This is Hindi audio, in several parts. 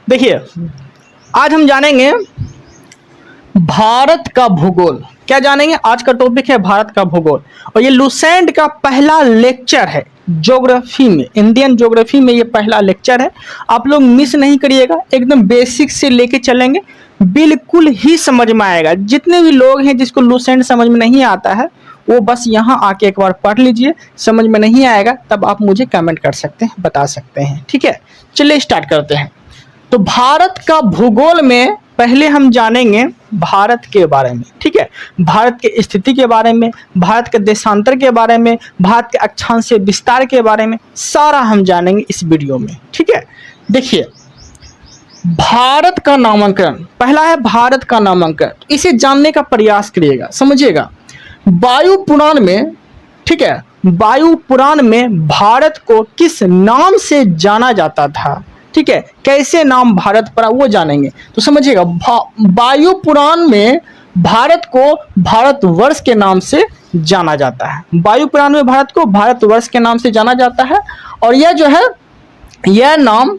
देखिए, आज हम जानेंगे भारत का भूगोल। क्या जानेंगे? आज का टॉपिक है भारत का भूगोल और ये लुसेंट का पहला लेक्चर है ज्योग्राफी में, इंडियन ज्योग्राफी में ये पहला लेक्चर है। आप लोग मिस नहीं करिएगा, एकदम बेसिक से लेके चलेंगे, बिल्कुल ही समझ में आएगा। जितने भी लोग हैं जिसको लुसेंट समझ में नहीं आता है वो बस यहाँ आके एक बार पढ़ लीजिए। समझ में नहीं आएगा तब आप मुझे कमेंट कर सकते हैं, बता सकते हैं। ठीक है, चलिए स्टार्ट करते हैं। तो भारत का भूगोल में पहले हम जानेंगे भारत के बारे में। ठीक है, भारत की स्थिति के बारे में, भारत के देशांतर के बारे में, भारत के अक्षांशीय विस्तार के बारे में सारा हम जानेंगे इस वीडियो में। ठीक है, देखिए भारत का नामांकन, पहला है भारत का नामांकन। इसे जानने का प्रयास करिएगा, समझिएगा। वायु पुराण में, ठीक है, वायु पुराण में भारत को किस नाम से जाना जाता था? ठीक है, कैसे नाम भारत पड़ा वो जानेंगे। तो समझिएगा, वायु पुराण में भारत को भारतवर्ष के नाम से जाना जाता है। वायु पुराण में भारत को भारतवर्ष के नाम से जाना जाता है। और यह जो है, यह नाम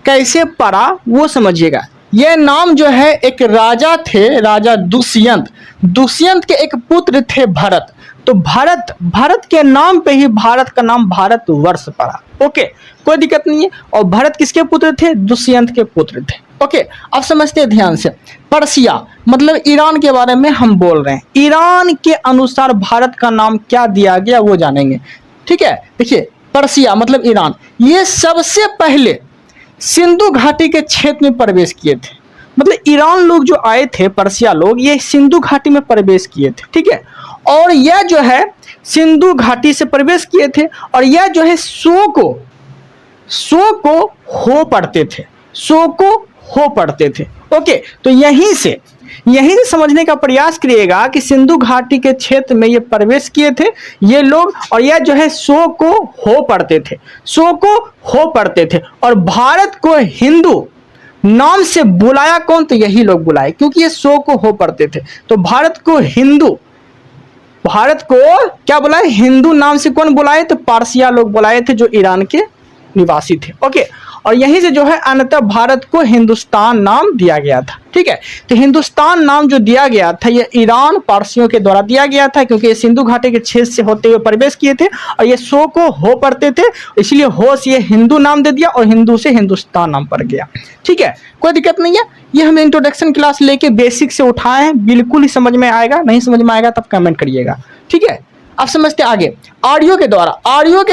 कैसे पड़ा वो समझिएगा। यह नाम जो है, एक राजा थे, राजा दुष्यंत। दुष्यंत के एक पुत्र थे भरत। तो भारत के नाम पे ही भारत का नाम भारतवर्ष पड़ा। ओके, कोई दिक्कत नहीं है। और भरत किसके पुत्र थे? दुष्यंत के पुत्र थे। ओके, अब समझते हैं ध्यान से। पर्सिया मतलब ईरान के बारे में हम बोल रहे हैं। ईरान के अनुसार भारत का नाम क्या दिया गया वो जानेंगे। ठीक है, देखिए पर्सिया मतलब ईरान, ये सबसे पहले सिंधु घाटी के क्षेत्र में प्रवेश किए थे। मतलब ईरान लोग जो आए थे, पर्सिया लोग, ये सिंधु घाटी में प्रवेश किए थे। ठीक है, और यह जो है सिंधु घाटी से प्रवेश किए थे और यह जो है शो को हो पढ़ते थे, शो को हो पढ़ते थे। ओके, तो यहीं से समझने का प्रयास करिएगा कि सिंधु घाटी के क्षेत्र में ये प्रवेश किए थे ये लोग, और यह जो है शो को हो पढ़ते थे, शो को हो पढ़ते थे। और भारत को हिंदू नाम से बुलाया कौन? तो यही लोग बुलाए, क्योंकि ये शो को हो पढ़ते थे। तो भारत को क्या बुलाए? हिंदू नाम से कौन बुलाए? तो पारसिया लोग बुलाए थे, जो ईरान के निवासी थे। ओके, और यहीं से जो है अंततः भारत को हिंदुस्तान नाम दिया गया था। ठीक है, तो हिंदुस्तान नाम जो दिया गया था ये ईरान पारसियों के द्वारा दिया गया था, क्योंकि ये सिंधु घाटी के क्षेत्र से होते हुए प्रवेश किए थे और ये शो को हो पढ़ते थे, इसलिए हो से ये हिंदू नाम दे दिया और हिंदू से हिंदुस्तान नाम पड़ गया। ठीक है, कोई दिक्कत नहीं है। ये हम इंट्रोडक्शन क्लास लेके बेसिक से उठाए हैं, बिल्कुल ही समझ में आएगा। नहीं समझ में आएगा तब कमेंट करिएगा। ठीक है, अब समझते आगे। आर्यों के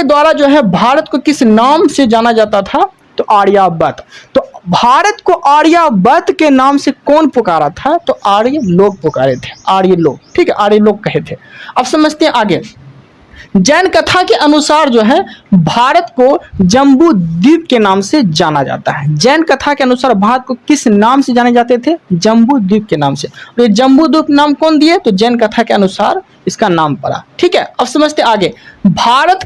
द्वारा जो है भारत को किस नाम से जाना जाता था? तो आर्यावर्त। तो भारत को आर्यावर्त के नाम से कौन पुकारा था? तो आर्य लोग पुकारे थे, आर्य लोग। ठीक है, आर्य लोग कहे थे। अब समझते हैं आगे। जैन कथा के अनुसार जो है भारत को जम्बू द्वीप के नाम से जाना जाता है। जैन कथा के अनुसार भारत को किस नाम से जाने जाते थे? जम्बू द्वीप के नाम से। और ये जम्बू द्वीप नाम कौन दिए? तो जैन कथा के अनुसार इसका नाम पड़ा। ठीक है, अब समझते आगे। भारत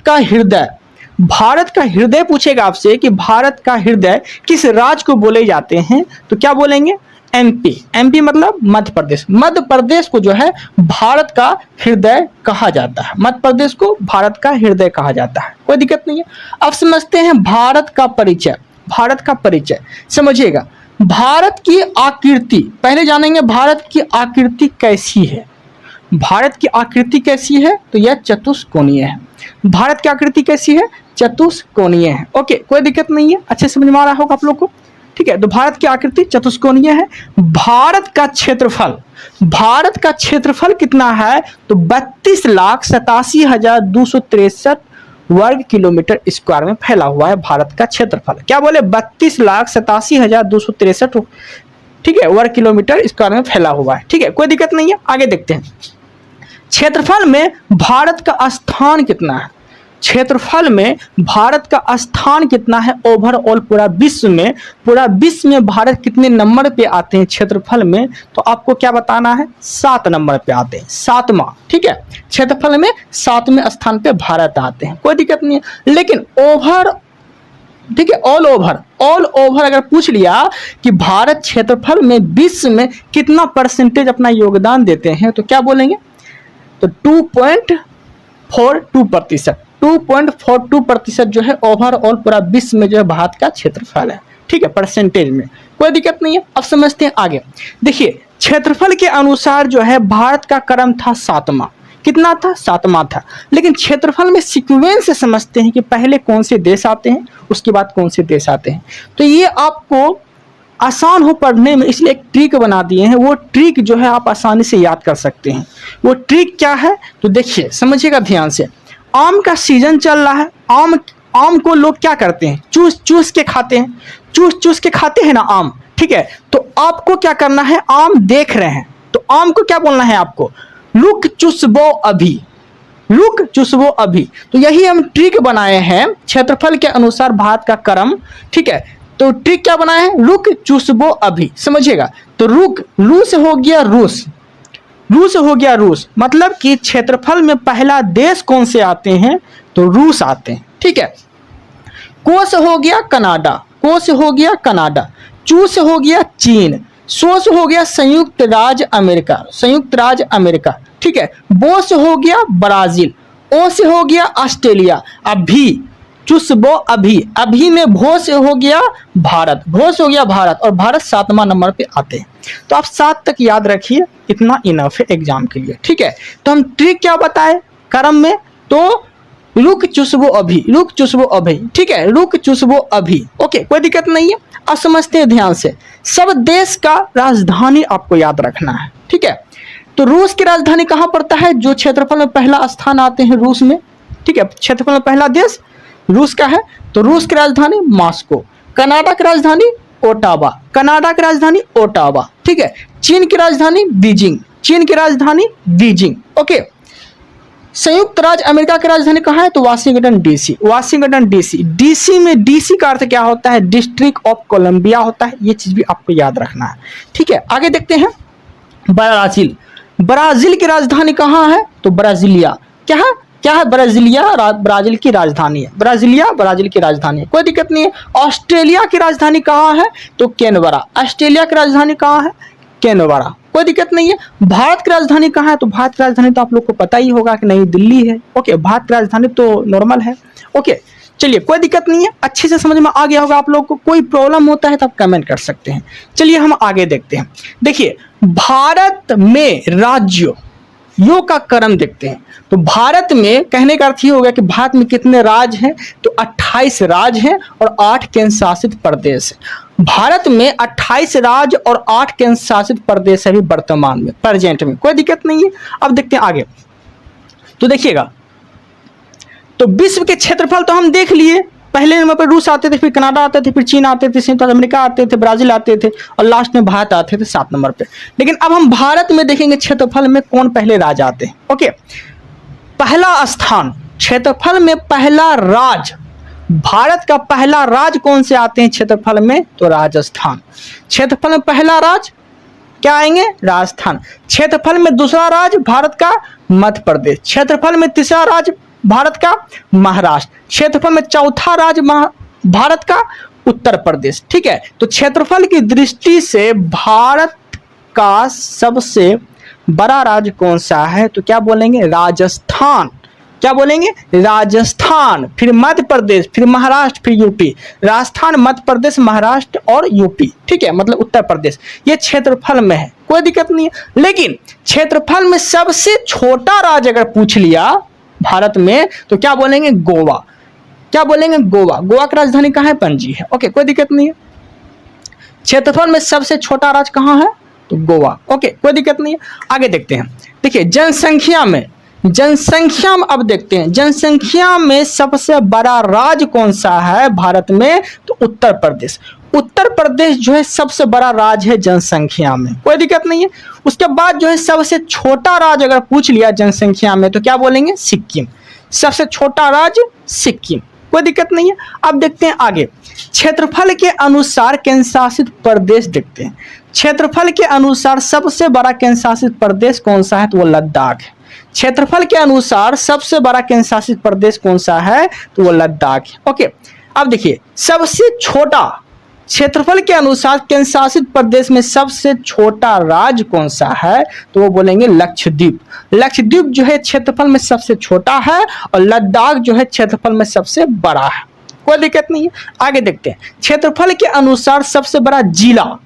का हृदय पूछेगा आपसे कि भारत का हृदय किस राज्य को बोले जाते हैं? तो क्या बोलेंगे? एमपी मतलब मध्य प्रदेश। मध्य प्रदेश को जो है भारत का हृदय कहा जाता है। मध्य प्रदेश को भारत का हृदय कहा जाता है, कोई दिक्कत नहीं है। अब समझते हैं भारत का परिचय समझिएगा। भारत की आकृति पहले जानेंगे। भारत की आकृति कैसी है? भारत की आकृति कैसी है? तो यह चतुष्कोणीय है। भारत की आकृति कैसी है? चतुष्कोणीय है। ओके, कोई दिक्कत नहीं है, अच्छे समझ में आ रहा होगा आप लोग को। ठीक है, तो भारत की आकृति चतुष्कोणीय है। भारत का क्षेत्रफल कितना है? तो 32,87,263 वर्ग किलोमीटर स्क्वायर में फैला हुआ है भारत का क्षेत्रफल। क्या बोले? 32,87,263, ठीक है, वर्ग किलोमीटर स्क्वायर में फैला हुआ है। ठीक है, कोई दिक्कत नहीं है, आगे देखते हैं। क्षेत्रफल में भारत का स्थान कितना है? क्षेत्रफल में भारत का स्थान कितना है ओवरऑल पूरा विश्व में भारत कितने नंबर पे आते हैं क्षेत्रफल में? तो आपको क्या बताना है? 7 नंबर पे आते हैं, 7वां। ठीक है, क्षेत्रफल में 7वें स्थान पे भारत आते हैं, कोई दिक्कत नहीं है। लेकिन ठीक है, ऑल ओवर अगर पूछ लिया कि भारत क्षेत्रफल में विश्व में कितना परसेंटेज अपना योगदान देते हैं, तो क्या बोलेंगे? तो 2.42%। 2.42% जो है ओवरऑल पूरा विश्व में जो है भारत का क्षेत्रफल है। ठीक है, परसेंटेज में कोई दिक्कत नहीं है। अब समझते हैं आगे। देखिए क्षेत्रफल के अनुसार जो है भारत का क्रम था 7वां। कितना था? 7वां था। लेकिन क्षेत्रफल में सीक्वेंस से समझते हैं कि पहले कौन से देश आते हैं, उसके बाद कौन से देश आते हैं। तो ये आपको आसान हो पढ़ने में, इसलिए एक ट्रिक बना दिए हैं। वो ट्रिक जो है आप आसानी से याद कर सकते हैं। वो ट्रिक क्या है? तो देखिए समझिएगा ध्यान से। आम का सीजन चल रहा है। आम को लोग क्या करते हैं? चूस के खाते हैं। चूस के खाते हैं ना आम। ठीक है, तो आपको क्या करना है? आम देख रहे हैं तो आम को क्या बोलना है आपको? लुक चुसबो अभी, लुक चुसबो अभी। तो यही हम ट्रिक बनाए हैं क्षेत्रफल के अनुसार भारत का क्रम। ठीक है, तो ट्रिक क्या बनाए हैं? लुक चुसबो अभी। समझिएगा, तो लू से हो गया रूस, लू से हो गया रूस, मतलब कि क्षेत्रफल में पहला देश कौन से आते हैं? तो रूस आते हैं। ठीक है, को से हो गया कनाडा, को से हो गया कनाडा, चू से हो गया चीन, सो से हो गया संयुक्त राज्य अमेरिका, संयुक्त राज्य अमेरिका। ठीक है, बो से हो गया ब्राजील, ओ से हो गया ऑस्ट्रेलिया, अभी चुसबो अभी, अभी में भो से हो गया भारत, भो से हो गया भारत, और भारत 7वां नंबर पे आते हैं। तो आप 7 तक याद रखिए, इतना इनफ है एग्जाम के लिए। ठीक है, तो हम ट्रिक क्या बताए क्रम में? तो लुक चुसबो अभी, लुक चुसबो अभी। ठीक है, लुक चुसबो अभी। ओके, कोई दिक्कत नहीं है। अब समझते हैं ध्यान से। सब देश का राजधानी आपको याद रखना है। ठीक है, तो रूस की राजधानी कहाँ पड़ता है? जो क्षेत्रफल में पहला स्थान आते हैं रूस में। ठीक है, क्षेत्रफल में पहला देश रूस का है, तो रूस की राजधानी मॉस्को। कनाडा की राजधानी ओटावा, कनाडा की राजधानी ओटावा। ठीक है, चीन की राजधानी बीजिंग, चीन की राजधानी बीजिंग। ओके, संयुक्त राज्य अमेरिका की राजधानी कहाँ है? तो Washington DC, Washington DC. DC में डीसी का अर्थ क्या होता है? डिस्ट्रिक्ट ऑफ कोलंबिया होता है। ये चीज भी आपको याद रखना है। ठीक है, आगे देखते हैं। ब्राजील, ब्राजील की राजधानी कहाँ है? तो ब्राजीलिया। क्या है? क्या है? ब्राजीलिया ब्राजील की राजधानी है। ब्राजीलिया ब्राजील की राजधानी है, कोई दिक्कत नहीं है। ऑस्ट्रेलिया की राजधानी कहाँ है? तो कैनबरा, ऑस्ट्रेलिया की राजधानी कहाँ है? कैनबरा, कोई दिक्कत नहीं है। भारत की राजधानी कहाँ है? तो भारत की राजधानी तो आप लोग को पता ही होगा कि नई दिल्ली है। ओके, भारत की राजधानी तो नॉर्मल है। ओके, चलिए कोई दिक्कत नहीं है, अच्छे से समझ में आ गया होगा आप लोग को। कोई प्रॉब्लम होता है तो आप कमेंट कर सकते हैं। चलिए हम आगे देखते हैं। देखिए भारत में राज्यों यो का क्रम देखते हैं। तो भारत में कहने का अर्थ ये हो गया कि भारत में कितने राज्य हैं? तो 28 राज्य हैं और 8 केंद्र शासित प्रदेश है। भारत में 28 राज्य और 8 केंद्र शासित प्रदेश है अभी वर्तमान में, प्रेजेंट में, कोई दिक्कत नहीं है। अब देखते हैं आगे। तो देखिएगा, तो विश्व के क्षेत्रफल तो हम देख लिए। पहले नंबर पर रूस आते थे, फिर कनाडा आते थे, फिर चीन आते थे, संयुक्त अमेरिका आते थे, ब्राजील आते थे, और लास्ट में भारत आते थे 7 नंबर पे। लेकिन अब हम भारत में देखेंगे क्षेत्रफल में कौन पहले राज्य आते हैं। ओके, पहला स्थान क्षेत्रफल में पहला राज्य, भारत का पहला राज्य कौन से आते हैं क्षेत्रफल में? तो राजस्थान। क्षेत्रफल में पहला राज्य क्या आएंगे? राजस्थान। क्षेत्रफल में दूसरा राज्य भारत का मध्य प्रदेश। क्षेत्रफल में तीसरा राज्य भारत का महाराष्ट्र। क्षेत्रफल में चौथा राज्य भारत का उत्तर प्रदेश। ठीक है, तो क्षेत्रफल की दृष्टि से भारत का सबसे बड़ा राज्य कौन सा है? तो क्या बोलेंगे? राजस्थान। क्या बोलेंगे? राजस्थान, फिर मध्य प्रदेश, फिर महाराष्ट्र, फिर यूपी। राजस्थान, मध्य प्रदेश, महाराष्ट्र और यूपी। ठीक है, मतलब उत्तर प्रदेश। ये क्षेत्रफल में है, कोई दिक्कत नहीं है। लेकिन क्षेत्रफल में सबसे छोटा राज्य अगर पूछ लिया भारत में तो क्या बोलेंगे? गोवा। क्या बोलेंगे? गोवा। गोवा की राजधानी कहाँ है? पणजी है। ओके, कोई दिक्कत नहीं है। क्षेत्रफल में सबसे छोटा राज्य कहाँ है? तो गोवा। ओके, कोई दिक्कत नहीं है। आगे देखते हैं। देखिए जनसंख्या में, जनसंख्या में अब देखते हैं, जनसंख्या में सबसे बड़ा राज्य कौन सा है भारत में? तो उत्तर प्रदेश। उत्तर प्रदेश जो है सबसे बड़ा राज्य है जनसंख्या में, कोई दिक्कत नहीं है। उसके बाद जो है सबसे छोटा राज्य अगर पूछ लिया जनसंख्या में तो क्या बोलेंगे? सिक्किम। सबसे छोटा राज्य सिक्किम, कोई दिक्कत नहीं है। अब देखते हैं आगे। क्षेत्रफल के अनुसार केंद्र शासित प्रदेश देखते हैं। क्षेत्रफल के अनुसार सबसे बड़ा केंद्र शासित प्रदेश कौन सा है? तो वो लद्दाख है। क्षेत्रफल के अनुसार सबसे बड़ा केंद्र शासित प्रदेश कौन सा है? तो वो लद्दाख है। ओके, अब देखिए सबसे छोटा क्षेत्रफल के अनुसार केंद्र शासित प्रदेश में सबसे छोटा राज्य कौन सा है? तो वो बोलेंगे लक्षद्वीप। लक्षद्वीप जो है क्षेत्रफल में सबसे छोटा है और लद्दाख जो है क्षेत्रफल में सबसे बड़ा है। कोई दिक्कत नहीं है। आगे देखते हैं, क्षेत्रफल के अनुसार सबसे बड़ा जिला।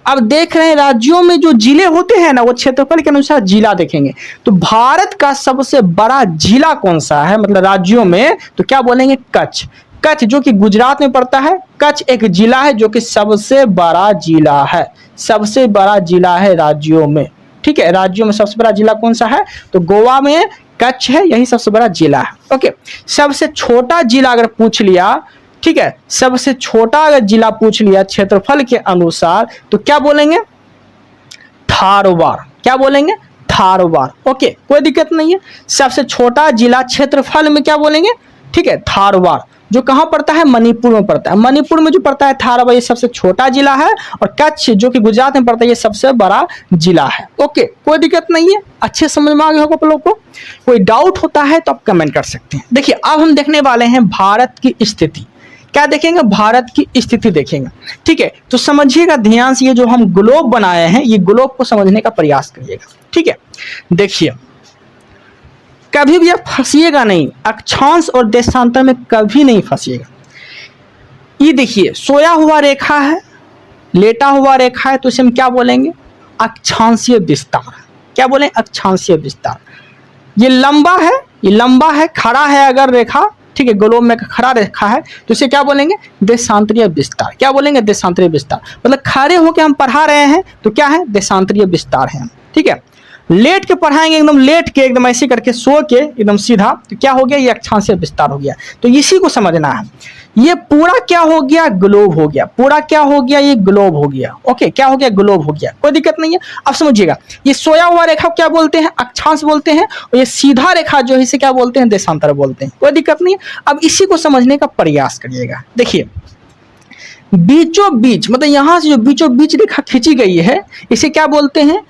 अब देख रहे हैं राज्यों में जो जिले होते हैं ना, वो क्षेत्रफल के अनुसार जिला देखेंगे। तो भारत का सबसे बड़ा जिला कौन सा है, मतलब राज्यों में, तो क्या बोलेंगे? कच्छ। कच्छ जो कि गुजरात में पड़ता है। कच्छ एक जिला है जो कि सबसे बड़ा जिला है, सबसे बड़ा जिला है राज्यों में। ठीक है, राज्यों में सबसे बड़ा जिला कौन सा है? तो गोवा में कच्छ है, यही सबसे बड़ा जिला है। ओके, सबसे छोटा जिला अगर पूछ लिया, ठीक है, सबसे छोटा अगर जिला पूछ लिया क्षेत्रफल के अनुसार, तो क्या बोलेंगे? थारवार। क्या बोलेंगे? थारवार। ओके, कोई दिक्कत नहीं है। सबसे छोटा जिला क्षेत्रफल में क्या बोलेंगे? ठीक है, थारवार, जो कहाँ पड़ता है? मणिपुर में पड़ता है। मणिपुर में जो पड़ता है थारवार, ये सबसे छोटा जिला है। और कच्छ जो कि गुजरात में पड़ता है, ये सबसे बड़ा जिला है। ओके, कोई दिक्कत नहीं है। अच्छे समझ में आ गया होगा आप लोग को। कोई डाउट होता है तो आप कमेंट कर सकते हैं। देखिए, अब हम देखने वाले हैं भारत की स्थिति। क्या देखेंगे? भारत की स्थिति देखेंगे। ठीक है, तो समझिएगा ध्यान से, ये जो हम ग्लोब बनाए हैं, ये ग्लोब को समझने का प्रयास करिएगा। ठीक है, देखिए, कभी भी आप फंसिएगा नहीं, अक्षांश और देशांतर में कभी नहीं फंसिएगा। ये देखिए, सोया हुआ रेखा है, लेटा हुआ रेखा है, तो इसे हम क्या बोलेंगे? अक्षांशीय विस्तार। क्या बोलें? अक्षांशीय विस्तार। ये लंबा है, ये लंबा है, खड़ा है अगर रेखा, ठीक है, ग्लोब में खड़ा रेखा है, तो इसे क्या बोलेंगे? देशांतरीय विस्तार। क्या बोलेंगे? देशांतरीय विस्तार। मतलब खड़े होकर हम पढ़ा रहे हैं तो क्या है? देशांतरीय विस्तार है। ठीक है, लेट के पढ़ाएंगे, एकदम लेट के, एकदम ऐसे करके सो के एकदम सीधा, तो क्या हो गया? ये अक्षांशीय विस्तार हो गया। तो इसी को समझना है। ये पूरा क्या हो गया? ग्लोब हो गया। पूरा क्या हो गया? ये ग्लोब हो गया। ओके, क्या हो गया? ग्लोब हो गया। कोई दिक्कत नहीं है। अब समझिएगा, ये सोया हुआ रेखा क्या बोलते हैं? अक्षांश बोलते हैं। और ये सीधा रेखा जो है, इसे क्या बोलते हैं? देशांतर बोलते हैं। कोई दिक्कत नहीं है। अब इसी को समझने का प्रयास करिएगा। देखिए, बीचों बीच, मतलब यहां से जो बीचों बीच रेखा खींची गई है, इसे क्या बोलते हैं?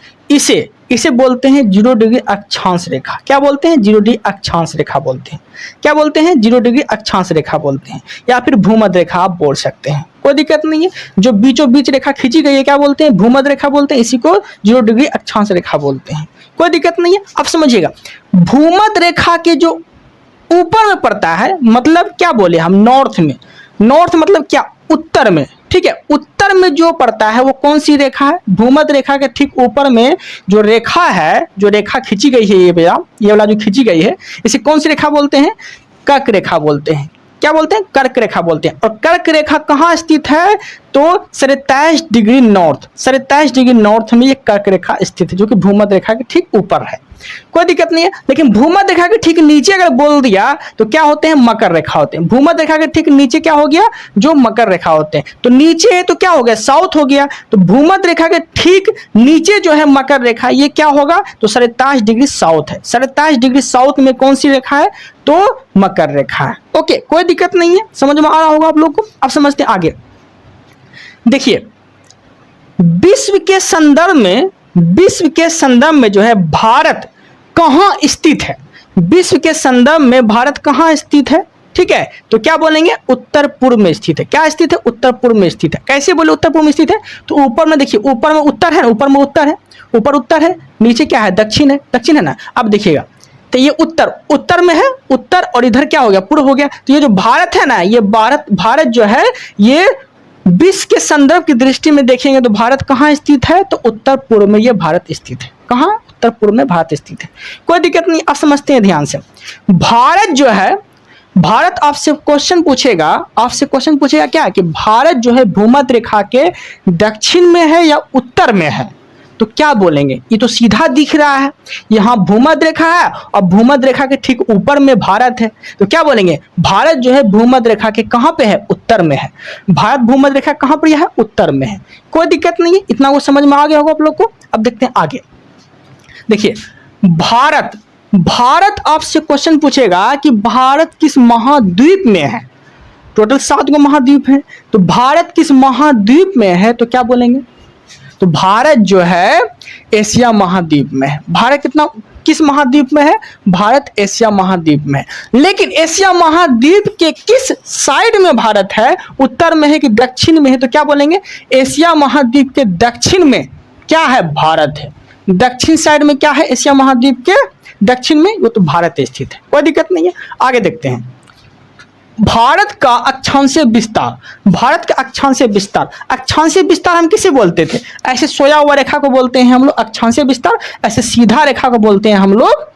इसे बोलते हैं 0 डिग्री अक्षांश रेखा। क्या बोलते हैं? 0 डिग्री अक्षांश रेखा बोलते हैं। क्या बोलते हैं? 0 डिग्री अक्षांश रेखा बोलते हैं, या फिर भूमध्य रेखा आप बोल सकते हैं। कोई दिक्कत नहीं है। जो बीचों बीच रेखा खींची गई है, क्या बोलते हैं? भूमध्य रेखा बोलते हैं। इसी को 0 डिग्री अक्षांश रेखा बोलते हैं। कोई दिक्कत नहीं है। अब समझिएगा, भूमध्य रेखा के जो ऊपर में पड़ता है, मतलब क्या बोले हम? नॉर्थ में। नॉर्थ मतलब क्या? उत्तर में। ठीक है, उत्तर में जो पड़ता है वो कौन सी रेखा है? भूमध्य रेखा के ठीक ऊपर में जो रेखा है, जो रेखा खींची गई है, ये भैया, ये वाला जो खींची गई है, इसे कौन सी रेखा बोलते हैं? कर्क रेखा बोलते हैं। क्या बोलते हैं? कर्क रेखा बोलते हैं। और कर्क रेखा कहाँ स्थित है? तो 27 डिग्री नॉर्थ, 27 डिग्री नॉर्थ में ये कर्क रेखा स्थित है, जो कि भूमध्य रेखा के ठीक ऊपर है। कोई दिक्कत नहीं है। लेकिन भूमध्य रेखा के ठीक नीचे अगर बोल दिया तो क्या होते हैं? मकर रेखा होते हैं। भूमध्य रेखा के ठीक नीचे क्या हो गया? जो मकर रेखा होते हैं। तो नीचे है तो क्या हो गया? साउथ हो गया। तो भूमध्य रेखा के ठीक नीचे जो है मकर रेखा, ये क्या होगा? तो 27 डिग्री साउथ है। 27 डिग्री साउथ में कौन सी रेखा है? तो मकर रेखा है। ओके, कोई दिक्कत नहीं है। समझ में आ रहा होगा आप लोग को। अब समझते हैं आगे। देखिए, विश्व के संदर्भ में जो है भारत कहाँ स्थित है? विश्व के संदर्भ में भारत कहाँ स्थित है? ठीक है, तो क्या बोलेंगे? उत्तर पूर्व में स्थित है। क्या स्थित है? उत्तर पूर्व में स्थित है। कैसे बोले उत्तर पूर्व में स्थित है? तो ऊपर में देखिए, ऊपर में उत्तर है, ऊपर में उत्तर है, ऊपर उत्तर है, नीचे क्या है? दक्षिण है। दक्षिण है ना। अब देखिएगा, तो ये उत्तर में है, उत्तर, और इधर क्या हो गया? पूर्व हो गया। तो ये जो भारत है ना, ये भारत जो है, ये विश्व के संदर्भ की दृष्टि में देखेंगे तो भारत कहाँ स्थित है? तो उत्तर पूर्व में ये भारत स्थित है। कहाँ? उत्तर पूर्व में भारत स्थित है। कोई दिक्कत नहीं। अब समझते हैं ध्यान से। भारत जो है, भारत आपसे क्वेश्चन पूछेगा क्या? कि भारत जो है भूमध्य रेखा के दक्षिण में है या उत्तर में है? तो क्या बोलेंगे? ये तो सीधा दिख रहा है, यहाँ भूमध्य रेखा है और भूमध्य रेखा के ठीक ऊपर में भारत है। तो क्या बोलेंगे? भारत जो है भूमध्य रेखा के कहाँ पे है? उत्तर में है। भारत भूमध्य रेखा कहाँ पर है? उत्तर में है। कोई दिक्कत नहीं है। इतना वो समझ में आ गया होगा आप लोग को। अब देखते हैं आगे। देखिए, भारत आपसे क्वेश्चन पूछेगा कि भारत किस महाद्वीप में है? टोटल 7 महाद्वीप है। तो भारत किस महाद्वीप में है? तो क्या बोलेंगे? तो भारत जो है एशिया महाद्वीप में है। भारत कितना किस महाद्वीप में है? भारत एशिया महाद्वीप में है। लेकिन एशिया महाद्वीप के किस साइड में भारत है? उत्तर में है कि दक्षिण में है? तो क्या बोलेंगे? एशिया महाद्वीप के दक्षिण में क्या है? भारत है। दक्षिण साइड में क्या है? एशिया महाद्वीप के दक्षिण में वो तो भारत स्थित है। कोई दिक्कत नहीं है। आगे देखते हैं, भारत का अक्षांशीय विस्तार। भारत का अक्षांशीय विस्तार, अक्षांशीय विस्तार हम किसे बोलते थे? ऐसे सोया हुआ रेखा को बोलते हैं हम लोग अक्षांशीय विस्तार, ऐसे सीधा रेखा को बोलते हैं हम लोग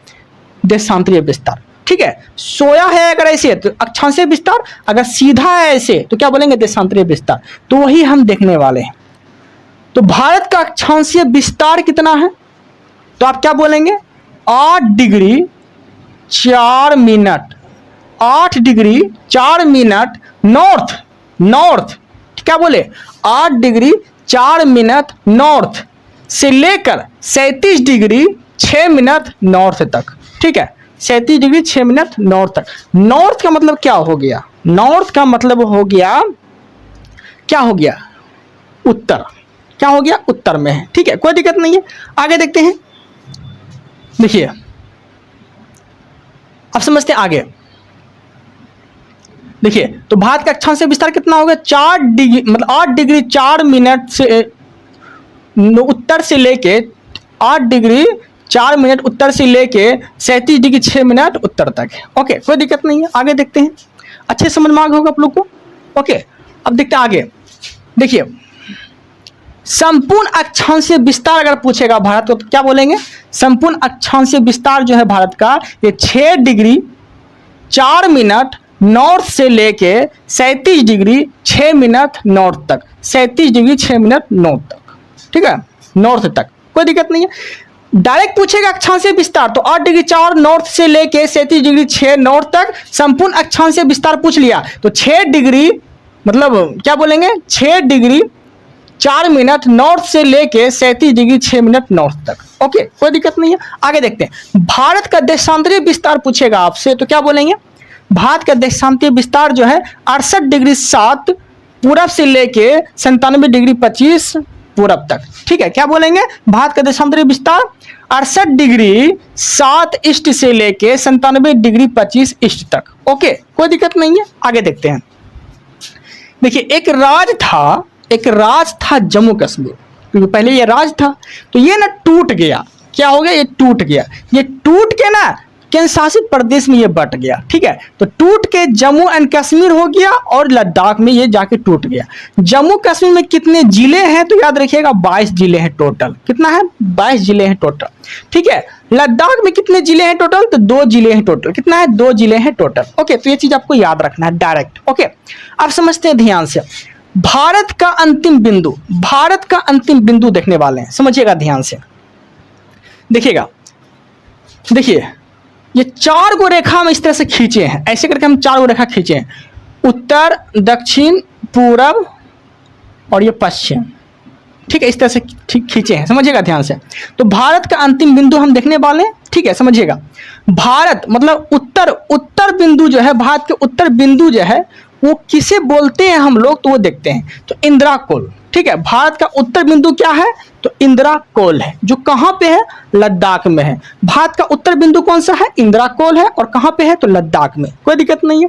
देशांतरीय विस्तार। ठीक है, सोया है अगर ऐसे तो अक्षांशीय विस्तार, अगर सीधा है ऐसे तो क्या बोलेंगे? देशांतरीय विस्तार। तो वही हम देखने वाले हैं। तो भारत का अक्षांशीय विस्तार कितना है? तो आप क्या बोलेंगे? 8 degree 4 minute, 8 degree 4 minute north, north क्या बोले? 8 डिग्री 4 मिनट नॉर्थ से लेकर 37 डिग्री 6 मिनट नॉर्थ तक। ठीक है, 37 डिग्री 6 मिनट नॉर्थ तक। नॉर्थ का मतलब क्या हो गया? नॉर्थ का मतलब हो गया, क्या हो गया? उत्तर। क्या हो गया? उत्तर में है। ठीक है, कोई दिक्कत नहीं है। आगे देखते हैं, देखिए अब समझते हैं आगे। देखिए तो भारत का अक्षांशीय विस्तार कितना हो गया? 4 डिग्री मतलब 8 डिग्री 4 मिनट से उत्तर से लेके 8 डिग्री 4 मिनट उत्तर से लेके 37 डिग्री 6 मिनट उत्तर तक है। ओके, कोई दिक्कत नहीं है। आगे देखते हैं, अच्छे समझ में आ गया होगा आप लोग को। ओके, अब देखते हैं आगे। देखिए संपूर्ण अक्षांशीय विस्तार अगर पूछेगा भारत को तो क्या बोलेंगे? संपूर्ण अक्षांशीय विस्तार जो है भारत का, ये 6 डिग्री 4 मिनट नॉर्थ से लेके 37 डिग्री 6 मिनट नॉर्थ तक, 37 डिग्री 6 मिनट नॉर्थ तक। ठीक है, नॉर्थ तक, कोई दिक्कत नहीं है। डायरेक्ट पूछेगा अक्षांशीय विस्तार तो 8 डिग्री 4 नॉर्थ से लेके 37 डिग्री 6 नॉर्थ तक संपूर्ण अक्षांशीय विस्तार पूछ लिया तो 6 डिग्री मतलब क्या बोलेंगे? 6 डिग्री 4 मिनट नॉर्थ से लेके 37 डिग्री 6 मिनट नॉर्थ तक। ओके, कोई दिक्कत नहीं है। आगे देखते हैं, भारत का देशांतरीय विस्तार पूछेगा आपसे तो क्या बोलेंगे? भारत का देशांतरीय विस्तार जो है 68 डिग्री 7 पूरब से लेके 97 डिग्री 25 पूरब तक। ठीक है, क्या बोलेंगे? भारत का देशांतरीय विस्तार 68 डिग्री 7 ईस्ट से लेके 97 डिग्री 25 ईस्ट तक। ओके, कोई दिक्कत नहीं है। आगे देखते हैं, देखिए एक राज था जम्मू कश्मीर, क्योंकि पहले ये राज था तो ये ना टूट गया। क्या हो गया? ये टूट गया। ये टूट के ना केंद्र शासित प्रदेश में ये बट गया। ठीक है, तो टूट के जम्मू एंड कश्मीर हो गया और लद्दाख में ये जाके टूट गया। जम्मू कश्मीर में कितने जिले हैं? तो याद रखिएगा 22 जिले हैं टोटल। कितना है? 22 जिले हैं टोटल। ठीक है, लद्दाख में कितने जिले हैं टोटल? तो 2 जिले हैं टोटल। कितना है? 2 जिले हैं टोटल। ओके, तो ये चीज आपको याद रखना है डायरेक्ट। ओके, अब समझते हैं ध्यान से, भारत का अंतिम बिंदु, भारत का अंतिम बिंदु देखने वाले हैं, समझिएगा ध्यान से। देखिएगा, देखिए ये 4 गो रेखा हम इस तरह से खींचे हैं, ऐसे करके हम 4 गो रेखा खींचे हैं, उत्तर, दक्षिण, पूरब और ये पश्चिम। ठीक है, इस तरह से खींचे हैं, समझिएगा ध्यान से। तो भारत का अंतिम बिंदु हम देखने वाले हैं। ठीक है, समझिएगा, भारत मतलब उत्तर बिंदु जो है, भारत के उत्तर बिंदु जो है वो किसे बोलते हैं हम लोग? तो वो देखते हैं, तो इंदिरा कोल। ठीक है, भारत का उत्तर बिंदु क्या है? तो इंदिरा कोल है, जो कहां पे है? लद्दाख में है। भारत का उत्तर बिंदु कौन सा है? इंदिरा कोल है, और कहां पे है? तो लद्दाख में। कोई दिक्कत नहीं है।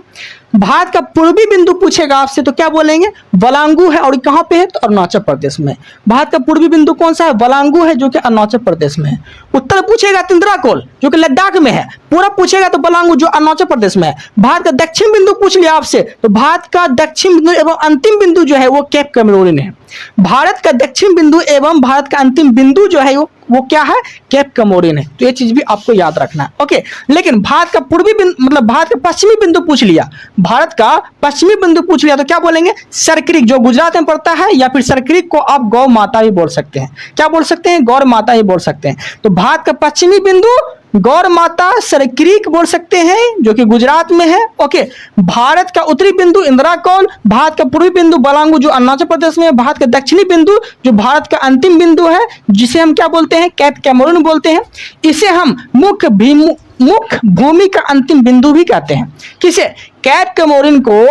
भारत का पूर्वी बिंदु पूछेगा आपसे तो क्या बोलेंगे? बलांगू है, और कहां पे है? तो अरुणाचल प्रदेश में। भारत का पूर्वी बिंदु कौन सा है? बलांगू है, जो कि अरुणाचल प्रदेश में है। उत्तर पूछेगा तो इंदिरा कोल, जो कि लद्दाख में है। पूरब पूछेगा तो बलांगू, जो अरुणाचल प्रदेश में है। भारत का दक्षिण बिंदु पूछ लिया आपसे तो भारत का दक्षिण बिंदु एवं अंतिम बिंदु जो है वो केप कैमरून है। भारत का दक्षिण बिंदु एवं भारत का अंतिम बिंदु जो है वो क्या है? केप कैमरून है। तो ये चीज भी आपको याद रखना है। ओके, लेकिन भारत का पूर्वी बिंदु मतलब भारत का पश्चिमी बिंदु पूछ लिया, भारत का पश्चिमी बिंदु पूछ लिया तो क्या बोलेंगे? सरक्रिक, जो गुजरात में पड़ता है, या फिर सरक्रिक को आप गौ माता भी बोल सकते हैं। क्या बोल सकते हैं? गौर माता ही बोल सकते हैं। तो भारत का पश्चिमी बिंदु गौर माता सरक्रिक बोल सकते हैं, जो कि गुजरात में है। ओके, भारत का उत्तरी बिंदु इंदिरा कोल, भारत का पूर्वी बिंदु बलांगू, जो अरुणाचल प्रदेश में है। भारत का दक्षिणी बिंदु जो भारत का अंतिम बिंदु है, जिसे हम क्या बोलते हैं? केप कैमरून बोलते हैं। इसे हम मुख्य भूमि का अंतिम बिंदु भी कहते हैं। किसे? केप कैमरून को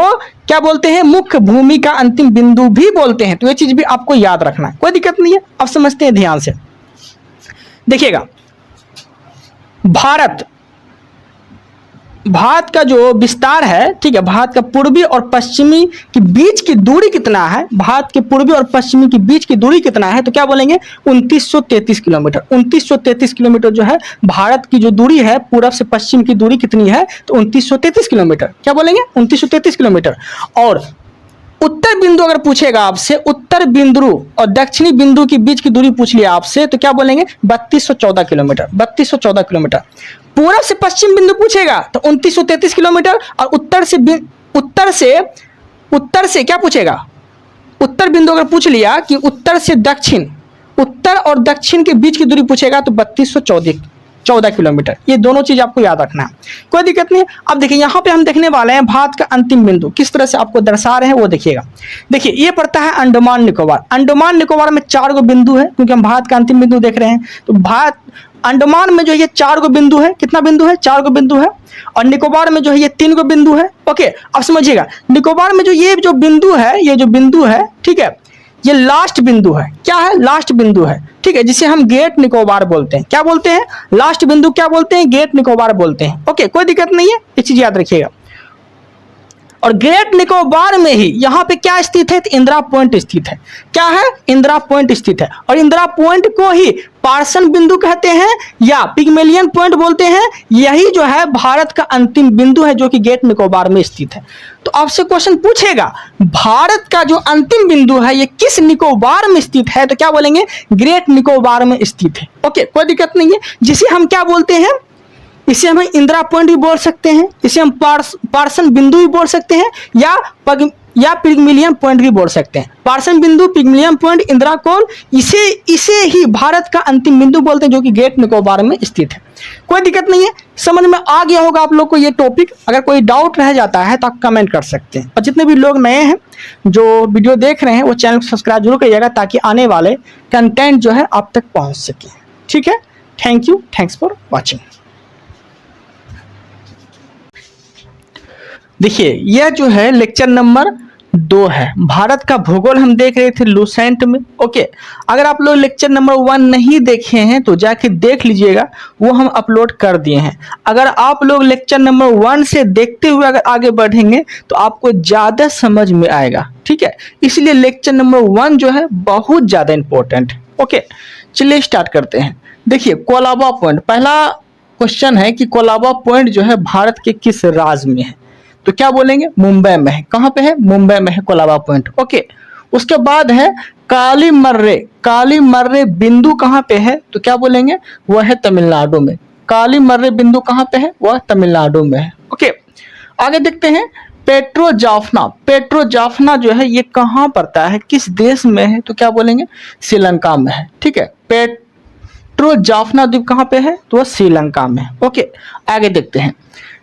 क्या बोलते हैं? मुख्य भूमि का अंतिम बिंदु भी बोलते हैं। तो ये चीज भी आपको याद रखना है, कोई दिक्कत नहीं है। अब समझते हैं ध्यान से, देखिएगा, भारत का जो विस्तार है, ठीक है, भारत का पूर्वी और पश्चिमी के बीच की दूरी कितना है, भारत के पूर्वी और पश्चिमी के बीच की दूरी कितना है, तो क्या बोलेंगे 2933 किलोमीटर। 2933 किलोमीटर जो है भारत की जो दूरी है, पूरब से पश्चिम की दूरी कितनी है, तो 2933 किलोमीटर। क्या बोलेंगे 2933 किलोमीटर। और उत्तर बिंदु अगर पूछेगा आपसे, उत्तर बिंदु और दक्षिणी बिंदु के बीच की दूरी पूछ लिया आपसे, तो क्या बोलेंगे 3214 किलोमीटर। 3214 किलोमीटर। पूरब से पश्चिम बिंदु पूछेगा तो 2933 किलोमीटर। और उत्तर से क्या पूछेगा, उत्तर बिंदु अगर पूछ लिया कि उत्तर से दक्षिण, उत्तर और दक्षिण के बीच की दूरी पूछेगा तो 3214 किलोमीटर। ये दोनों चीज आपको याद रखना है, कोई दिक्कत नहीं। अब देखिए यहाँ पे हम देखने वाले हैं भारत का अंतिम बिंदु किस तरह से आपको दर्शा रहे हैं वो देखिएगा। देखिए ये पड़ता है अंडमान निकोबार। अंडमान निकोबार में 4 गो बिंदु है, क्योंकि हम भारत का अंतिम बिंदु देख रहे हैं। तो भारत अंडमान में जो है ये 4 गो बिंदु है। कितना बिंदु है, 4 गो बिंदु है। और निकोबार में जो है ये 3 गो बिंदु है। ओके, अब समझिएगा निकोबार में ये जो बिंदु है, ये जो बिंदु है, ठीक है, ये लास्ट बिंदु है। क्या है, लास्ट बिंदु है, ठीक है, जिसे हम ग्रेट निकोबार बोलते हैं। क्या बोलते हैं, लास्ट बिंदु क्या बोलते हैं, ग्रेट निकोबार बोलते हैं। ओके, कोई दिक्कत नहीं है, ये चीज याद रखिएगा। और ग्रेट निकोबार में ही यहाँ पे क्या स्थित है, तो इंदिरा पॉइंट स्थित है। क्या है, इंदिरा पॉइंट स्थित है। और इंदिरा पॉइंट को ही पार्सन बिंदु कहते हैं या पिग्मेलियन पॉइंट बोलते हैं। यही जो है भारत का अंतिम बिंदु है जो कि ग्रेट निकोबार में स्थित है। तो आपसे क्वेश्चन पूछेगा भारत का जो अंतिम बिंदु है ये किस निकोबार में स्थित है, तो क्या बोलेंगे ग्रेट निकोबार में स्थित है। ओके, कोई दिक्कत नहीं है। जिसे हम क्या बोलते हैं, इसे हम इंदिरा पॉइंट भी बोल सकते हैं, इसे हम पार्सन बिंदु भी बोल सकते हैं, या पिग्मेलियन पॉइंट भी बोल सकते हैं। पार्सन बिंदु, पिग्मेलियन पॉइंट, इंदिरा कोण, इसे ही भारत का अंतिम बिंदु बोलते हैं जो कि ग्रेट निकोबार में स्थित है। कोई दिक्कत नहीं है, समझ में आ गया होगा आप लोग को ये टॉपिक। अगर कोई डाउट रह जाता है तो आप कमेंट कर सकते हैं। और जितने भी लोग नए हैं जो वीडियो देख रहे हैं वो चैनल को सब्सक्राइब जरूर करिएगा ताकि आने वाले कंटेंट जो है आप तक पहुंच सके। ठीक है, thank you, thanks for watching. देखिए यह जो है लेक्चर नंबर 2 है। भारत का भूगोल हम देख रहे थे लुसेंट में। ओके, अगर आप लोग लेक्चर नंबर 1 नहीं देखे हैं तो जाके देख लीजिएगा, वो हम अपलोड कर दिए हैं। अगर आप लोग लेक्चर नंबर 1 से देखते हुए अगर आगे बढ़ेंगे तो आपको ज़्यादा समझ में आएगा। ठीक है, इसलिए लेक्चर नंबर 1 जो है बहुत ज़्यादा इंपॉर्टेंट है। ओके, चलिए स्टार्ट करते हैं। देखिए कोलाबा पॉइंट, पहला क्वेश्चन है कि कोलाबा पॉइंट जो है भारत के किस राज्य में है, तो क्या बोलेंगे मुंबई में है। कहाँ पे है, मुंबई में है कोलाबा पॉइंट। ओके, उसके बाद है कालीमर्रे। कालीमर्रे बिंदु कहाँ पे है, तो क्या बोलेंगे वह है तमिलनाडु में। कालीमर्रे बिंदु कहाँ पे है, वह तमिलनाडु में है। ओके, आगे देखते हैं पेट्रो जाफना। पेट्रो जाफना जो है ये कहाँ पड़ता है, किस देश में है, तो क्या बोलेंगे श्रीलंका में है। ठीक है, पेट्रो जाफना द्वीप कहाँ पे है, तो वह श्रीलंका में है। ओके, आगे देखते हैं।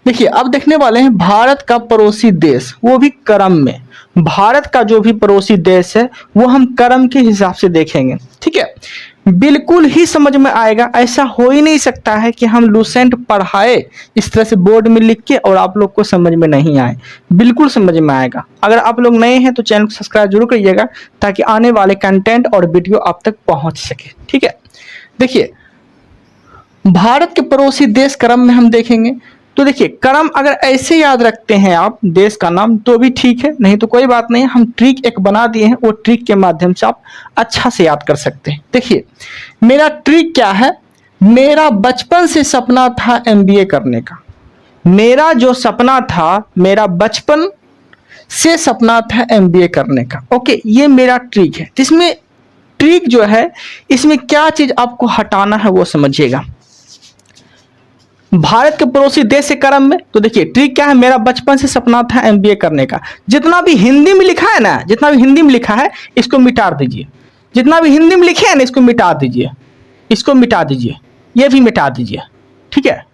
देखिए अब देखने वाले हैं भारत का पड़ोसी देश, वो भी क्रम में। भारत का जो भी पड़ोसी देश है वो हम क्रम के हिसाब से देखेंगे। ठीक है, बिल्कुल ही समझ में आएगा। ऐसा हो ही नहीं सकता है कि हम लुसेंट पढ़ाए इस तरह से बोर्ड में लिख के और आप लोग को समझ में नहीं आए। बिल्कुल समझ में आएगा। अगर आप लोग नए हैं तो चैनल को सब्सक्राइब जरूर करिएगा ताकि आने वाले कंटेंट और वीडियो आप तक पहुंच सके। ठीक है, देखिए भारत के पड़ोसी देश क्रम में हम देखेंगे तो देखिए क्रम अगर ऐसे याद रखते हैं आप देश का नाम तो भी ठीक है, नहीं तो कोई बात नहीं। हम ट्रिक एक बना दिए हैं, वो ट्रिक के माध्यम से आप अच्छा से याद कर सकते हैं। देखिए मेरा ट्रिक क्या है, मेरा बचपन से सपना था एमबीए करने का। मेरा जो सपना था, मेरा बचपन से सपना था एमबीए करने का। ओके, ये मेरा ट्रिक है। इसमें ट्रिक जो है, इसमें क्या चीज आपको हटाना है वो समझिएगा। भारत के पड़ोसी देश के क्रम में, तो देखिए ट्रिक क्या है, मेरा बचपन से सपना था एमबीए करने का। जितना भी हिंदी में लिखा है ना, जितना भी हिंदी में लिखा है इसको मिटा दीजिए। जितना भी हिंदी में लिखे है ना इसको मिटा दीजिए, इसको मिटा दीजिए, ये भी मिटा दीजिए। ठीक है,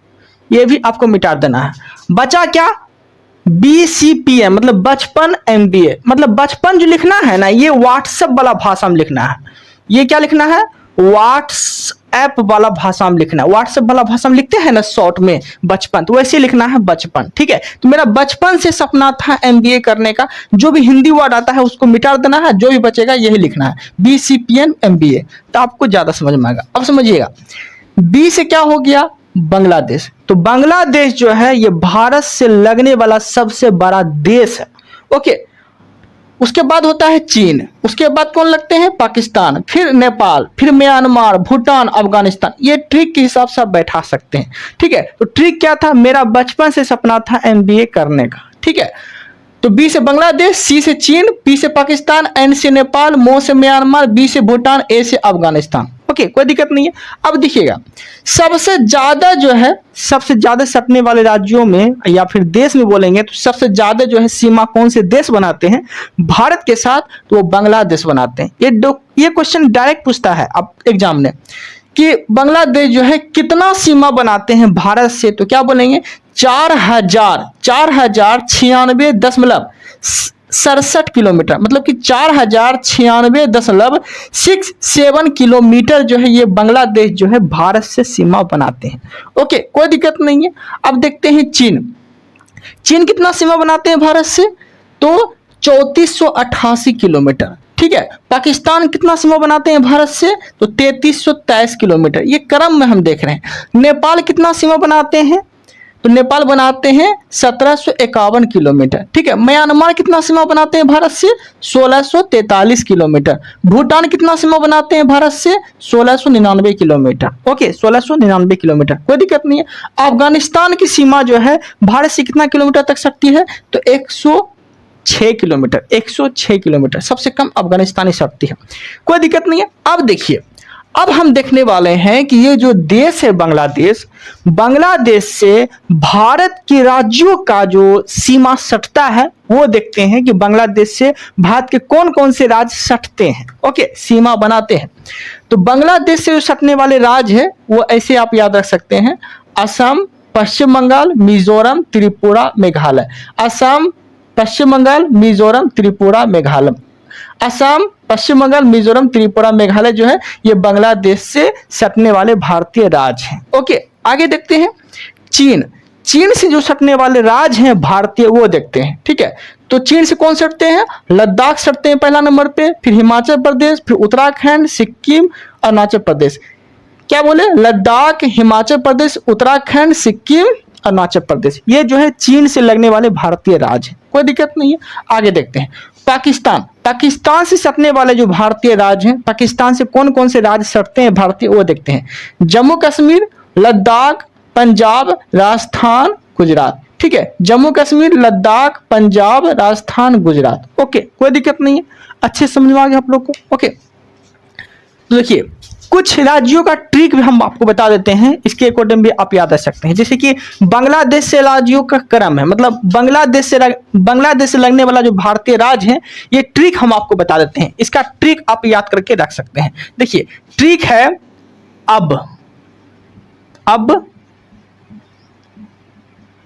ये भी आपको मिटा देना है। बचा क्या, BCPM मतलब बचपन एमबीए। मतलब बचपन जो लिखना है ना ये व्हाट्सएप वाला भाषा में लिखना है। ये क्या लिखना है, व्हाट्सएप वाला भाषा में लिखना है। व्हाट्सएप वाला भाषा में लिखते हैं ना शॉर्ट में बचपन, तो वैसे लिखना है बचपन। ठीक है, तो मेरा बचपन से सपना था एमबीए करने का। जो भी हिंदी वर्ड आता है उसको मिटा देना है, जो भी बचेगा यही लिखना है, BCPM MBA। तो आपको ज्यादा समझ में आएगा। अब समझिएगा, बी से क्या हो गया, बांग्लादेश। तो बांग्लादेश जो है ये भारत से लगने वाला सबसे बड़ा देश है। ओके, उसके बाद होता है चीन, उसके बाद कौन लगते हैं? पाकिस्तान, फिर नेपाल, फिर म्यांमार, भूटान, अफगानिस्तान। ये ट्रिक के हिसाब से आप बैठा सकते हैं। ठीक है, तो ट्रिक क्या था? मेरा बचपन से सपना था MBA करने का। ठीक है, तो B से बांग्लादेश, C से चीन, P से पाकिस्तान, N से नेपाल, M से म्यांमार, B से भूटान, A से अफगानिस्तान। ओके, कोई दिक्कत नहीं है। अब देखिएगा, सबसे ज्यादा जो है, सबसे ज्यादा सटने वाले राज्यों में या फिर देश में बोलेंगे तो सबसे ज्यादा जो है सीमा कौन से देश बनाते हैं भारत के साथ? तो वो बांग्लादेश बनाते हैं। ये क्वेश्चन डायरेक्ट पूछता है अब एग्जाम में कि बांग्लादेश जो है कितना सीमा बनाते हैं भारत से? तो क्या बोलेंगे? 4096.67 किलोमीटर, मतलब कि 4096.67 किलोमीटर जो है ये बांग्लादेश जो है भारत से सीमा बनाते हैं। ओके, कोई दिक्कत नहीं है। अब देखते हैं चीन। चीन कितना सीमा बनाते हैं भारत से? तो 3488 किलोमीटर। ठीक है, पाकिस्तान कितना सीमा बनाते हैं भारत से? तो 3323 किलोमीटर। ये क्रम में हम देख रहे हैं। नेपाल कितना सीमा बनाते हैं? तो नेपाल बनाते हैं 1751 किलोमीटर। ठीक है, म्यांमार कितना सीमा बनाते हैं भारत से? 1643 किलोमीटर। भूटान कितना सीमा बनाते हैं भारत से? 1699 किलोमीटर। ओके, 1699 किलोमीटर, कोई दिक्कत नहीं है। अफगानिस्तान की सीमा जो है भारत से कितना किलोमीटर तक सकती है? तो 106 किलोमीटर। 106 किलोमीटर सबसे कम अफगानिस्तानी सकती है, कोई दिक्कत नहीं है। अब देखिए, अब हम देखने वाले हैं कि ये जो देश है बांग्लादेश, बांग्लादेश से भारत के राज्यों का जो सीमा सटता है वो देखते हैं कि बांग्लादेश से भारत के कौन कौन से राज्य सटते हैं। ओके, सीमा बनाते हैं। तो बांग्लादेश से जो सटने वाले राज्य है वो ऐसे आप याद रख सकते हैं: असम, पश्चिम बंगाल, मिजोरम, त्रिपुरा, मेघालय। असम, पश्चिम बंगाल, मिजोरम, त्रिपुरा, मेघालय। असम, पश्चिम बंगाल, मिजोरम, त्रिपुरा, मेघालय जो है ये बांग्लादेश से सटने वाले भारतीय राज्य हैं। ओके, आगे देखते हैं चीन। चीन से जो सटने वाले राज्य हैं भारतीय वो देखते हैं। ठीक है, तो चीन से कौन सटते हैं? लद्दाख सटते हैं पहला नंबर पे, फिर हिमाचल प्रदेश, फिर उत्तराखंड, सिक्किम, अरुणाचल प्रदेश। क्या बोले? लद्दाख, हिमाचल प्रदेश, उत्तराखंड, सिक्किम, अरुणाचल प्रदेश। ये जो है चीन से लगने वाले भारतीय राज्य, कोई दिक्कत नहीं है। आगे देखते हैं पाकिस्तान। पाकिस्तान से सटने वाले जो भारतीय राज्य हैं, पाकिस्तान से कौन कौन से राज्य सटते हैं भारतीय वो देखते हैं: जम्मू कश्मीर, लद्दाख, पंजाब, राजस्थान, गुजरात। ठीक है, जम्मू कश्मीर, लद्दाख, पंजाब, राजस्थान, गुजरात। ओके, कोई दिक्कत नहीं है, अच्छे समझ में आ गया आप लोग को। ओके, तो देखिए कुछ राज्यों का ट्रिक भी हम आपको बता देते हैं, इसके अकॉर्डिंग भी आप याद रख सकते हैं। जैसे कि बांग्लादेश से राज्यों का क्रम है, मतलब बांग्लादेश से लगने वाला जो भारतीय राज्य है ये ट्रिक हम आपको बता देते हैं। इसका ट्रिक आप याद करके रख सकते हैं। देखिए ट्रिक है अब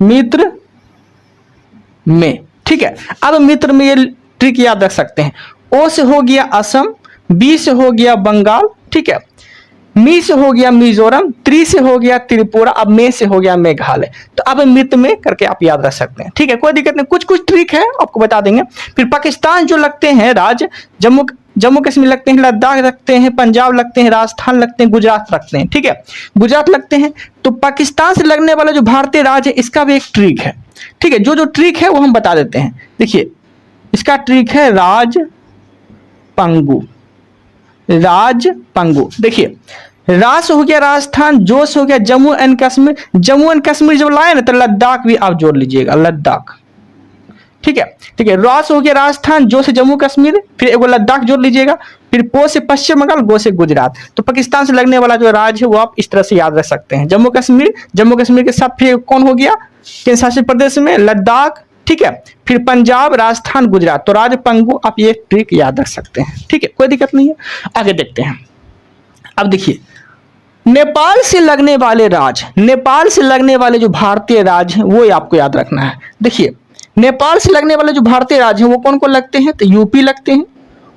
मित्र में। ठीक है, अब मित्र में ये ट्रिक याद रख सकते हैं। ओ से हो गया असम, बी से हो गया बंगाल, ठीक है, मी से हो गया मिजोरम, त्री से हो गया त्रिपुरा, अब मे से हो गया मेघालय। तो अब मित्र में करके आप याद रख सकते हैं। ठीक है, कोई दिक्कत नहीं, कुछ कुछ ट्रिक है आपको बता देंगे। फिर पाकिस्तान जो लगते हैं राज्य, जम्मू कश्मीर लगते हैं, लद्दाख लगते हैं, पंजाब लगते हैं, राजस्थान लगते हैं, गुजरात लगते हैं। ठीक है, गुजरात लगते हैं। तो पाकिस्तान से लगने वाला जो भारतीय राज्य है इसका भी एक ट्रिक है। ठीक है, जो ट्रिक है वो हम बता देते हैं। देखिए इसका ट्रिक है राजपंगु। देखिए राज हो गया राजस्थान, जो से हो गया जम्मू एंड कश्मीर। जम्मू एंड कश्मीर जब लाए ना तो लद्दाख भी आप जोड़ लीजिएगा, लद्दाख। ठीक है, राज हो गया राजस्थान, जो से जम्मू कश्मीर, फिर एगो लद्दाख जोड़ लीजिएगा, फिर पो से पश्चिम बंगाल, गो से गुजरात। तो पाकिस्तान से लगने वाला जो राज्य है वो आप इस तरह से याद रख सकते हैं। जम्मू कश्मीर के साथ फिर कौन हो गया केंद्र शासित प्रदेश में? लद्दाख। ठीक है, फिर पंजाब, राजस्थान, गुजरात। तो राजपंगु आप ये ट्रिक याद रख सकते हैं। ठीक है, कोई दिक्कत नहीं है। आगे देखते हैं। अब देखिए नेपाल से लगने वाले जो भारतीय राज्य हैं वो आपको याद रखना है। देखिए नेपाल से लगने वाले जो भारतीय राज्य हैं वो कौन कौन लगते हैं? तो यूपी लगते हैं,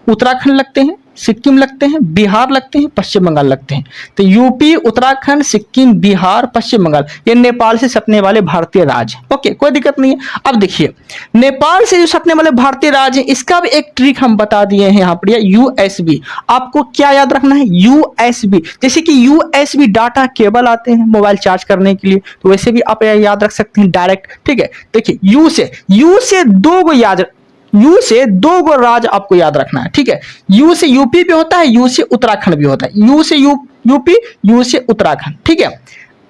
उत्तराखंड लगते हैं, सिक्किम लगते हैं, बिहार लगते हैं, पश्चिम बंगाल लगते हैं। तो यूपी, उत्तराखंड, सिक्किम, बिहार, पश्चिम बंगाल ये नेपाल से सटने वाले भारतीय राज्य। ओके, कोई दिक्कत नहीं है। अब देखिए नेपाल से जो सटने वाले भारतीय राज्य है, इसका भी एक ट्रिक हम बता दिए हैं यहाँ पर, यूएसबी। आपको क्या याद रखना है? यूएसबी। जैसे कि यूएसबी डाटा केबल आते हैं मोबाइल चार्ज करने के लिए, तो वैसे भी आप याद रख सकते हैं डायरेक्ट। ठीक है, देखिए यू से यू से दो गो राज्य आपको याद रखना है। ठीक है, यू से यूपी भी होता है, यू से उत्तराखंड भी होता है। यू से यूपी, यू से उत्तराखंड। ठीक है,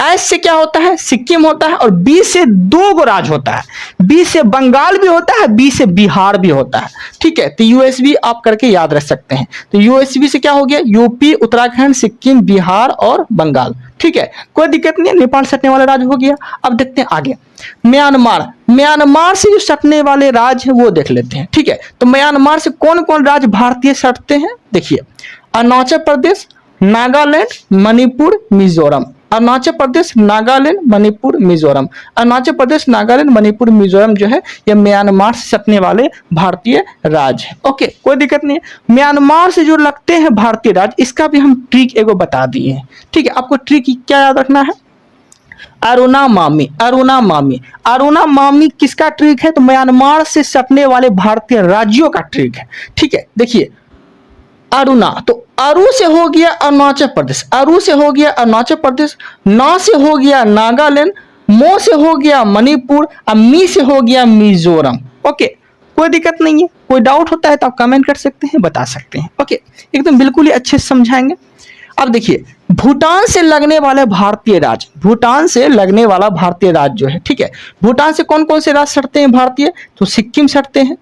एस से क्या होता है? सिक्किम होता है। और बी से दो गो राज्य होता है, बी से बंगाल भी होता है, बी से बिहार भी होता है। ठीक है, तो यूएसबी आप करके याद रख सकते हैं। तो यूएसबी से क्या हो गया? यूपी, उत्तराखंड, सिक्किम, बिहार और बंगाल। ठीक है, कोई दिक्कत नहीं है, नेपाल सटने वाला राज्य हो गया। अब देखते हैं आगे म्यांमार से जो सटने वाले राज्य है वो देख लेते हैं। ठीक है, तो म्यांमार से कौन कौन राज्य भारतीय सटते हैं? देखिए अरुणाचल प्रदेश, नागालैंड, मणिपुर, मिजोरम। अरुणाचल प्रदेश, नागालैंड, मणिपुर, मिजोरम। अरुणाचल प्रदेश, नागालैंड, मणिपुर, मिजोरम जो है ये म्यांमार से सटने वाले भारतीय राज्य है। ओके, कोई दिक्कत नहीं है। म्यांमार से जो लगते हैं भारतीय राज्य, इसका भी हम ट्रिक एगो बता दिए हैं। ठीक है, आपको ट्रिक क्या याद रखना है? अरुणा मामी किसका ट्रिक है? तो म्यांमार से सटने वाले भारतीय राज्यों का ट्रिक है। ठीक है, देखिए अरुणा, तो अरु से हो गया अरुणाचल प्रदेश, अरु से हो गया अरुणाचल प्रदेश, ना से हो गया नागालैंड, मो से हो गया मणिपुर, और मी से हो गया मिजोरम। ओके, कोई दिक्कत नहीं है। कोई डाउट होता है तो आप कमेंट कर सकते हैं, बता सकते हैं। ओके, एकदम बिल्कुल ही अच्छे से समझाएंगे। अब देखिए भूटान से लगने वाले भारतीय राज्य, भूटान से लगने वाला भारतीय राज्य जो है, ठीक है, भूटान से कौन कौन से राज्य सटते हैं भारतीय? तो सिक्किम सटते हैं,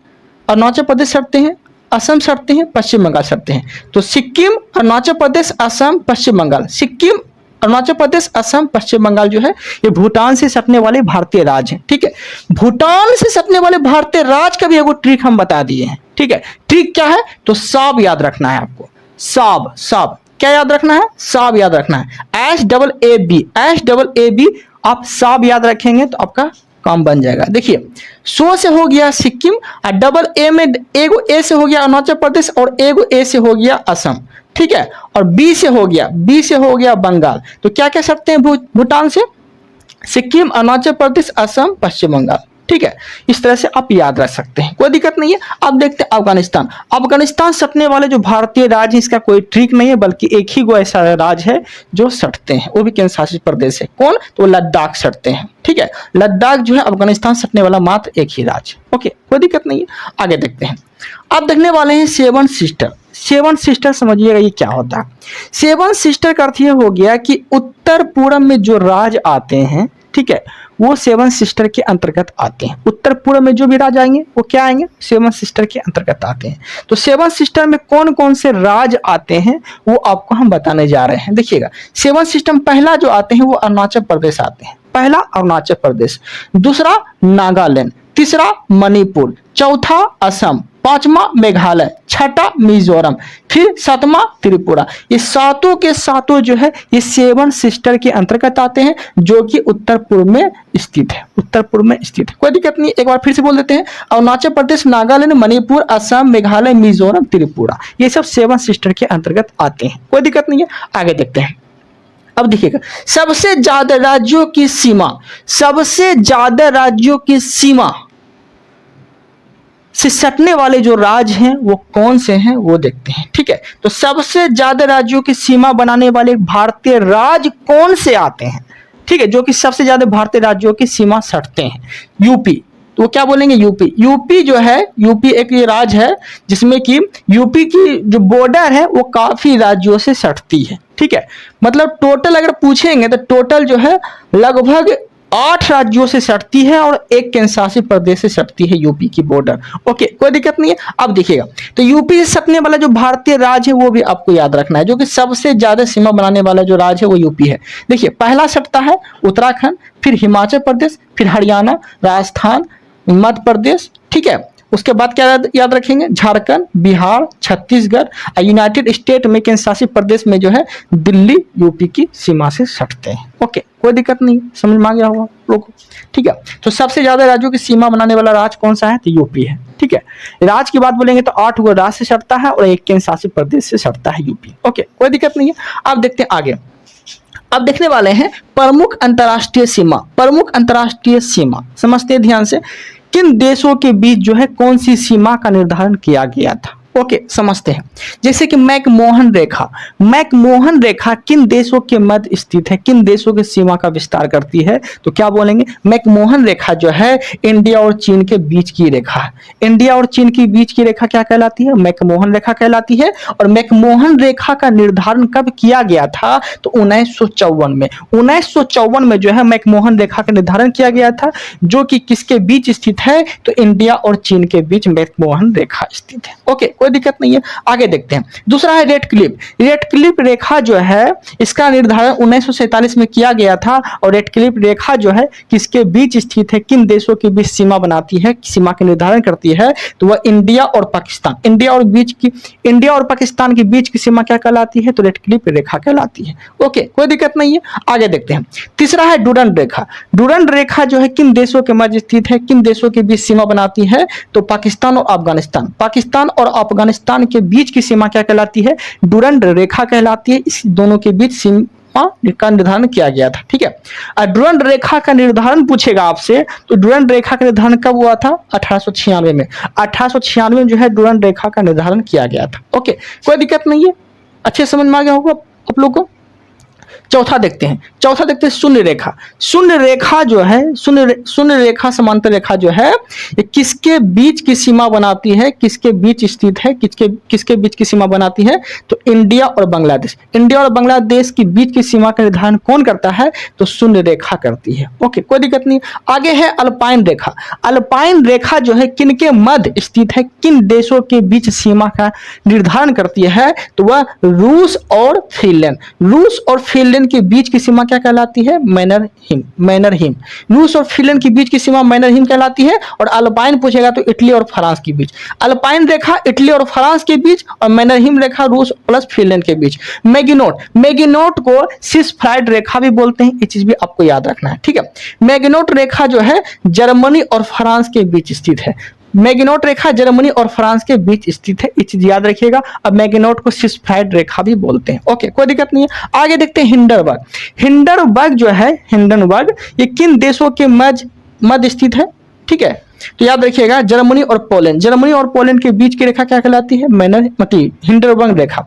अरुणाचल प्रदेश सटते हैं, असम सटते हैं, पश्चिम बंगाल सटते हैं। तो सिक्किम, अरुणाचल प्रदेश, असम, पश्चिम बंगाल, सिक्किम, अरुणाचल प्रदेश, असम, पश्चिम बंगाल जो है ये भूटान से सटने वाले भारतीय राज्य हैं। ठीक है, भूटान से सटने वाले भारतीय राज्य का भी एगो ट्रिक हम बता दिए हैं। ठीक है, ट्रिक क्या है? तो साब याद रखना है आपको। साब क्या याद रखना है? साब याद रखना है। SAAB आप साब याद रखेंगे तो आपका काम बन जाएगा। देखिए सो से हो गया सिक्किम, और डबल ए में एगो ए से हो गया अरुणाचल प्रदेश, और एगो ए से हो गया असम। ठीक है, और बी से हो गया बंगाल। तो क्या कह सकते हैं भूटान से? सिक्किम, अरुणाचल प्रदेश, असम, पश्चिम बंगाल। ठीक है, इस तरह से आप याद रख सकते हैं, कोई दिक्कत नहीं है। अब देखते हैं अफगानिस्तान सटने वाले जो भारतीय राज्य, इसका कोई ट्रिक नहीं है, बल्कि एक ही गो ऐसा राज्य है जो सटते हैं, वो भी केंद्र शासित प्रदेश है। कौन? तो लद्दाख सटते हैं। ठीक है, लद्दाख जो है अफगानिस्तान सटने वाला मात्र एक ही राज्य। ओके, कोई दिक्कत नहीं है। आगे देखते हैं। अब देखने वाले हैं सेवन सिस्टर। समझिएगा ये क्या होता है। सेवन सिस्टर का अर्थ ये हो गया कि उत्तर पूर्व में जो राज्य आते हैं, ठीक है, वो सेवन सिस्टर के अंतर्गत आते हैं। उत्तर पूर्व में जो भी राज्य आएंगे वो क्या आएंगे? सेवन सिस्टर के अंतर्गत आते हैं। तो सेवन सिस्टर में कौन कौन से राज्य आते हैं वो आपको हम बताने जा रहे हैं। देखिएगा सेवन सिस्टम पहला जो आते हैं वो अरुणाचल प्रदेश आते हैं। पहला अरुणाचल प्रदेश, दूसरा नागालैंड, तीसरा मणिपुर, चौथा असम, पांचवा मेघालय, छठा मिजोरम, फिर सातवां त्रिपुरा। ये सातों के सातों जो है ये सेवन सिस्टर के अंतर्गत आते हैं, जो कि उत्तर पूर्व में स्थित है। कोई दिक्कत नहीं, एक बार फिर से बोल देते हैं। अरुणाचल प्रदेश, नागालैंड, मणिपुर, असम, मेघालय, मिजोरम, त्रिपुरा, ये सब सेवन सिस्टर के अंतर्गत आते हैं। कोई दिक्कत नहीं है, आगे देखते हैं। अब देखिएगा सबसे ज्यादा राज्यों की सीमा से सटने वाले जो राज्य हैं वो कौन से हैं वो देखते हैं। ठीक है, तो सबसे ज्यादा राज्यों की सीमा बनाने वाले भारतीय राज्य कौन से आते हैं? ठीक है, जो कि सबसे ज्यादा भारतीय राज्यों की सीमा सटते हैं। यूपी, तो क्या बोलेंगे? यूपी जो है, यूपी एक ये राज्य है जिसमें कि यूपी की जो बॉर्डर है वो काफी राज्यों से सटती है। ठीक है, मतलब टोटल अगर पूछेंगे तो टोटल जो है लगभग 8 राज्यों से सटती है और एक केंद्र शासित प्रदेश से सटती है यूपी की बॉर्डर। ओके, कोई दिक्कत नहीं है। अब देखिएगा तो यूपी से सटने वाला जो भारतीय राज्य है वो भी आपको याद रखना है, जो कि सबसे ज्यादा सीमा बनाने वाला जो राज्य है वो यूपी है। देखिए पहला सटता है उत्तराखंड, फिर हिमाचल प्रदेश, फिर हरियाणा, राजस्थान, मध्य प्रदेश। ठीक है, उसके बाद क्या याद रखेंगे? झारखंड, बिहार, छत्तीसगढ़, यूनाइटेड स्टेट में केंद्र शासित प्रदेश में जो है दिल्ली यूपी की सीमा से सटते हैं। ओके, कोई दिक्कत नहीं, समझ में आ गया होगा लोगों को, ठीक है। तो सबसे ज्यादा राज्यों की सीमा बनाने वाला राज्य कौन सा है, तो यूपी है, ठीक है। राज्य की बात बोलेंगे तो 8 गो राज्य से सटता है और एक केंद्र शासित प्रदेश से सटता है यूपी, ओके, कोई दिक्कत नहीं है। अब देखते हैं आगे, अब देखने वाले हैं प्रमुख अंतर्राष्ट्रीय सीमा। प्रमुख अंतर्राष्ट्रीय सीमा समझते हैं ध्यान से, किन देशों के बीच जो है कौन सी सीमा का निर्धारण किया गया था, ओके, समझते हैं। जैसे कि मैकमोहन रेखा, मैकमोहन रेखा किन देशों के मध्य स्थित है, किन देशों की सीमा का विस्तार करती है, तो क्या बोलेंगे, मैकमोहन रेखा जो है इंडिया और चीन के बीच की रेखा है। इंडिया और चीन के बीच की रेखा क्या कहलाती है, मैकमोहन रेखा कहलाती है। और मैकमोहन रेखा का निर्धारण कब किया गया था, तो 1954 में। 1954 में जो है मैकमोहन रेखा का निर्धारण किया गया था, जो कि किसके बीच स्थित है, तो इंडिया और चीन के बीच मैकमोहन रेखा स्थित है, ओके, कोई दिक्कत नहीं है। आगे देखते हैं, दूसरा है रेड क्लिफ। रेड क्लिफ रेखा जो है इसका निर्धारण 1947 में किया गया था। और रेड क्लिफ रेखा जो है किसके बीच स्थित है, किन देशों के बीच सीमा बनाती है, सीमा का निर्धारण करती है, तो वह इंडिया और पाकिस्तान, इंडिया और पाकिस्तान के बीच की सीमा क्या कहलाती है, तो रेड क्लिफ रेखा कहलाती है, ओके, कोई दिक्कत नहीं है। आगे देखते हैं, तीसरा है डूरंड रेखा। डूरंड रेखा जो है किन देशों के मध्य स्थित है, किन देशों के बीच सीमा बनाती है, तो पाकिस्तान और अफगानिस्तान। पाकिस्तान और अफगानिस्तान के बीच की सीमा क्या कहलाती है, डूरंड रेखा कहलाती है। इस दोनों के बीच सीमा का निर्धारण किया गया था, ठीक है। डूरंड रेखा का निर्धारण पूछेगा आपसे, तो डूरंड रेखा का निर्धारण कब हुआ था, 1896 में। 1896 में जो है डूरंड रेखा का निर्धारण किया गया था, ओके, कोई दिक्कत नहीं है, अच्छे समझ में आ गया होगा आप लोग को। चौथा देखते हैं शून्य रेखा। शून्य रेखा जो है, शून्य रेखा समांतर रेखा जो है ये किसके बीच की सीमा बनाती है, किसके बीच स्थित है, किसके बीच की सीमा बनाती है, तो इंडिया और बांग्लादेश। इंडिया और बांग्लादेश के बीच की सीमा का निर्धारण कौन करता है, तो शून्य रेखा करती है, ओके, कोई दिक्कत नहीं। आगे है अल्पाइन रेखा। अल्पाइन रेखा जो है किनके मध्य स्थित है, किन देशों के बीच सीमा का निर्धारण करती है, तो वह रूस और फिनलैंड। रूस और फिनलैंड के बीच की सीमा क्या कहलाती है, मैनरहीम। रूस और फिनलैंड के बीच की सीमा मैनरहीम कहलाती है। और अल्पाइन पूछेगा तो इटली और फ्रांस के बीच। अल्पाइन रेखा इटली और फ्रांस के बीच, और मैनरहीम रेखा रूस प्लस फिनलैंड के बीच। मैगिनोट को सिसफ्राइड रेखा भी बोलते हैं, ये चीज भी आपको याद रखना है, ठीक है। मैगिनोट रेखा जो है जर्मनी और फ्रांस के बीच स्थित है। मैगिनोट रेखा जर्मनी और फ्रांस के बीच स्थित है, ये चीज याद रखिएगा। अब मैगिनोट को सिसफ्राइड रेखा भी बोलते हैं, ओके, कोई दिक्कत नहीं है। आगे देखते हैं हिंडनबर्ग। हिंडनबर्ग जो है, हिंडनबर्ग ये किन देशों के मध्य स्थित है, ठीक है, तो याद रखिएगा जर्मनी और पोलैंड। जर्मनी और पोलैंड के बीच की रेखा क्या कहलाती है, हिंडनबर्ग रेखा।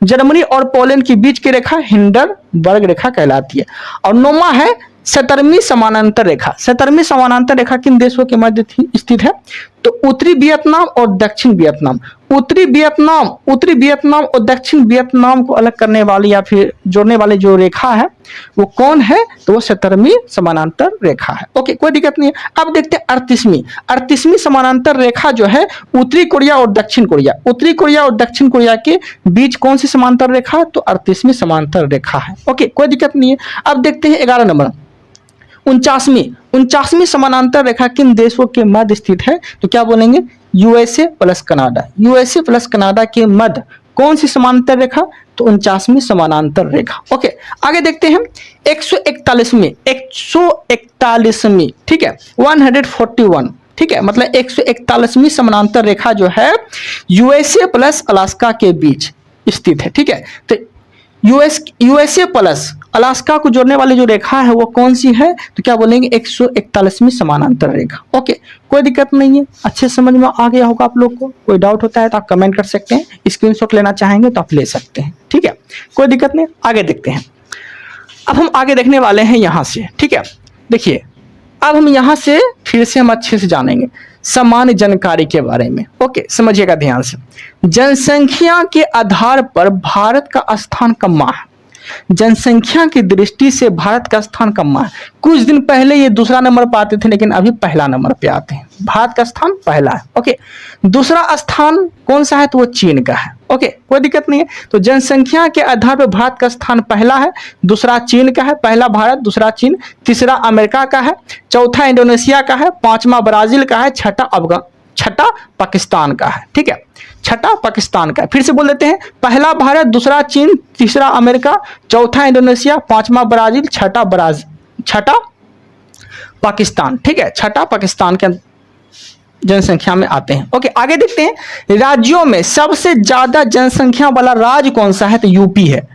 जर्मनी और पोलैंड के बीच की रेखा हिंडनबर्ग रेखा कहलाती है। और नौवां है सतरमी समानांतर रेखा। सतरमी समानांतर रेखा किन देशों के मध्य स्थित है, तो उत्तरी वियतनाम और दक्षिण वियतनाम। उत्तरी वियतनाम और दक्षिण वियतनाम को अलग करने वाली या फिर जोड़ने वाली जो रेखा है वो कौन है, तो वो सतरमी समानांतर रेखा है, ओके, कोई दिक्कत नहीं है। अब देखते हैं 38वीं समानांतर रेखा जो है उत्तरी कोरिया और दक्षिण कोरिया। उत्तरी कोरिया और दक्षिण कोरिया के बीच कौन सी समांतर रेखा, तो 38वीं समांतर रेखा है, ओके, कोई दिक्कत नहीं है। अब देखते हैं 11 नंबर 49वीं समानांतर रेखा किन देशों के मध्य स्थित है, तो क्या बोलेंगे, USA plus Canada. USA plus Canada के मध्य कौन सी समानांतर रेखा, तो 49वीं समानांतर रेखा, ओके। आगे देखते हैं 141वीं, ठीक है, 141, ठीक है, मतलब 141वीं समानांतर रेखा जो है यूएसए प्लस अलास्का के बीच स्थित है, ठीक है। तो यूएसए प्लस अलास्का को जोड़ने वाली जो रेखा है वो कौन सी है, तो क्या बोलेंगे 141वीं समानांतर रेखा, ओके, कोई दिक्कत नहीं है, अच्छे समझ में आ गया होगा आप लोग को। कोई डाउट होता है तो आप कमेंट कर सकते हैं, स्क्रीनशॉट लेना चाहेंगे तो आप ले सकते हैं, ठीक है, कोई दिक्कत नहीं। आगे देखते हैं, अब हम आगे देखने वाले हैं यहाँ से, ठीक है। देखिए अब हम यहाँ से फिर से हम अच्छे से जानेंगे सामान्य जानकारी के बारे में, ओके, समझिएगा ध्यान से। जनसंख्या के आधार पर भारत का स्थान कम्मा है। जनसंख्या की दृष्टि से भारत का स्थान कम्मा है। कुछ दिन पहले ये दूसरा नंबर पर आते थे, लेकिन अभी पहला नंबर पे आते हैं। भारत का स्थान पहला है, ओके। दूसरा स्थान कौन सा है, तो वो चीन का है, ओके, कोई दिक्कत नहीं है। तो जनसंख्या के आधार पर भारत का स्थान पहला है, दूसरा चीन का है, पहला भारत, दूसरा चीन, तीसरा अमेरिका का है, चौथा इंडोनेशिया का है, पांचवा ब्राजील का है, छठा पाकिस्तान का है, ठीक है, छठा पाकिस्तान का। फिर से बोल देते हैं, पहला भारत, दूसरा चीन, तीसरा अमेरिका, चौथा इंडोनेशिया, पांचवा ब्राजील, छठा छठा पाकिस्तान, ठीक है, छठा पाकिस्तान के जनसंख्या में आते हैं। ओके, आगे देखते हैं राज्यों में सबसे ज्यादा जनसंख्या वाला राज्य कौन सा है, तो यूपी है।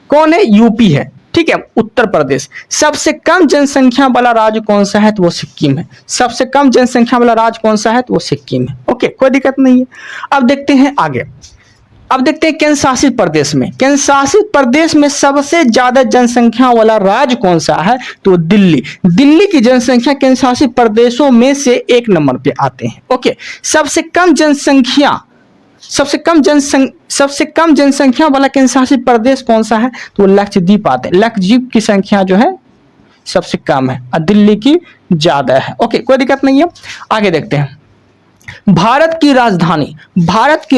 कौन है, यूपी है, ठीक है। उत्तर प्रदेश। सबसे कम जनसंख्या वाला राज्य कौन सा है, तो वो सिक्किम है। सबसे कम जनसंख्या वाला राज्य कौन सा है, तो वो सिक्किम है। ओके, कोई दिक्कत नहीं है। अब देखते हैं आगे, अब देखते हैं केंद्र शासित प्रदेश में, केंद्र शासित प्रदेश में सबसे ज्यादा जनसंख्या वाला राज्य कौन सा है, तो दिल्ली। दिल्ली की जनसंख्या केंद्र शासित प्रदेशों में से 1 नंबर पे आते हैं। ओके, सबसे कम जनसंख्या वाला केंद्र शासित प्रदेश कौन सा है, तो लक्षद्वीप आते हैं। लक्षद्वीप की संख्या जो है सबसे कम है और दिल्ली की ज्यादा है। ओके, कोई दिक्कत नहीं है। आगे देखते हैं भारत की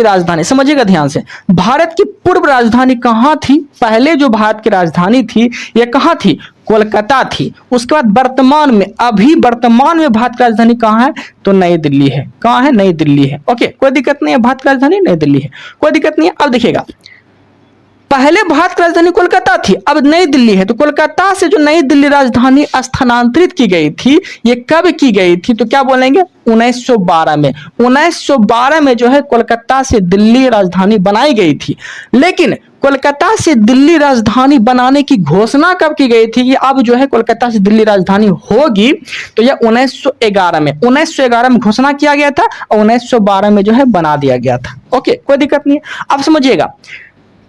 राजधानी समझिएगा ध्यान से। भारत की पूर्व राजधानी कहां थी, पहले जो भारत की राजधानी थी यह कहां थी, कोलकाता थी। उसके बाद वर्तमान में भारत की राजधानी कहां है, तो नई दिल्ली है। कहां है, नई दिल्ली है। ओके, कोई दिक्कत नहीं है, भारत की राजधानी नई दिल्ली है, कोई दिक्कत नहीं है। अब देखिएगा, पहले भारत की राजधानी कोलकाता थी, अब नई दिल्ली है। तो कोलकाता से जो नई दिल्ली राजधानी स्थानांतरित की गई थी, ये कब की गई थी, तो क्या बोलेंगे, 1912 में। 1912 में जो है कोलकाता से दिल्ली राजधानी बनाई गई थी। लेकिन कोलकाता से दिल्ली राजधानी बनाने की घोषणा कब की गई थी, कि अब जो है कोलकाता से दिल्ली राजधानी होगी, तो यह 1911 में घोषणा किया गया था और 1912 में जो है बना दिया गया था। ओके, कोई दिक्कत नहीं है। अब समझिएगा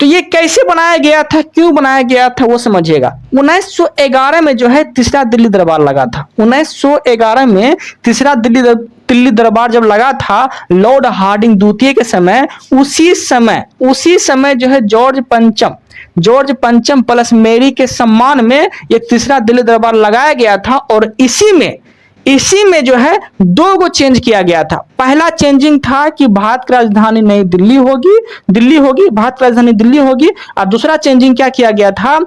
तो ये कैसे बनाया गया था, क्यों बनाया गया था, वो समझिएगा। 1911 में जो है तीसरा दिल्ली दरबार लगा था। 1911 में तीसरा दिल्ली दरबार जब लगा था लॉर्ड हार्डिंग द्वितीय के समय, उसी समय जो है जॉर्ज पंचम प्लस मेरी के सम्मान में ये तीसरा दिल्ली दरबार लगाया गया था। और इसी में जो है 2 चेंज किया गया था। पहला चेंजिंग था कि भारत की राजधानी नई दिल्ली होगी, भारत की राजधानी दिल्ली होगी। और दूसरा चेंजिंग क्या किया गया था,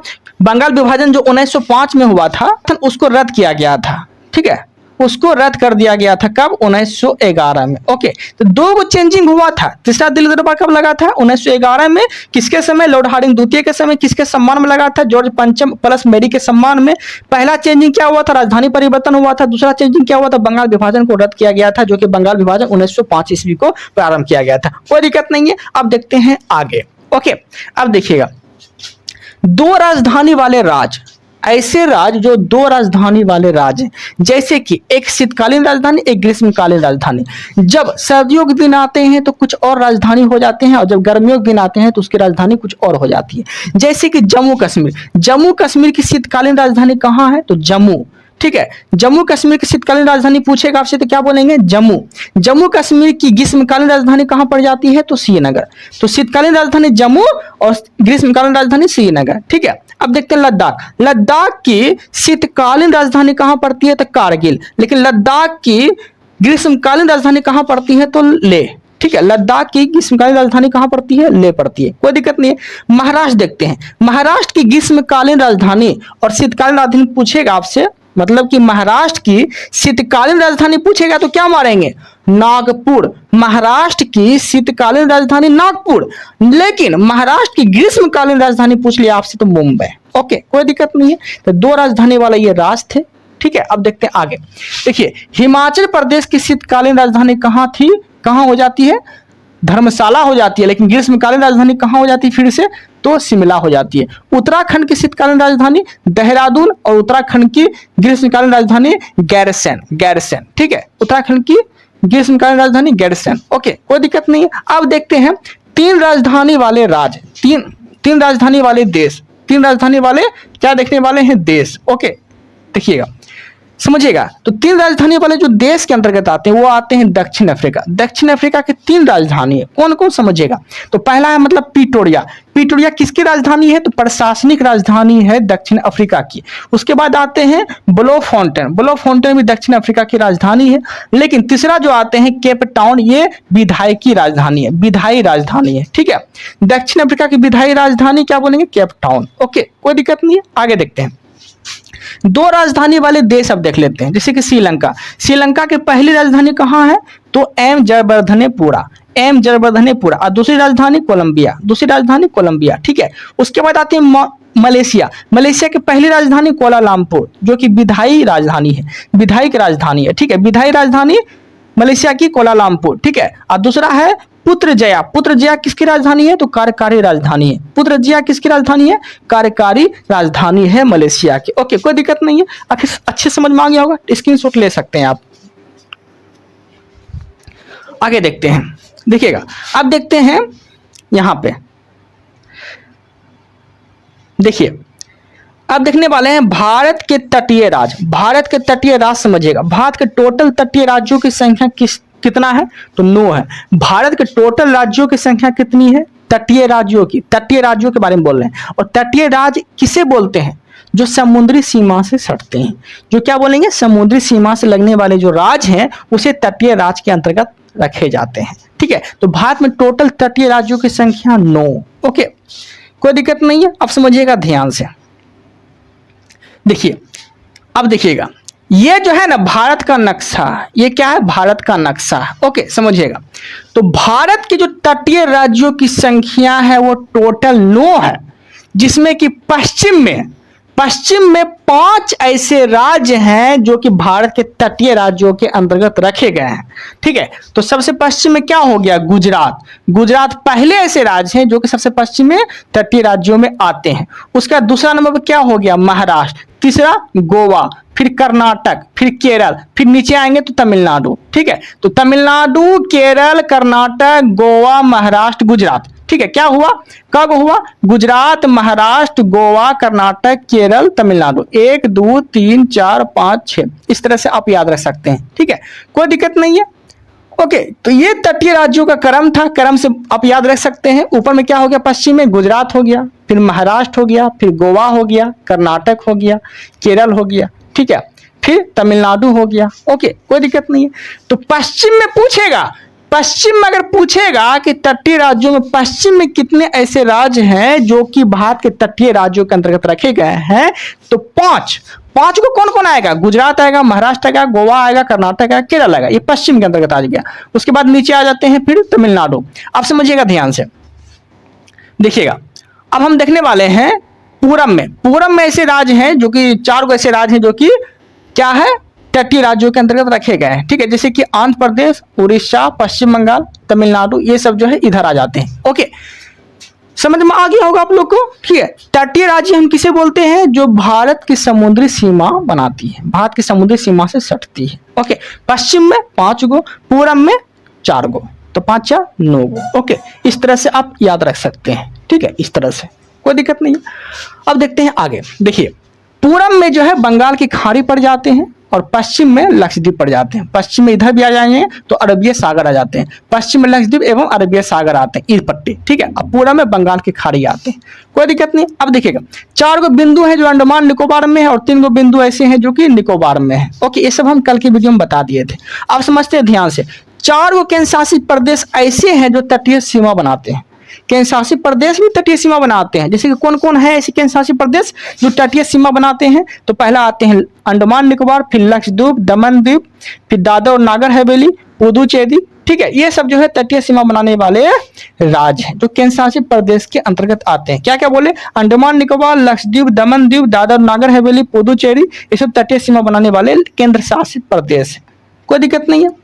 बंगाल विभाजन जो 1905 में हुआ था उसको रद्द किया गया था, ठीक है, उसको रद्द कर दिया गया था। कब, 1911 में। ओके, तो 2 चेंजिंग हुआ था। तीसरा दिल्ली दरबार कब लगा था, 1911 में। किसके समय, लॉर्ड हार्डिंग द्वितीय के समय। किसके सम्मान में लगा था, जॉर्ज पंचम प्लस मेरी के सम्मान में। पहला चेंजिंग क्या हुआ था, राजधानी परिवर्तन हुआ था। दूसरा चेंजिंग क्या हुआ था, बंगाल विभाजन को रद्द किया गया था, जो कि बंगाल विभाजन 1905 ईस्वी को प्रारंभ किया गया था। कोई दिक्कत नहीं है। अब देखते हैं आगे। ओके, अब देखिएगा 2 राजधानी वाले राज्य, ऐसे राज्य जो 2 राजधानी वाले राज्य हैं, जैसे कि एक शीतकालीन राजधानी, एक ग्रीष्मकालीन राजधानी। जब सर्दियों के दिन आते हैं तो कुछ और राजधानी हो जाते हैं, और जब गर्मियों के दिन आते हैं तो उसकी राजधानी कुछ और हो जाती है। जैसे कि जम्मू कश्मीर की शीतकालीन राजधानी कहाँ है, तो जम्मू, ठीक है। जम्मू कश्मीर की शीतकालीन राजधानी पूछेगा आपसे तो क्या बोलेंगे, जम्मू कश्मीर की ग्रीष्मकालीन राजधानी कहां पड़ जाती है, तो श्रीनगर। तो शीतकालीन राजधानी जम्मू और ग्रीष्मकालीन राजधानी श्रीनगर, ठीक है। अब देखते हैं लद्दाख की शीतकालीन राजधानी कहां पड़ती है, तो कारगिल। लेकिन लद्दाख की ग्रीष्मकालीन राजधानी कहां पड़ती है, तो लेह, ठीक है। लद्दाख की ग्रीष्मकालीन राजधानी कहां पड़ती है, लेह पड़ती है, कोई दिक्कत नहीं है। महाराष्ट्र देखते हैं, महाराष्ट्र की ग्रीष्मकालीन राजधानी और शीतकालीन राजधानी पूछेगा आपसे, मतलब कि महाराष्ट्र की शीतकालीन राजधानी पूछेगा तो क्या मारेंगे, नागपुर। महाराष्ट्र की शीतकालीन राजधानी नागपुर, लेकिन महाराष्ट्र की ग्रीष्मकालीन राजधानी पूछ लिया आपसे तो मुंबई। ओके, कोई दिक्कत नहीं है। तो 2 राजधानी वाला ये राज्य थे, ठीक है। अब देखते हैं आगे। देखिए हिमाचल प्रदेश की शीतकालीन राजधानी कहाँ थी, कहाँ हो जाती है, धर्मशाला हो जाती है। लेकिन ग्रीष्मकालीन राजधानी कहाँ हो जाती है, फिर से तो शिमला हो जाती है। उत्तराखंड की शीतकालीन राजधानी देहरादून और उत्तराखंड की ग्रीष्मकालीन राजधानी गैरसैंण, ठीक है। उत्तराखंड की ग्रीष्मकालीन राजधानी गैरसैंण। ओके, कोई दिक्कत नहीं है। अब देखते हैं 3 राजधानी वाले राज्य, तीन राजधानी वाले देश, 3 राजधानी वाले क्या देखने वाले हैं, देश। ओके, देखिएगा समझिएगा। तो 3 राजधानी वाले जो देश के अंतर्गत आते हैं वो आते हैं दक्षिण अफ्रीका। दक्षिण अफ्रीका के 3 राजधानी है, कौन कौन समझिएगा। तो पहला है मतलब पिटोरिया किसकी राजधानी है, तो प्रशासनिक राजधानी है दक्षिण अफ्रीका की। उसके बाद आते हैं ब्लोफोंटेन भी दक्षिण अफ्रीका की राजधानी है। लेकिन तीसरा जो आते हैं केप टाउन, ये विधायी राजधानी है, ठीक है। दक्षिण अफ्रीका की विधायी राजधानी क्या बोलेंगे, केप टाउन। ओके, कोई दिक्कत नहीं है। आगे देखते हैं 2 राजधानी वाले देश अब देख लेते हैं, जैसे कि श्रीलंका की पहली राजधानी कहाँ है, तो एम जयवर्धनेपुरा और दूसरी राजधानी कोलंबिया, ठीक है। उसके बाद आती है मलेशिया, मलेशिया की पहली राजधानी कुआलालंपुर, जो कि विधायी राजधानी है, विधायी की राजधानी है, ठीक है, विधायी राजधानी मलेशिया की कुआलालंपुर, ठीक है। और दूसरा है पुत्रजया, पुत्रजया किसकी राजधानी है? तो कार्यकारी राजधानी है। पुत्रजया किसकी राजधानी है? कार्यकारी राजधानी है मलेशिया की। ओके, कोई दिक्कत नहीं है, अच्छे समझ में आ गया होगा, स्क्रीनशॉट ले सकते हैं आप। आगे देखते हैं, देखिएगा, अब देखते हैं यहां पे, देखिए अब देखने वाले हैं भारत के तटीय राज्य। भारत के तटीय राज्य समझिएगा, भारत के टोटल तटीय राज्यों की संख्या कितना है? तो 9 है। भारत के टोटल राज्यों की संख्या कितनी है? तटीय राज्यों की, तटीय राज्यों के बारे में बोल रहे हैं। और तटीय राज्य किसे बोलते हैं? जो समुद्री सीमा से सटते हैं, जो क्या बोलेंगे, समुद्री सीमा से लगने वाले जो राज्य हैं उसे तटीय राज्य के अंतर्गत रखे जाते हैं, ठीक है। तो भारत में टोटल तटीय राज्यों की संख्या 9। ओके, कोई दिक्कत नहीं है, अब समझिएगा ध्यान से। देखिए, अब देखिएगा, ये जो है ना भारत का नक्शा, ये क्या है? भारत का नक्शा। ओके, समझिएगा। तो भारत के जो तटीय राज्यों की संख्या है वो टोटल 9 है, जिसमें कि पश्चिम में 5 ऐसे राज्य हैं जो कि भारत के तटीय राज्यों के अंतर्गत रखे गए हैं, ठीक है। तो सबसे पश्चिम में क्या हो गया? गुजरात। गुजरात पहले ऐसे राज्य हैं जो कि सबसे पश्चिम में तटीय राज्यों में आते हैं। उसका दूसरा नंबर पर क्या हो गया? महाराष्ट्र। तीसरा गोवा, फिर कर्नाटक, फिर केरल, फिर नीचे आएंगे तो तमिलनाडु, ठीक है। तो तमिलनाडु, केरल, कर्नाटक, गोवा, महाराष्ट्र, गुजरात, ठीक है। क्या हुआ? कब हुआ? गुजरात, महाराष्ट्र, गोवा, कर्नाटक, केरल, तमिलनाडु। 1 2 3 4 5 6, इस तरह से आप याद रख सकते हैं, ठीक है, कोई दिक्कत नहीं है। ओके, तो ये तटीय राज्यों का क्रम था, क्रम से आप याद रख सकते हैं। ऊपर में क्या हो गया? पश्चिम में गुजरात हो गया, फिर महाराष्ट्र हो गया, फिर गोवा हो गया, कर्नाटक हो गया, केरल हो गया, ठीक है, फिर तमिलनाडु हो गया। ओके, कोई दिक्कत नहीं है। तो पश्चिम में पूछेगा, पश्चिम में अगर पूछेगा कि तटीय राज्यों में पश्चिम में कितने ऐसे राज्य हैं जो कि भारत के तटीय राज्यों के अंतर्गत रखे गए हैं, तो 5 को कौन कौन आएगा? गुजरात आएगा, महाराष्ट्र आएगा, गोवा आएगा, कर्नाटक आएगा, केरल आएगा, ये पश्चिम के अंतर्गत आ गया। उसके बाद नीचे आ जाते हैं फिर तमिलनाडु। आप समझिएगा ध्यान से, देखिएगा, अब हम देखने वाले हैं पूरब में। पूरब में ऐसे राज्य हैं जो कि 4 ऐसे राज्य हैं जो कि क्या है? तटीय राज्यों के अंतर्गत रखे गए हैं, ठीक है, जैसे कि आंध्र प्रदेश, उड़ीसा, पश्चिम बंगाल, तमिलनाडु, ये सब जो है इधर आ जाते हैं। ओके, समझ में आ गया होगा आप लोग को, ठीक है। तटीय राज्य हम किसे बोलते हैं? जो भारत की समुद्री सीमा बनाती है, भारत की समुद्री सीमा से सटती है। ओके, पश्चिम में 5 गो, पूरब में 4 गो, तो 5 4 9 गो। ओके, इस तरह से आप याद रख सकते हैं, ठीक है, इस तरह से कोई दिक्कत नहीं है। अब देखते हैं आगे। देखिए, पूरब में जो है बंगाल की खाड़ी पड़ जाते हैं और पश्चिम में लक्षद्वीप पड़ जाते हैं। पश्चिम में इधर भी आ जाएंगे तो अरबिया सागर आ जाते हैं। पश्चिम में लक्षद्वीप एवं अरबिया सागर आते हैं, ईद पट्टी, ठीक है। अब पूरब में बंगाल की खाड़ी आते हैं, कोई दिक्कत नहीं। अब देखिएगा, 4 गो बिंदु है जो अंडमान निकोबार में है और 3 गो बिंदु ऐसे हैं जो कि निकोबार में है। ओके, ये सब हम कल की वीडियो में बता दिए थे। अब समझते हैं ध्यान से, 4 गो केंद्र शासित प्रदेश ऐसे हैं जो तटीय सीमा बनाते हैं। केंद्र शासित प्रदेश भी तटीय सीमा बनाते हैं, जैसे कि कौन कौन है ऐसे केंद्र शासित प्रदेश जो तटीय सीमा बनाते हैं? तो पहला आते हैं अंडमान निकोबार, फिर लक्षद्वीप, दमन द्वीप, फिर दादर और नागर हवेली, पुदुचेरी, ठीक है। ये सब जो है तटीय सीमा बनाने वाले राज्य हैं जो केंद्र शासित प्रदेश के अंतर्गत आते हैं। क्या क्या बोले? अंडमान निकोबार, लक्षद्वीप, दमन द्वीप, दादर नागर हवेली, पुदुचेरी, ये सब तटीय सीमा बनाने वाले केंद्र शासित प्रदेश है, कोई दिक्कत नहीं है।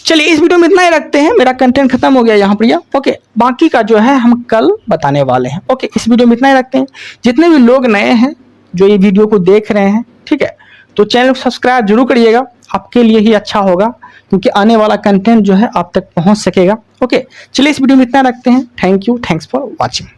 चलिए, इस वीडियो में इतना ही रखते हैं, मेरा कंटेंट खत्म हो गया यहाँ पर। ओके, बाकी का जो है हम कल बताने वाले हैं। ओके, इस वीडियो में इतना ही रखते हैं। जितने भी लोग नए हैं जो ये वीडियो को देख रहे हैं, ठीक है, तो चैनल को सब्सक्राइब जरूर करिएगा, आपके लिए ही अच्छा होगा, क्योंकि आने वाला कंटेंट जो है आप तक पहुँच सकेगा। ओके, चलिए इस वीडियो में इतना रखते हैं। Thank you, thanks for watching.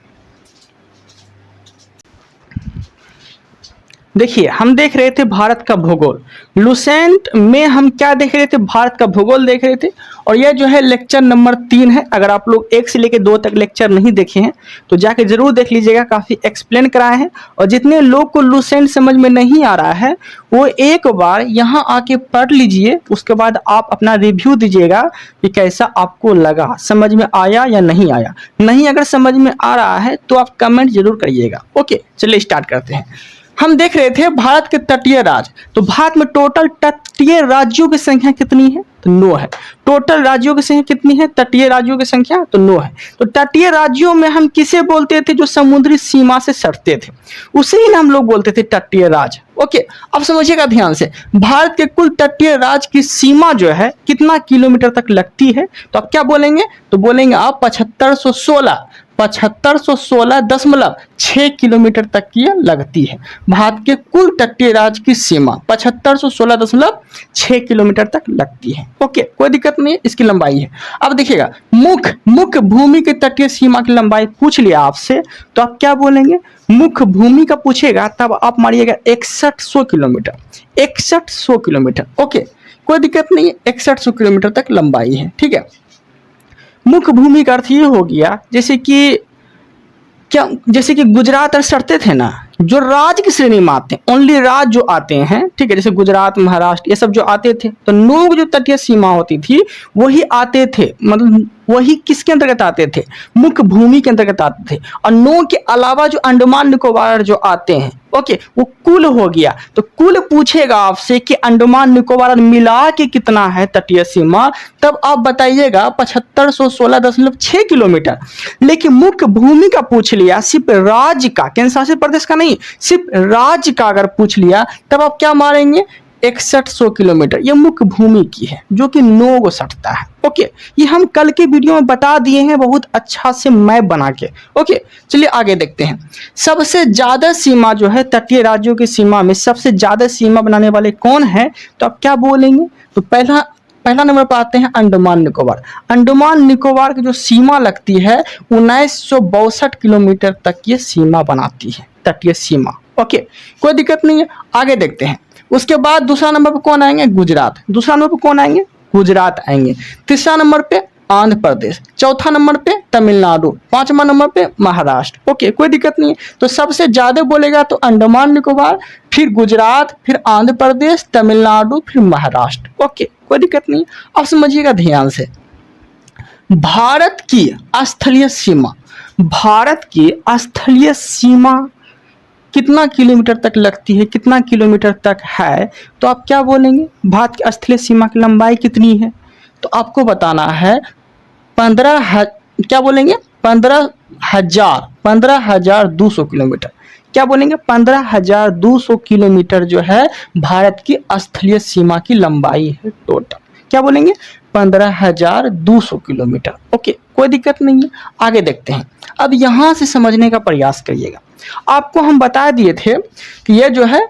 देखिए, हम देख रहे थे भारत का भूगोल। लुसेंट में हम क्या देख रहे थे? भारत का भूगोल देख रहे थे। और यह जो है लेक्चर नंबर 3 है। अगर आप लोग 1 से लेकर 2 तक लेक्चर नहीं देखे हैं तो जाके जरूर देख लीजिएगा, काफ़ी एक्सप्लेन कराए हैं। और जितने लोग को लुसेंट समझ में नहीं आ रहा है वो एक बार यहाँ आके पढ़ लीजिए, उसके बाद आप अपना रिव्यू दीजिएगा कि कैसा आपको लगा, समझ में आया या नहीं आया। नहीं अगर समझ में आ रहा है तो आप कमेंट जरूर करिएगा। ओके, चलिए स्टार्ट करते हैं। हम देख रहे थे भारत के तटीय राज्य, तो भारत में टोटल तटीय राज्यों की संख्या कितनी है? तो 9 है। टोटल राज्यों की संख्या कितनी है? तटीय राज्यों की संख्या तो 9 है। तो तटीय राज्यों में हम किसे बोलते थे? जो समुद्री सीमा से सटते थे, उसे ही हम लोग बोलते थे तटीय राज्य। ओके, अब समझिएगा ध्यान से, भारत के कुल तटीय राज्य की सीमा जो है कितना किलोमीटर तक लगती है? तो आप क्या बोलेंगे? तो बोलेंगे आप 7516.6 किलोमीटर तक की लगती है। भारत के कुल तटीय राज्य की सीमा 7516.6 किलोमीटर तक लगती है। ओके, कोई दिक्कत नहीं है, इसकी लंबाई है। अब देखिएगा, मुख्य भूमि की तटीय सीमा की लंबाई पूछ लिया आपसे, तो आप क्या बोलेंगे? मुख्य भूमि का पूछेगा तब आप मारिएगा 6100 किलोमीटर, 6100 किलोमीटर। ओके, कोई दिक्कत नहीं है, 6100 किलोमीटर तक लंबाई है। ठीक है, मुख्य भूमि का अर्थ ये हो गया जैसे कि गुजरात और सटते थे ना, जो राज्य की श्रेणी में आते हैं, ओनली राज्य जो आते हैं, ठीक है, जैसे गुजरात, महाराष्ट्र, ये सब जो आते थे, तो 9 जो तटीय सीमा होती थी वही आते थे, मतलब वही किसके अंतर्गत आते थे? मुख्य भूमि के अंतर्गत आते थे। और 9 के अलावा जो अंडमान निकोबार जो आते हैं, ओके, वो कुल हो गया। तो कुल पूछेगा आपसे कि अंडमान निकोबार मिला के कितना है तटीय सीमा, तब आप बताइएगा 7516.6 किलोमीटर। लेकिन मुख्य भूमि का पूछ लिया, सिर्फ राज्य का, केंद्र शासित प्रदेश का नहीं, सिर्फ राज्य का अगर पूछ लिया, तब आप क्या मारेंगे? 6100 किलोमीटर। ये मुख्य भूमि की है जो कि 9 को सटता है। ओके, ये हम कल के वीडियो में बता दिए हैं बहुत अच्छा से मैप बना के। ओके, चलिए आगे देखते हैं। सबसे ज्यादा सीमा जो है तटीय राज्यों की सीमा में सबसे ज्यादा सीमा बनाने वाले कौन है? तो आप क्या बोलेंगे? तो पहला नंबर पर आते हैं अंडमान निकोबार। अंडमान निकोबार की जो सीमा लगती है 1962 किलोमीटर तक ये सीमा बनाती है, तटीय सीमा। ओके, कोई दिक्कत नहीं है, आगे देखते हैं। उसके बाद दूसरा नंबर पे कौन आएंगे? गुजरात। दूसरा नंबर पे कौन आएंगे? गुजरात आएंगे। तीसरा नंबर पे आंध्र प्रदेश। चौथा नंबर पे तमिलनाडु। पांचवा नंबर पे महाराष्ट्र। ओके, कोई दिक्कत नहीं है। तो सबसे ज्यादा बोलेगा तो अंडमान निकोबार, फिर गुजरात, फिर आंध्र प्रदेश, तमिलनाडु, फिर महाराष्ट्र। ओके, कोई दिक्कत नहीं। अब समझिएगा ध्यान से, भारत की स्थलीय सीमा, भारत की स्थलीय सीमा कितना किलोमीटर तक लगती है, कितना किलोमीटर तक है? तो आप क्या बोलेंगे? भारत की स्थलीय सीमा की लंबाई कितनी है? तो आपको बताना है 15,200 किलोमीटर। क्या बोलेंगे? 15,200 किलोमीटर जो है भारत की स्थलीय सीमा की लंबाई है टोटल। क्या बोलेंगे? 15,200 किलोमीटर। ओके, कोई दिक्कत नहीं है, आगे देखते हैं। अब यहां से समझने का प्रयास करिएगा। आपको हम बता दिए थे कि ये जो है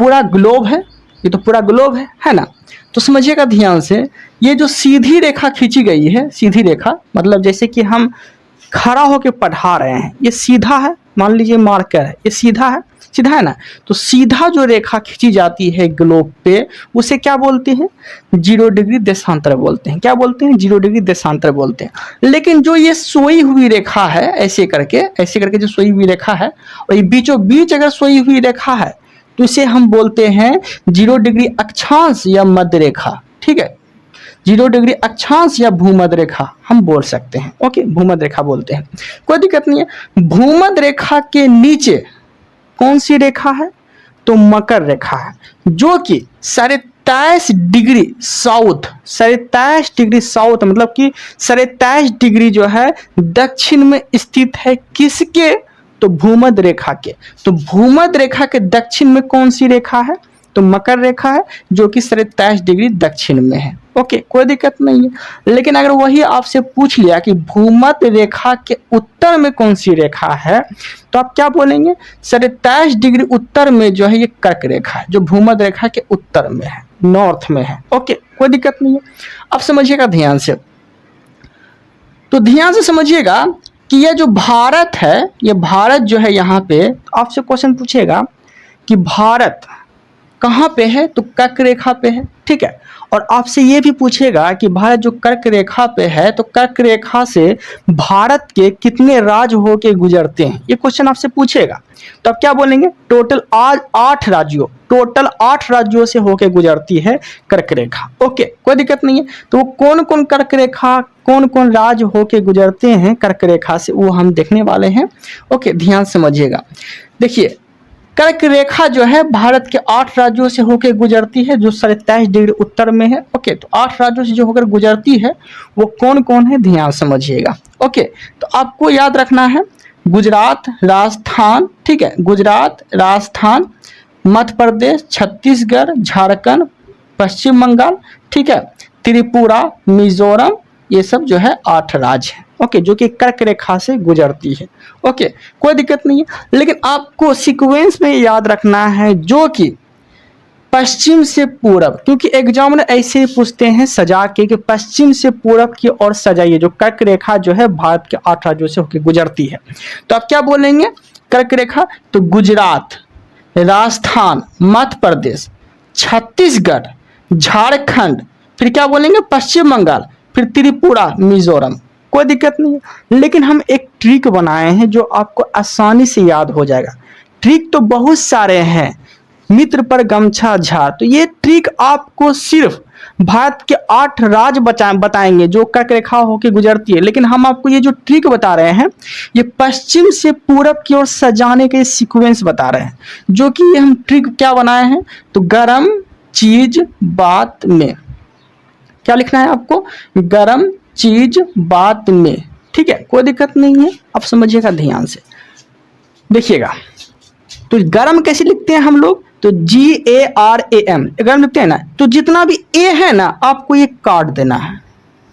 पूरा ग्लोब है, ये तो पूरा ग्लोब है ना? तो समझिएगा ध्यान से, ये जो सीधी रेखा खींची गई है, सीधी रेखा मतलब जैसे कि हम खड़ा होकर पढ़ा रहे हैं, ये सीधा है, मान लीजिए मार्कर है, ये सीधा है ना? तो सीधा जो रेखा खींची जाती है ग्लोब पे, उसे क्या बोलते हैं? 0 डिग्री देशांतर बोलते हैं। क्या बोलते हैं? 0 डिग्री देशांतर बोलते हैं। लेकिन जो ये सोई हुई रेखा है, ऐसे करके जो सोई हुई रेखा है, और ये बीचों बीच अगर सोई हुई रेखा है, तो इसे हम बोलते हैं 0 डिग्री अक्षांश या मध्य रेखा। ठीक है, 0 डिग्री अक्षांश या भूमध्य रेखा हम बोल सकते हैं। ओके, भूमध्य रेखा बोलते हैं, कोई दिक्कत नहीं है। भूमध्य रेखा के नीचे कौन सी रेखा है? तो मकर रेखा है, जो कि 27 डिग्री साउथ, 27 डिग्री साउथ मतलब कि 27 डिग्री जो है दक्षिण में स्थित है। किसके? तो भूमध्य रेखा के। तो भूमध्य रेखा के दक्षिण में कौन सी रेखा है? तो मकर रेखा है, जो कि 27 डिग्री दक्षिण में है। ओके, कोई दिक्कत नहीं है। लेकिन अगर वही आपसे पूछ लिया कि भूमध्य रेखा के उत्तर में कौन सी रेखा है, तो आप क्या बोलेंगे? 27 डिग्री उत्तर में जो है ये कर्क रेखा है, जो भूमध्य रेखा के उत्तर में है, नॉर्थ में है। ओके, कोई दिक्कत नहीं है। अब समझिएगा ध्यान से, तो ध्यान से समझिएगा कि ये जो भारत है, ये भारत जो है यहाँ पे आपसे क्वेश्चन पूछेगा कि भारत कहाँ पे है? तो कर्क रेखा पे है। ठीक है, और आपसे ये भी पूछेगा कि भारत जो कर्क रेखा पे है, तो कर्क रेखा से भारत के कितने राज्य होके गुजरते हैं, ये क्वेश्चन आपसे पूछेगा। तो आप क्या बोलेंगे? टोटल 8 राज्यों से होके गुजरती है कर्क रेखा। ओके, कोई दिक्कत नहीं है। तो वो कौन कौन कर्क रेखा, कौन कौन राज्य होके गुजरते हैं कर्क रेखा से, वो हम देखने वाले हैं। ओके, ध्यान समझिएगा। देखिए, कर्क रेखा जो है भारत के 8 राज्यों से होकर गुजरती है, जो 23.5 डिग्री उत्तर में है। ओके, तो 8 राज्यों से जो होकर गुजरती है वो कौन कौन है, ध्यान समझिएगा। ओके, तो आपको याद रखना है गुजरात, राजस्थान, ठीक है, गुजरात, राजस्थान, मध्य प्रदेश, छत्तीसगढ़, झारखंड, पश्चिम बंगाल, ठीक है, त्रिपुरा, मिजोरम, ये सब जो है 8 राज्य है। ओके, जो कि कर्क रेखा से गुजरती है। ओके, कोई दिक्कत नहीं है, लेकिन आपको सीक्वेंस में याद रखना है जो कि पश्चिम से पूरब, क्योंकि एग्जाम में ऐसे ही पूछते हैं सजा के कि पश्चिम से पूरब की ओर सजाइए, जो कर्क रेखा जो है भारत के 8 राज्यों से होकर गुजरती है। तो आप क्या बोलेंगे, कर्क रेखा, तो गुजरात, राजस्थान, मध्य प्रदेश, छत्तीसगढ़, झारखंड, फिर क्या बोलेंगे पश्चिम बंगाल, फिर त्रिपुरा, मिजोरम। कोई दिक्कत नहीं है, लेकिन हम एक ट्रिक बनाए हैं जो आपको आसानी से याद हो जाएगा। ट्रिक तो बहुत सारे हैं, मित्र पर गमछा झाड़, तो ये ट्रिक आपको सिर्फ भारत के 8 राज्य बताएंगे जो कर्क रेखा होकर गुजरती है, लेकिन हम आपको ये जो ट्रिक बता रहे हैं ये पश्चिम से पूरब की ओर सजाने के सीक्वेंस बता रहे हैं, जो कि ये हम ट्रिक क्या बनाए हैं, तो गरम चीज बात में, क्या लिखना है आपको, गरम चीज बात में, ठीक है, कोई दिक्कत नहीं है। अब समझिएगा ध्यान से, देखिएगा, तो गरम कैसे लिखते हैं हम लोग, तो GARAM गरम लिखते हैं ना, तो जितना भी ए है ना आपको ये काट देना है,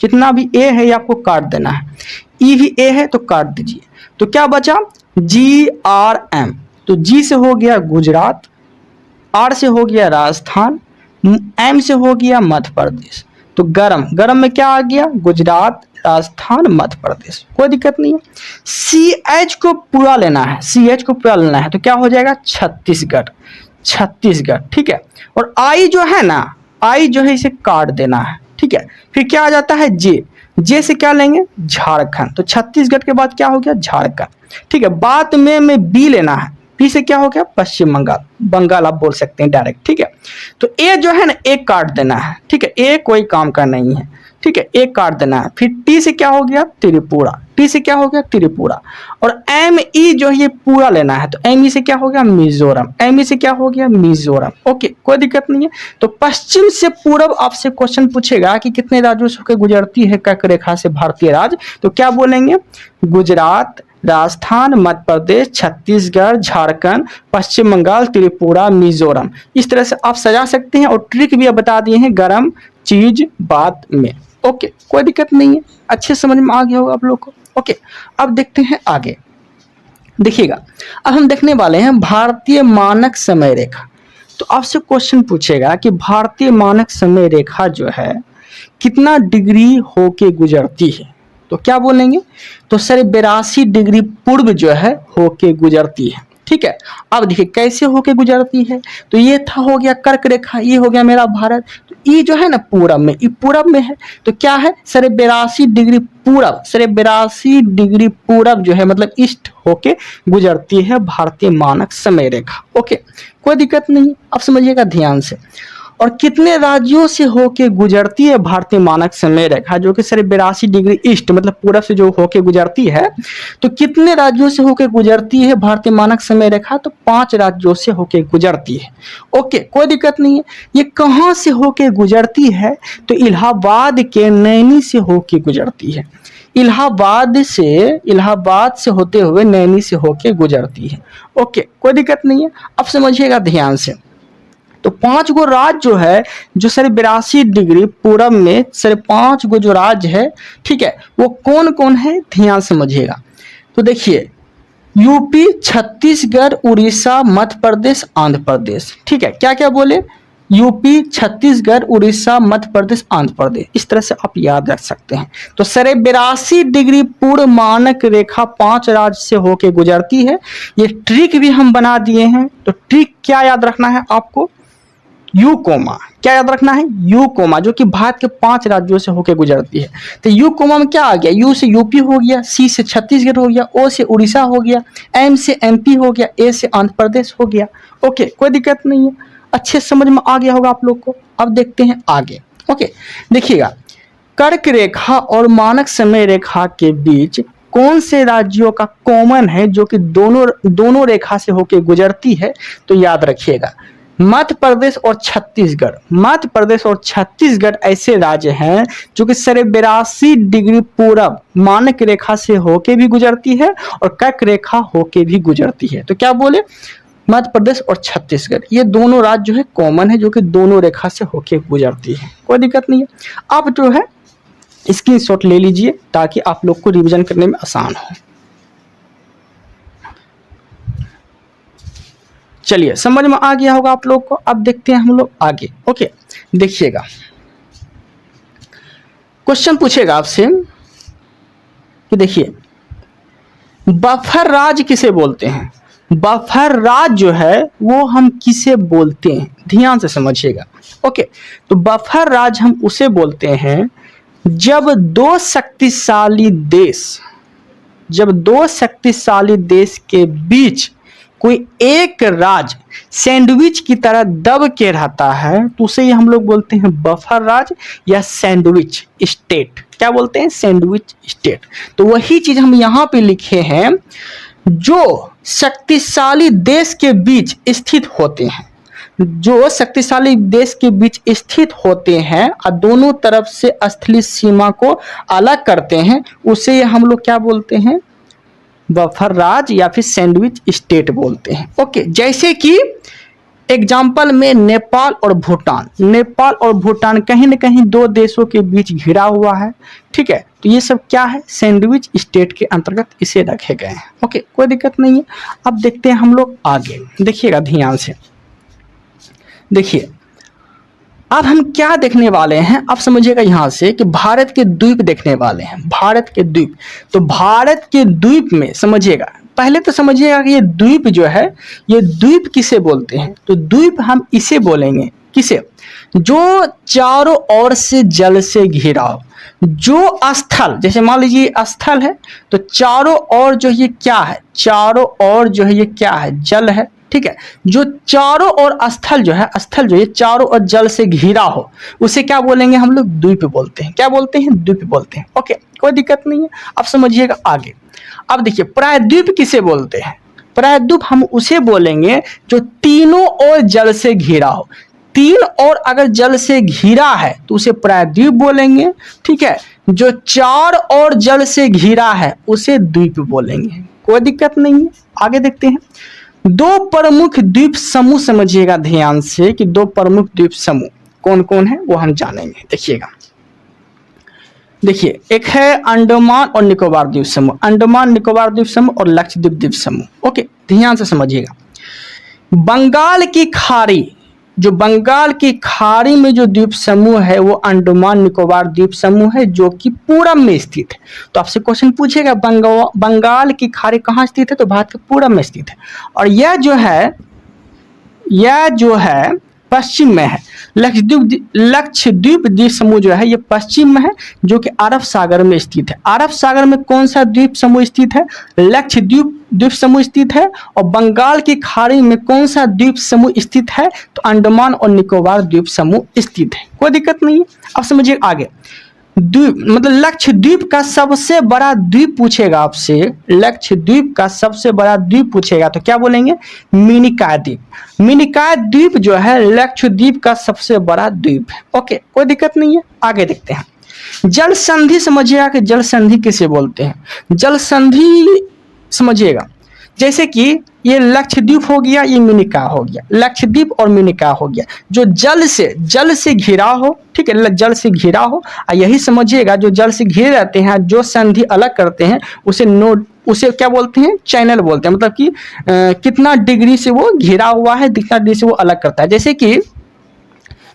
जितना भी ए है ये आपको काट देना है, ई भी ए है तो काट दीजिए, तो क्या बचा GRM, तो जी से हो गया गुजरात, आर से हो गया राजस्थान, एम से हो गया मध्य प्रदेश, तो गरम, गरम में क्या आ गया, गुजरात, राजस्थान, मध्य प्रदेश, कोई दिक्कत नहीं है। CH को पूरा लेना है, CH को पूरा लेना है, तो क्या हो जाएगा छत्तीसगढ़, छत्तीसगढ़, ठीक है। और आई जो है ना, आई जो है इसे काट देना है, ठीक है। फिर क्या आ जाता है जे से क्या लेंगे, झारखंड, तो छत्तीसगढ़ के बाद क्या हो गया झारखंड, ठीक है। बात में बी लेना है, बी से क्या हो गया पश्चिम बंगाल, बंगाल आप बोल सकते हैं डायरेक्ट, ठीक है। तो ए जो है ना एक काट देना है, ठीक है, ए कोई काम का नहीं है, ठीक है, एक काट देना है। फिर टी से क्या हो गया त्रिपुरा, टी से क्या हो गया त्रिपुरा, और एम ई जो है ये पूरा लेना है, तो एम ई से क्या हो गया मिजोरम, एम ई से क्या हो गया मिजोरम। ओके, कोई दिक्कत नहीं है। तो पश्चिम से पूरब आपसे क्वेश्चन पूछेगा कि कितने राज्यों से होकर गुजरती है कर्क रेखा से भारतीय राज्य, तो क्या बोलेंगे गुजरात, राजस्थान, मध्य प्रदेश, छत्तीसगढ़, झारखंड, पश्चिम बंगाल, त्रिपुरा, मिजोरम। इस तरह से आप सजा सकते हैं, और ट्रिक भी बता दिए हैं गरम चीज बात में। ओके, कोई दिक्कत नहीं है, अच्छे समझ में आ गया होगा आप लोग को। ओके, अब देखते हैं आगे, देखिएगा, अब हम देखने वाले हैं भारतीय मानक समय रेखा। तो आपसे क्वेश्चन पूछेगा कि भारतीय मानक समय रेखा जो है कितना डिग्री होके गुजरती है, तो क्या बोलेंगे, तो सर 82 डिग्री पूर्व जो है होके गुजरती है, ठीक है। अब देखिए कैसे होके गुजरती है, तो ये था हो गया कर्क रेखा, ये हो गया मेरा भारत, तो ये जो है ना पूरब में, ये पूरब में है, तो क्या है सर 82 डिग्री पूरब, सर 82 डिग्री पूरब जो है मतलब ईस्ट होके गुजरती है भारतीय मानक समय रेखा। ओके, कोई दिक्कत नहीं, अब समझिएगा ध्यान से। और कितने राज्यों से होके गुजरती है भारतीय मानक समय रेखा, जो कि सर 82 डिग्री ईस्ट मतलब पूरब से जो होके गुजरती है, तो कितने राज्यों से होके गुजरती है भारतीय मानक समय रेखा, तो 5 राज्यों से होके गुजरती है। ओके, कोई दिक्कत नहीं है। ये कहाँ से होके गुजरती है, तो इलाहाबाद के नैनी से होके गुजरती है, इलाहाबाद से होते हुए नैनी से होके गुजरती है। ओके, कोई दिक्कत नहीं है, अब समझिएगा ध्यान से। तो 5 गो राज्य जो है, जो सर 82 डिग्री पूरब में सर 5 गो जो राज्य है, ठीक है, वो कौन कौन है ध्यान समझिएगा। तो देखिए यूपी, छत्तीसगढ़, उड़ीसा, मध्य प्रदेश, आंध्र प्रदेश, ठीक है। क्या क्या बोले, यूपी, छत्तीसगढ़, उड़ीसा, मध्य प्रदेश, आंध्र प्रदेश, इस तरह से आप याद रख सकते हैं। तो सर 82 डिग्री पूर्व मानक रेखा 5 राज्य से होके गुजरती है। ये ट्रिक भी हम बना दिए हैं। तो ट्रिक क्या याद रखना है आपको, यू कोमा, क्या याद रखना है, यू कोमा, जो कि भारत के 5 राज्यों से होकर गुजरती है। तो यू कोमा में क्या आ गया, यू से यूपी हो गया, सी से छत्तीसगढ़ हो गया, ओ से उड़ीसा हो गया, एम से एमपी हो गया, ए से आंध्र प्रदेश हो गया। ओके, कोई दिक्कत नहीं है, अच्छे समझ में आ गया होगा आप लोग को। अब देखते हैं आगे। ओके, देखिएगा कर्क रेखा और मानक समय रेखा के बीच कौन से राज्यों का कॉमन है जो कि दोनों रेखा से होकर गुजरती है? तो याद रखिएगा, मध्य प्रदेश और छत्तीसगढ़। मध्य प्रदेश और छत्तीसगढ़ ऐसे राज्य हैं जो कि 82 डिग्री पूरब मानक रेखा से होके भी गुजरती है और कर्क रेखा होके भी गुजरती है। तो क्या बोले? मध्य प्रदेश और छत्तीसगढ़, ये दोनों राज्य जो है कॉमन है, जो कि दोनों रेखा से होके गुजरती है। कोई दिक्कत नहीं है। अब जो है स्क्रीनशॉट ले लीजिए ताकि आप लोग को रिवीजन करने में आसान हो। चलिए, समझ में आ गया होगा आप लोग को। अब देखते हैं हम लोग आगे। ओके, देखिएगा, क्वेश्चन पूछेगा आपसे कि देखिए, बफर राज्य किसे बोलते हैं? बफर राज्य जो है वो हम किसे बोलते हैं? ध्यान से समझिएगा। ओके, तो बफर राज्य हम उसे बोलते हैं जब दो शक्तिशाली देश के बीच कोई एक राज्य सैंडविच की तरह दब के रहता है, तो उसे हम लोग बोलते हैं बफर राज्य या सैंडविच स्टेट। क्या बोलते हैं? Sandwich state. तो वही चीज हम यहाँ पे लिखे हैं, जो शक्तिशाली देश के बीच स्थित होते हैं, जो शक्तिशाली देश के बीच स्थित होते हैं और दोनों तरफ से स्थलीय सीमा को अलग करते हैं, उसे हम लोग क्या बोलते हैं? बफर राज्य या फिर सैंडविच स्टेट बोलते हैं। ओके, जैसे कि एग्जाम्पल में नेपाल और भूटान कहीं न कहीं दो देशों के बीच घिरा हुआ है। ठीक है, तो ये सब क्या है? सैंडविच स्टेट के अंतर्गत इसे रखे गए हैं। ओके, कोई दिक्कत नहीं है। अब देखते हैं हम लोग आगे। देखिएगा ध्यान से, देखिए अब हम क्या देखने वाले हैं। अब समझिएगा यहाँ से कि भारत के द्वीप देखने वाले हैं। भारत के द्वीप, तो भारत के द्वीप में समझिएगा, पहले तो समझिएगा कि ये द्वीप जो है, ये द्वीप किसे बोलते हैं? तो द्वीप हम इसे बोलेंगे, किसे? जो चारों ओर से जल से घिरा हो, जो स्थल, जैसे मान लीजिए स्थल है, तो चारों ओर जो ये क्या है? चारों ओर जो है ये क्या है? जल है। ठीक है, जो चारों ओर स्थल जो है, स्थल जो ये चारों ओर जल से घिरा हो, उसे क्या बोलेंगे हम लोग? द्वीप बोलते हैं। क्या बोलते हैं? द्वीप बोलते हैं। ओके, कोई दिक्कत नहीं है। अब समझिएगा आगे। अब देखिए, प्रायद्वीप किसे बोलते हैं? प्रायद्वीप हम उसे बोलेंगे जो तीनों ओर जल से घिरा हो। तीन ओर अगर जल से घिरा है तो उसे प्रायद्वीप बोलेंगे। ठीक है, जो चार ओर जल से घिरा है उसे द्वीप बोलेंगे। कोई दिक्कत नहीं है। आगे देखते हैं। दो प्रमुख द्वीप समूह समझिएगा ध्यान से कि दो प्रमुख द्वीप समूह कौन कौन है वो हम जानेंगे। देखिएगा, देखिए, एक है अंडमान और निकोबार द्वीप समूह, अंडमान निकोबार द्वीप समूह और लक्षद्वीप द्वीप समूह। ओके, ध्यान से समझिएगा। बंगाल की खाड़ी, जो बंगाल की खाड़ी में जो द्वीप समूह है वो अंडमान निकोबार द्वीप समूह है, जो कि पूरब में स्थित है। तो आपसे क्वेश्चन पूछेगा बंगाल की खाड़ी कहाँ स्थित है? तो भारत के पूरब में स्थित है। और यह जो है पश्चिम में है। लक्षद्वीप द्वीप समूह जो है ये पश्चिम में है, जो कि अरब सागर में स्थित है। अरब सागर में कौन सा द्वीप समूह स्थित है? लक्षद्वीप द्वीप समूह स्थित है। और बंगाल की खाड़ी में कौन सा द्वीप समूह स्थित है? तो अंडमान और निकोबार द्वीप समूह स्थित है। कोई दिक्कत नहीं है। अब समझिए आगे। द्वीप मतलब लक्षद्वीप का सबसे बड़ा द्वीप पूछेगा आपसे, लक्षद्वीप का सबसे बड़ा द्वीप पूछेगा तो क्या बोलेंगे? मिनिकॉय द्वीप। मिनिकॉय द्वीप जो है लक्षद्वीप का सबसे बड़ा द्वीप है। ओके, कोई दिक्कत नहीं है। आगे देखते हैं। जल संधि समझिएगा कि जल संधि किसे बोलते हैं? जल संधि समझिएगा, जैसे कि ये लक्षद्वीप हो गया, ये मिनिकॉय हो गया, लक्षद्वीप और मिनिकॉय हो गया, जो जल से घिरा हो। ठीक है, जल से घिरा हो। यही समझिएगा, जो जल से घिरे रहते हैं, जो संधि अलग करते हैं उसे क्या बोलते हैं? चैनल बोलते हैं। मतलब कि कितना डिग्री से वो घिरा हुआ है, कितना डिग्री से वो अलग करता है। जैसे कि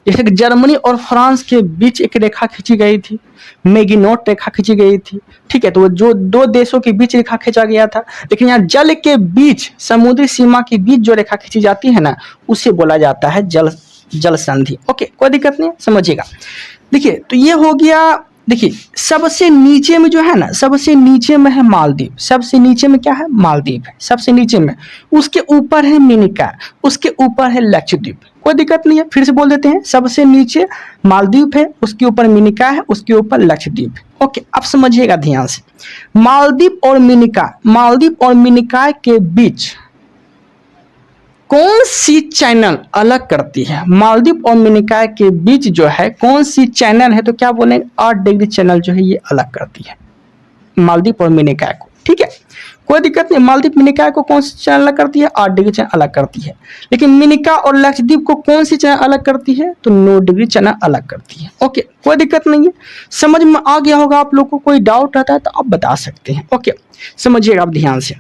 जर्मनी और फ्रांस के बीच एक रेखा खींची गई थी, मैगिनोट रेखा खींची गई थी। ठीक है, तो वो जो दो देशों के बीच रेखा खींचा गया था, लेकिन यहाँ जल के बीच, समुद्री सीमा के बीच जो रेखा खींची जाती है ना, उसे बोला जाता है जल संधि। ओके, कोई दिक्कत नहीं, समझिएगा। देखिए, तो ये हो गया देखिए सबसे नीचे में जो है ना, सबसे नीचे में है मालदीव, सबसे नीचे में क्या है, मालदीव है सबसे नीचे में, उसके ऊपर है मिनिकॉय, उसके ऊपर है लक्षद्वीप। कोई दिक्कत नहीं है, फिर से बोल देते हैं, सबसे नीचे मालदीव है, उसके ऊपर मिनिकॉय है, उसके ऊपर लक्षद्वीप है। ओके, अब समझिएगा ध्यान से, मालदीव और मिनिकॉय, मालदीव और मिनिकॉय के बीच कौन सी चैनल अलग करती है, मालदीव और मिनिकॉय के बीच जो है कौन सी चैनल है, तो क्या बोलेंगे 8 डिग्री चैनल जो है ये अलग करती है मालदीव और मिनिकॉय को। ठीक है, कोई दिक्कत नहीं, मालदीव मिनिकॉय को कौन सी चैनल अलग करती है, 8 डिग्री चैनल अलग करती है। लेकिन मिनिकॉय और लक्षद्वीप को कौन सी चैनल अलग करती है, तो 9 डिग्री चैनल अलग करती है। ओके, कोई दिक्कत नहीं है, समझ में आ गया होगा आप लोग को, कोई डाउट रहता है तो आप बता सकते हैं। ओके, समझिएगा आप ध्यान से।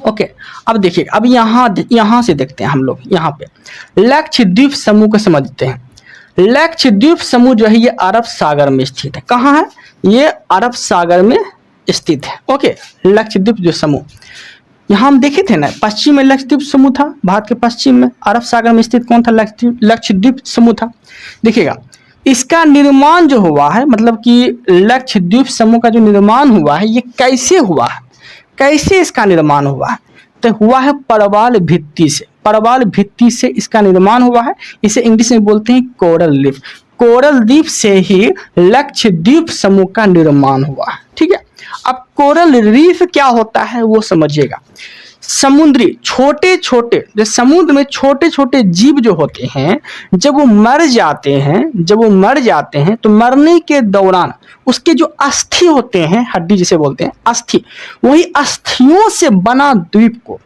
ओके, अब देखिए, अब यहाँ से देखते हैं हम लोग, यहाँ पे लक्षद्वीप समूह को समझते हैं। लक्षद्वीप समूह जो है ये अरब सागर में स्थित है। कहाँ है, ये अरब सागर में स्थित है। ओके, लक्षद्वीप जो समूह यहाँ हम देखे थे ना, पश्चिम में लक्षद्वीप समूह था, भारत के पश्चिम में अरब सागर में स्थित कौन था, लक्षद्वीप समूह था। देखिएगा इसका निर्माण जो हुआ है, मतलब कि लक्षद्वीप समूह का जो निर्माण हुआ है ये कैसे हुआ है, कैसे इसका निर्माण हुआ है, तो हुआ है परवाल भित्ति से, परवाल भित्ति से इसका निर्माण हुआ है। इसे इंग्लिश में बोलते हैं कोरल रीफ, कोरल द्वीप से ही लक्षद्वीप समूह का निर्माण हुआ है। ठीक है, अब कोरल रीफ क्या होता है वो समझिएगा। समुद्री छोटे छोटे, जो समुद्र में छोटे छोटे जीव जो होते हैं, जब वो मर जाते हैं, तो मरने के दौरान उसके जो अस्थि होते हैं, हड्डी जिसे बोलते हैं अस्थि, वही अस्थियों से बना द्वीप को,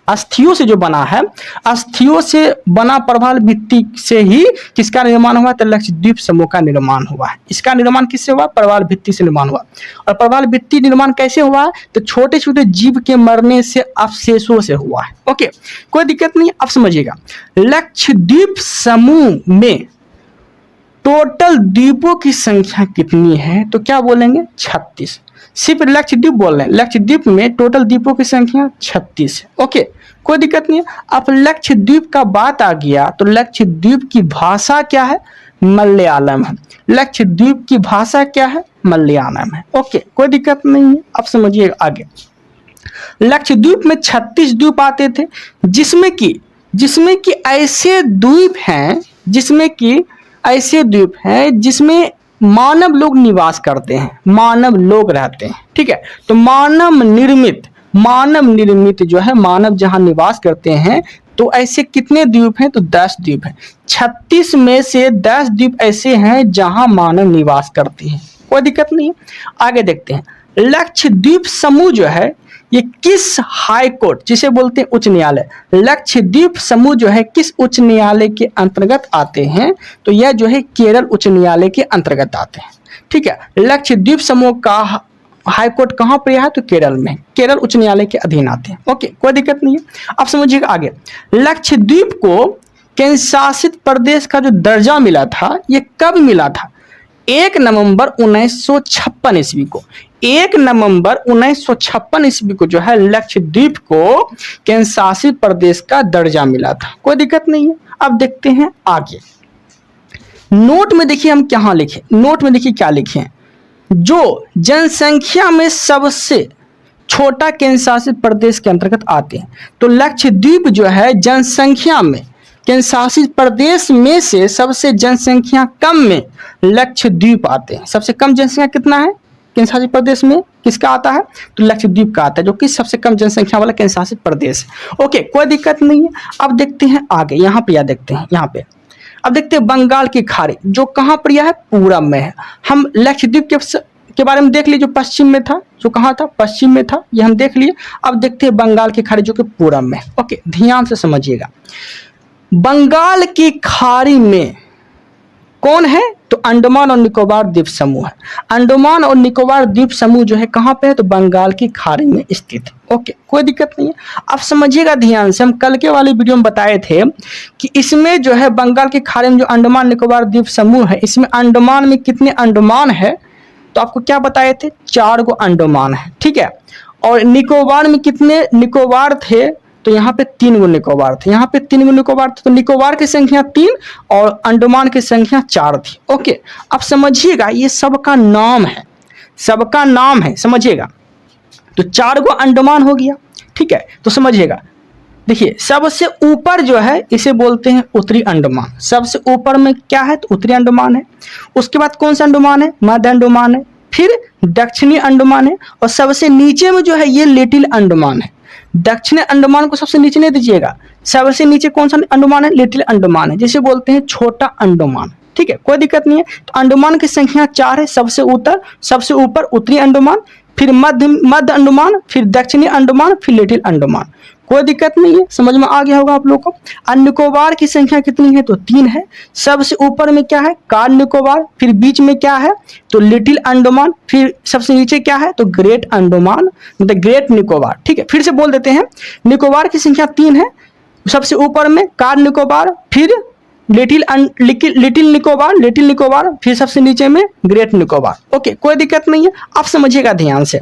अस्थियों से जो बना है, अस्थियों से बना प्रवाल भित्ति से ही किसका निर्माण हुआ, तो लक्षद्वीप समूह का निर्माण हुआ है। इसका निर्माण किससे हुआ, प्रवाल भित्ति से निर्माण हुआ। और प्रवाल भित्ति निर्माण कैसे हुआ, तो छोटे छोटे जीव के मरने से अवशेषों से हुआ है। ओके, कोई दिक्कत नहीं, अब समझिएगा लक्षद्वीप समूह में टोटल द्वीपों की संख्या कितनी है, तो क्या बोलेंगे 36। सिर्फ लक्षद्वीप बोल रहे हैं, लक्षद्वीप में टोटल द्वीपों की संख्या 36 है। ओके, कोई दिक्कत नहीं है। अब लक्षद्वीप का बात आ गया तो लक्षद्वीप की भाषा क्या है, मलयालम है। लक्षद्वीप की भाषा क्या है, मलयालम है। ओके, कोई दिक्कत नहीं है, अब समझिए आगे। लक्षद्वीप में 36 द्वीप आते थे, जिसमें कि ऐसे द्वीप हैं जिसमें मानव लोग निवास करते हैं, मानव लोग रहते हैं। ठीक है, तो मानव निर्मित जो है, मानव जहां निवास करते हैं, तो ऐसे कितने द्वीप हैं, तो 10 द्वीप हैं। 36 में से 10 द्वीप ऐसे हैं जहां मानव निवास करते हैं। कोई दिक्कत नहीं है, आगे देखते हैं। लक्षद्वीप समूह जो है ये किस हाई कोर्ट, जिसे बोलते हैं उच्च न्यायालय, लक्षद्वीप समूह जो है किस उच्च न्यायालय के अंतर्गत आते हैं, तो यह जो है केरल उच्च न्यायालय के अंतर्गत आते हैं। ठीक है, लक्षद्वीप समूह का हाई कोर्ट कहाँ पर है, तो केरल में, केरल उच्च न्यायालय के अधीन आते हैं। ओके, कोई दिक्कत नहीं है। अब समझिएगा आगे, लक्षद्वीप को केंद्र शासित प्रदेश का जो दर्जा मिला था, ये कब मिला था, 1 नवंबर 1956 ईस्वी को। 1 नवंबर 1956 ईस्वी को जो है लक्षद्वीप को केंद्र शासित प्रदेश का दर्जा मिला था। कोई दिक्कत नहीं है। अब देखते हैं आगे, नोट में देखिए हम क्या लिखे, नोट में देखिए क्या लिखे हैं, जो जनसंख्या में सबसे छोटा केंद्र शासित प्रदेश के अंतर्गत आते हैं, तो लक्षद्वीप जो है जनसंख्या में केंद्र शासित प्रदेश में से सबसे जनसंख्या कम में लक्षद्वीप आते हैं। सबसे कम जनसंख्या कितना है केंद्र शासित प्रदेश में, किसका आता है, तो लक्षद्वीप का आता है, जो कि सबसे कम जनसंख्या वाला केंद्र शासित प्रदेश है। ओके, कोई दिक्कत नहीं है। अब देखते हैं आगे, यहाँ पे देखते हैं, यहाँ पे अब देखते हैं बंगाल की खाड़ी, जो कहाँ पर है, पूरब में है। हम लक्षद्वीप के बारे में देख लिए, जो पश्चिम में था, जो कहाँ था, पश्चिम में था, ये हम देख लिए। अब देखते हैं बंगाल की खाड़ी जो कि पूरब में। ओके, ध्यान से समझिएगा, बंगाल की खाड़ी में कौन है, तो अंडमान और निकोबार द्वीप समूह है। अंडमान और निकोबार द्वीप समूह जो है कहाँ पे है, तो बंगाल की खाड़ी में स्थित है। ओके, कोई दिक्कत नहीं है। अब समझिएगा ध्यान से, हम कल के वाले वीडियो में बताए थे कि इसमें जो है बंगाल की खाड़ी में जो अंडमान निकोबार द्वीप समूह है, इसमें अंडमान में कितने अंडमान है, तो आपको क्या बताए थे, 4 गो अंडमान है। ठीक है, और निकोबार में कितने निकोबार थे, तो यहाँ पे 3 गो निकोबार थे, यहाँ पे 3 गो निकोबार थे, तो निकोबार की संख्या 3 और अंडमान की संख्या 4 थी। ओके, अब समझिएगा ये सबका नाम है, सबका नाम है, समझिएगा। तो 4 गो अंडमान हो गया, ठीक है। तो समझिएगा, देखिए सबसे ऊपर जो है इसे बोलते हैं उत्तरी अंडमान, सबसे ऊपर में क्या है तो उत्तरी अंडमान है। उसके बाद कौन सा अंडमान है, मध्य अंडमान है, फिर दक्षिणी अंडमान है, और सबसे नीचे में जो है ये लिटिल अंडमान है। दक्षिणी अंडमान को सबसे नीचे नहीं दीजिएगा, सबसे नीचे कौन सा अंडमान है, लिटिल अंडमान है, जिसे बोलते हैं छोटा अंडमान, ठीक है, कोई दिक्कत नहीं है। तो अंडमान की संख्या 4 है, सबसे ऊपर उत्तरी अंडमान, फिर मध्य अंडमान, फिर दक्षिणी अंडमान, फिर लिटिल अंडमान, कोई दिक्कत नहीं है, समझ में आ गया होगा आप लोग को। और निकोबार की संख्या कितनी है तो 3 है, सबसे ऊपर में क्या है कार निकोबार, फिर बीच में क्या है तो लिटिल अंडमान, फिर सबसे नीचे क्या है तो ग्रेट अंडमान, मतलब ग्रेट निकोबार, ठीक है। फिर से बोल देते हैं, निकोबार की संख्या 3 है, सबसे ऊपर में कार निकोबार, फिर लिटिल निकोबार, फिर सबसे नीचे में ग्रेट निकोबार। ओके, कोई दिक्कत नहीं है, आप समझिएगा ध्यान से।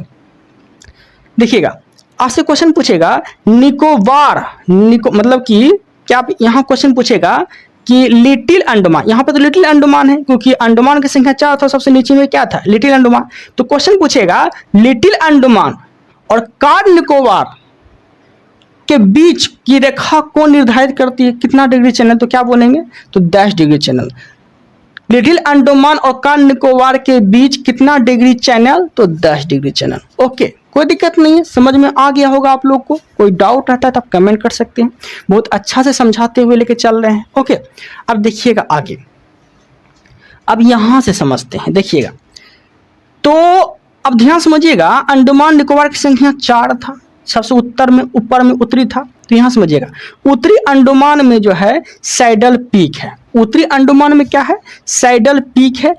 देखिएगा, आपसे क्वेश्चन पूछेगा निकोबार, मतलब कि क्या यहाँ क्वेश्चन पूछेगा कि लिटिल अंडमान, यहाँ पे तो लिटिल अंडमान है क्योंकि अंडमान की संख्या 4 था, सबसे नीचे में क्या था लिटिल अंडमान। तो क्वेश्चन पूछेगा लिटिल अंडमान और कार निकोबार के बीच की रेखा कौन निर्धारित करती है, कितना डिग्री चैनल, तो क्या बोलेंगे तो 10 डिग्री चैनल। लिटिल अंडमान और कार निकोबार के बीच कितना डिग्री चैनल तो 10 डिग्री चैनल। ओके, कोई दिक्कत नहीं है, समझ में आ गया होगा आप लोग को। कोई डाउट रहता है तो आप कमेंट कर सकते हैं, बहुत अच्छा से समझाते हुए लेके चल रहे हैं। ओके, अब देखिएगा आगे, अब यहां से समझते हैं। देखिएगा, तो अब ध्यान समझिएगा, अंडमान निकोबार की संख्या 4 था, सबसे ऊपर में उत्तरी था। तो यहां समझिएगा, उत्तरी अंडमान में जो है सैडल पीक है, उत्तरी अंडमान में क्या है सैडल पीक है,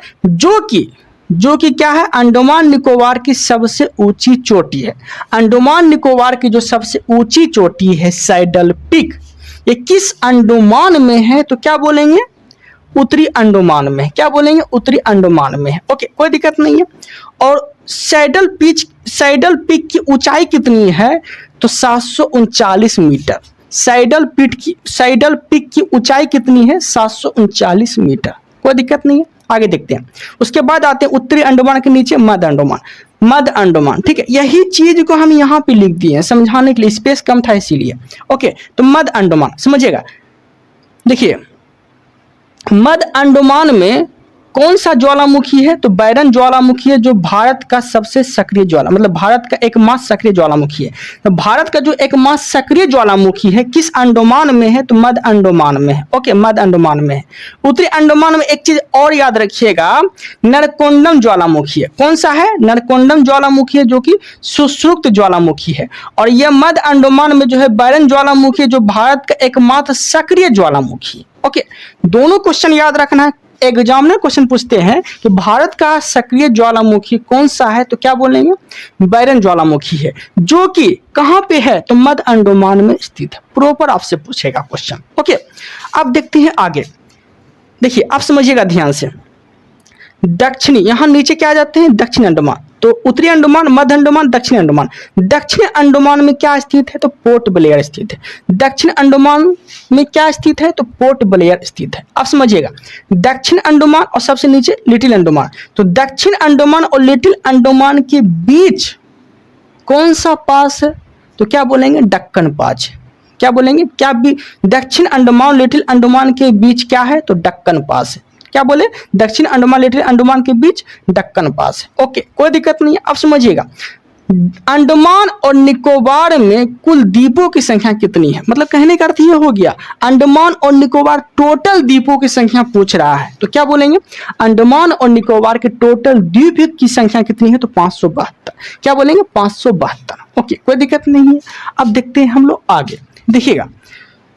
जो कि क्या है अंडमान निकोबार की सबसे ऊंची चोटी है। अंडमान निकोबार की जो सबसे ऊंची चोटी है सैडल पीक, ये किस अंडमान में है तो क्या बोलेंगे उत्तरी अंडमान में, क्या बोलेंगे उत्तरी अंडमान में है। ओके, कोई दिक्कत नहीं है। और सैडल पीक की ऊंचाई कितनी है तो 739 मीटर। सैडल पीक की ऊंचाई कितनी है 739 मीटर, कोई दिक्कत नहीं है। आगे देखते हैं, उसके बाद आते हैं उत्तरी अंडमान के नीचे मध्य अंडमान, ठीक है। यही चीज को हम यहाँ पे लिख दिए हैं समझाने के लिए, स्पेस कम था इसीलिए। ओके, तो मध्य अंडमान समझिएगा, देखिए मध्य अंडमान में कौन सा ज्वालामुखी है तो बैरन ज्वालामुखी है, जो भारत का सबसे सक्रिय मतलब भारत का एकमात्र सक्रिय ज्वालामुखी है। तो भारत का जो एकमात्र सक्रिय ज्वालामुखी है किस अंडमान में है तो मध्य अंडमान में है। ओके, मध्य अंडमान में है। उत्तरी अंडमान में एक चीज और याद रखिएगा, नरकोंडम ज्वालामुखी है। कौन सा है नरकोंडम ज्वालामुखी है, जो कि सुश्रुत ज्वालामुखी है। और यह मध्य अंडमान में जो है बैरन ज्वालामुखी है, जो भारत का एकमात्र सक्रिय ज्वालामुखी है। ओके, दोनों क्वेश्चन याद रखना है। एग्जामिनर क्वेश्चन पूछते हैं कि भारत का सक्रिय ज्वालामुखी कौन सा है तो क्या बोलेंगे बैरन ज्वालामुखी है, जो कि कहां पे है तो मध्य अंडमान में स्थित है। प्रॉपर आपसे पूछेगा क्वेश्चन। ओके, अब देखते हैं आगे। देखिए, आप समझिएगा ध्यान से, दक्षिणी, यहां नीचे क्या आ जाते हैं दक्षिण अंडमान, तो उत्तरी अंडमान, मध्य अंडमान, दक्षिण अंडमान। दक्षिण अंडमान में क्या स्थित है तो पोर्ट ब्लेयर स्थित है। दक्षिण अंडमान में क्या स्थित है तो पोर्ट ब्लेयर स्थित है। आप समझिएगा, दक्षिण अंडमान और सबसे नीचे लिटिल अंडमान। तो दक्षिण अंडमान और लिटिल अंडमान के बीच कौन सा पास है तो क्या बोलेंगे डक्कन पास। क्या बोलेंगे, क्या भी दक्षिण अंडमान लिटिल अंडमान के बीच क्या है तो डक्कन पास है। क्या बोले दक्षिण अंडमान लिटिल अंडमान के बीच दक्कन पास है। ओके, कोई दिक्कत नहीं है। अब समझिएगा, अंडमान और निकोबार में कुल द्वीपों की संख्या कितनी है, मतलब कहने का अर्थ ये हो गया अंडमान और निकोबार टोटल द्वीपों की संख्या पूछ रहा है। तो क्या बोलेंगे अंडमान और निकोबार के टोटल द्वीप की संख्या कितनी है तो 572। क्या बोलेंगे 572। ओके, कोई दिक्कत नहीं है। अब देखते हैं हम लोग आगे। देखिएगा,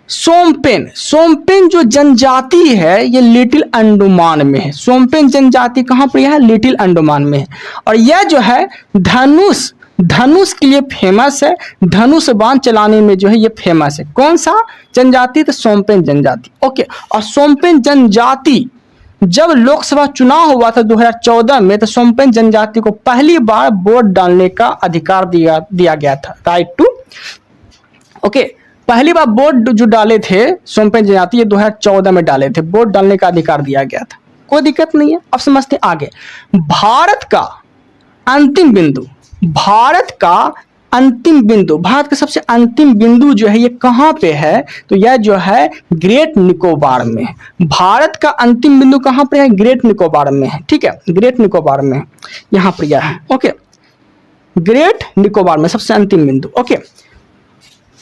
सोमपेन जो जनजाति है ये लिटिल अंडमान में है। सोमपेन जनजाति कहां पर है लिटिल अंडमान में है। और यह जो है धनुष के लिए फेमस है, धनुष बाण चलाने में जो है ये फेमस है। कौन सा जनजाति तो सोमपेन जनजाति। ओके, और सोमपेन जनजाति जब लोकसभा चुनाव हुआ था 2014 में, तो सोमपेन जनजाति को पहली बार वोट डालने का अधिकार दिया गया था, राइट टू। ओके, पहली बार वोट जो डाले थे सोमपेश जजाति, ये 2014 में डाले थे, वोट डालने का अधिकार दिया गया था, कोई दिक्कत नहीं है। अब समझते हैं आगे। भारत का अंतिम बिंदु, भारत का अंतिम बिंदु, भारत का सबसे अंतिम बिंदु जो है ये कहाँ पे है, तो यह जो है ग्रेट निकोबार में है। भारत का अंतिम बिंदु कहाँ पे है, ग्रेट निकोबार में है, ठीक है, ग्रेट निकोबार में यहाँ पर यह है, ओके, ग्रेट निकोबार में सबसे अंतिम बिंदु, ओके।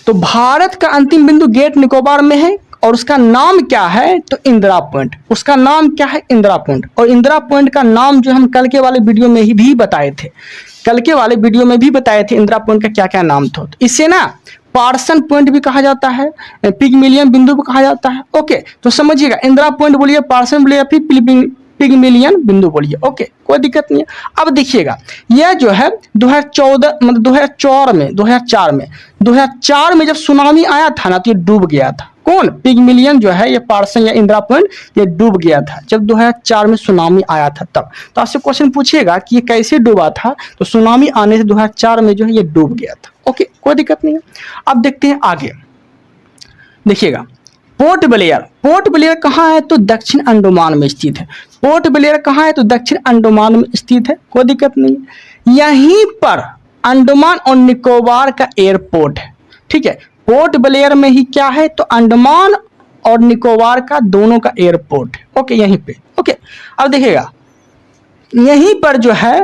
तो भारत का अंतिम बिंदु ग्रेट निकोबार में है और उसका नाम क्या है, तो इंदिरा पॉइंट, उसका नाम क्या है, इंदिरा पॉइंट। और इंदिरा पॉइंट का नाम जो हम कल के वाले वीडियो में ही भी बताए थे, कल के वाले वीडियो में भी बताए थे इंदिरा पॉइंट का क्या क्या नाम था। तो इसे ना पार्सन पॉइंट भी कहा जाता है, पिगमिलियन बिंदु भी कहा जाता है, ओके। तो समझिएगा, इंदिरा पॉइंट बोलिए, पार्सन बोलिए, फिर पिगमिलियन बिंदु बोलिए, ओके, कोई दिक्कत नहीं है। अब देखिएगा, यह जो है 2014 मतलब 2004 में जब सुनामी आया था ना, तो ये डूब गया था। कौन, पिगमिलियन जो है, ये पार्सन या इंदिरा पॉइंट, ये डूब गया था जब 2004 में सुनामी आया था तब। तो आपसे क्वेश्चन पूछेगा कि ये कैसे डूबा था, तो सुनामी आने से 2004 में जो है ये डूब गया था, ओके, कोई दिक्कत नहीं है। अब देखते हैं आगे, देखिएगा पोर्ट ब्लेयर, पोर्ट ब्लेयर कहाँ है, तो दक्षिण अंडमान में स्थित है। पोर्ट ब्लेयर कहाँ है, तो दक्षिण अंडमान में स्थित है, कोई दिक्कत नहीं है। यहीं पर अंडमान और निकोबार का एयरपोर्ट है, ठीक है। पोर्ट ब्लेयर में ही क्या है, तो अंडमान और निकोबार का दोनों का एयरपोर्ट है, ओके, यहीं पे, ओके। अब देखिएगा, यहीं पर जो है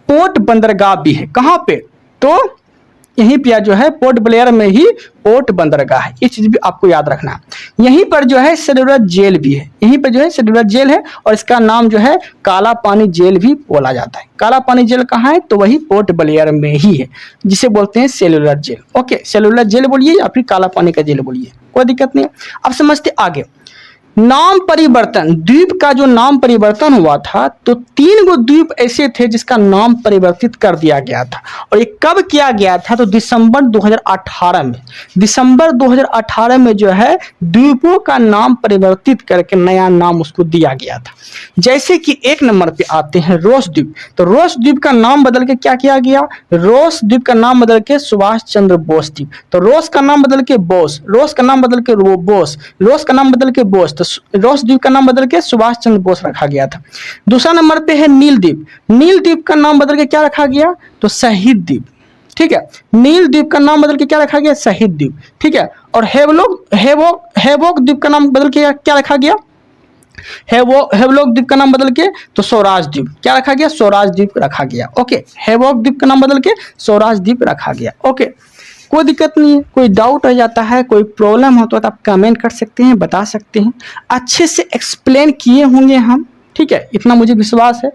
पोर्ट बंदरगाह भी है, कहाँ पे, तो यहीं पे जो है पोर्ट ब्लेयर में ही पोर्ट बंदरगाह है, ये चीज भी आपको याद रखना है। यहीं पर जो है सेलुलर जेल भी है, यहीं पर जो है सेलुलर जेल है और इसका नाम जो है काला पानी जेल भी बोला जाता है। काला पानी जेल कहाँ है, तो वही पोर्ट ब्लेयर में ही है, जिसे बोलते हैं सेलुलर जेल, ओके। सेलुलर जेल बोलिए या फिर काला पानी का जेल बोलिए, कोई दिक्कत नहीं है। अब समझते आगे, नाम परिवर्तन, द्वीप का जो नाम परिवर्तन हुआ था, तो 3 गो द्वीप ऐसे थे जिसका नाम परिवर्तित कर दिया गया था। और ये कब किया गया था, तो दिसंबर 2018 में, दिसंबर 2018 में जो है द्वीपों का नाम परिवर्तित करके नया नाम उसको दिया गया था। जैसे कि 1 नंबर पे आते हैं रोस द्वीप, तो रोस द्वीप का नाम बदल के क्या किया गया, रोस द्वीप का नाम बदल के सुभाष चंद्र बोस द्वीप। तो रोस का नाम बदल के बोस, रोस का नाम बदल के बोस, रोस का नाम बदल के बोस, रोस द्वीप का नाम बदल के सुभाष चंद्र बोस रखा गया था। दूसरा नंबर पे है नील द्वीप, नील द्वीप का नाम बदल के क्या रखा गया, तो शहीद द्वीप, ठीक है। नील द्वीप का नाम बदल के क्या रखा गया, शहीद द्वीप, ठीक है। और हेवोक द्वीप का नाम बदल के क्या रखा गया, हेवलॉक द्वीप का नाम बदल के तो स्वराज द्वीप, क्या रखा गया, स्वराज द्वीप रखा गया, ओके। हेवॉक द्वीप का नाम बदल के स्वराज द्वीप रखा गया, ओके, कोई दिक्कत नहीं है। कोई डाउट रह जाता है, कोई प्रॉब्लम हो तो आप कमेंट कर सकते हैं, बता सकते हैं, अच्छे से एक्सप्लेन किए होंगे हम, ठीक है, इतना मुझे विश्वास है।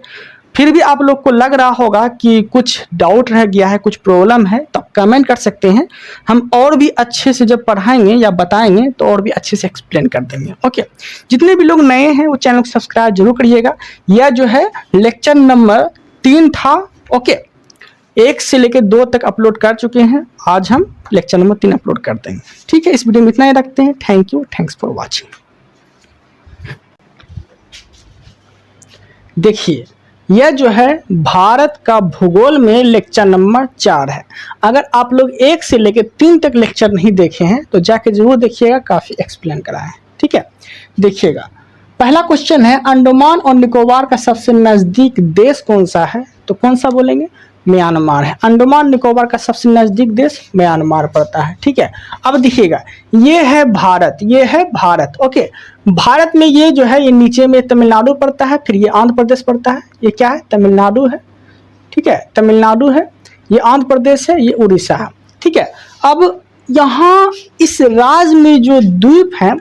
फिर भी आप लोग को लग रहा होगा कि कुछ डाउट रह गया है, कुछ प्रॉब्लम है, तो कमेंट कर सकते हैं, हम और भी अच्छे से जब पढ़ाएंगे या बताएंगे तो और भी अच्छे से एक्सप्लेन कर देंगे, ओके। जितने भी लोग नए हैं वो चैनल को सब्सक्राइब जरूर करिएगा। यह जो है लेक्चर नंबर 3 था, ओके, 1 से लेकर 2 तक अपलोड कर चुके हैं, आज हम लेक्चर नंबर 3 अपलोड कर देंगे, ठीक है। इस वीडियो में इतना ही रखते हैं, thank you, thanks for watching. देखिए, यह जो है भारत का भूगोल में लेक्चर नंबर 4 है। अगर आप लोग 1 से लेकर 3 तक लेक्चर नहीं देखे हैं तो जाके जरूर देखिएगा, काफ़ी एक्सप्लेन करा है, ठीक है। देखिएगा, पहला क्वेश्चन है, अंडमान और निकोबार का सबसे नज़दीक देश कौन सा है, तो कौन सा बोलेंगे, म्यांमार है। अंडमान निकोबार का सबसे नज़दीक देश म्यांमार पड़ता है, ठीक है। अब देखिएगा, ये है भारत, ये है भारत, ओके। भारत में ये जो है, ये नीचे में तमिलनाडु पड़ता है, फिर ये आंध्र प्रदेश पड़ता है, ये क्या है, तमिलनाडु है, ठीक है, तमिलनाडु है, ये आंध्र प्रदेश है, ये उड़ीसा है, ठीक है। अब यहाँ इस राज्य में जो द्वीप है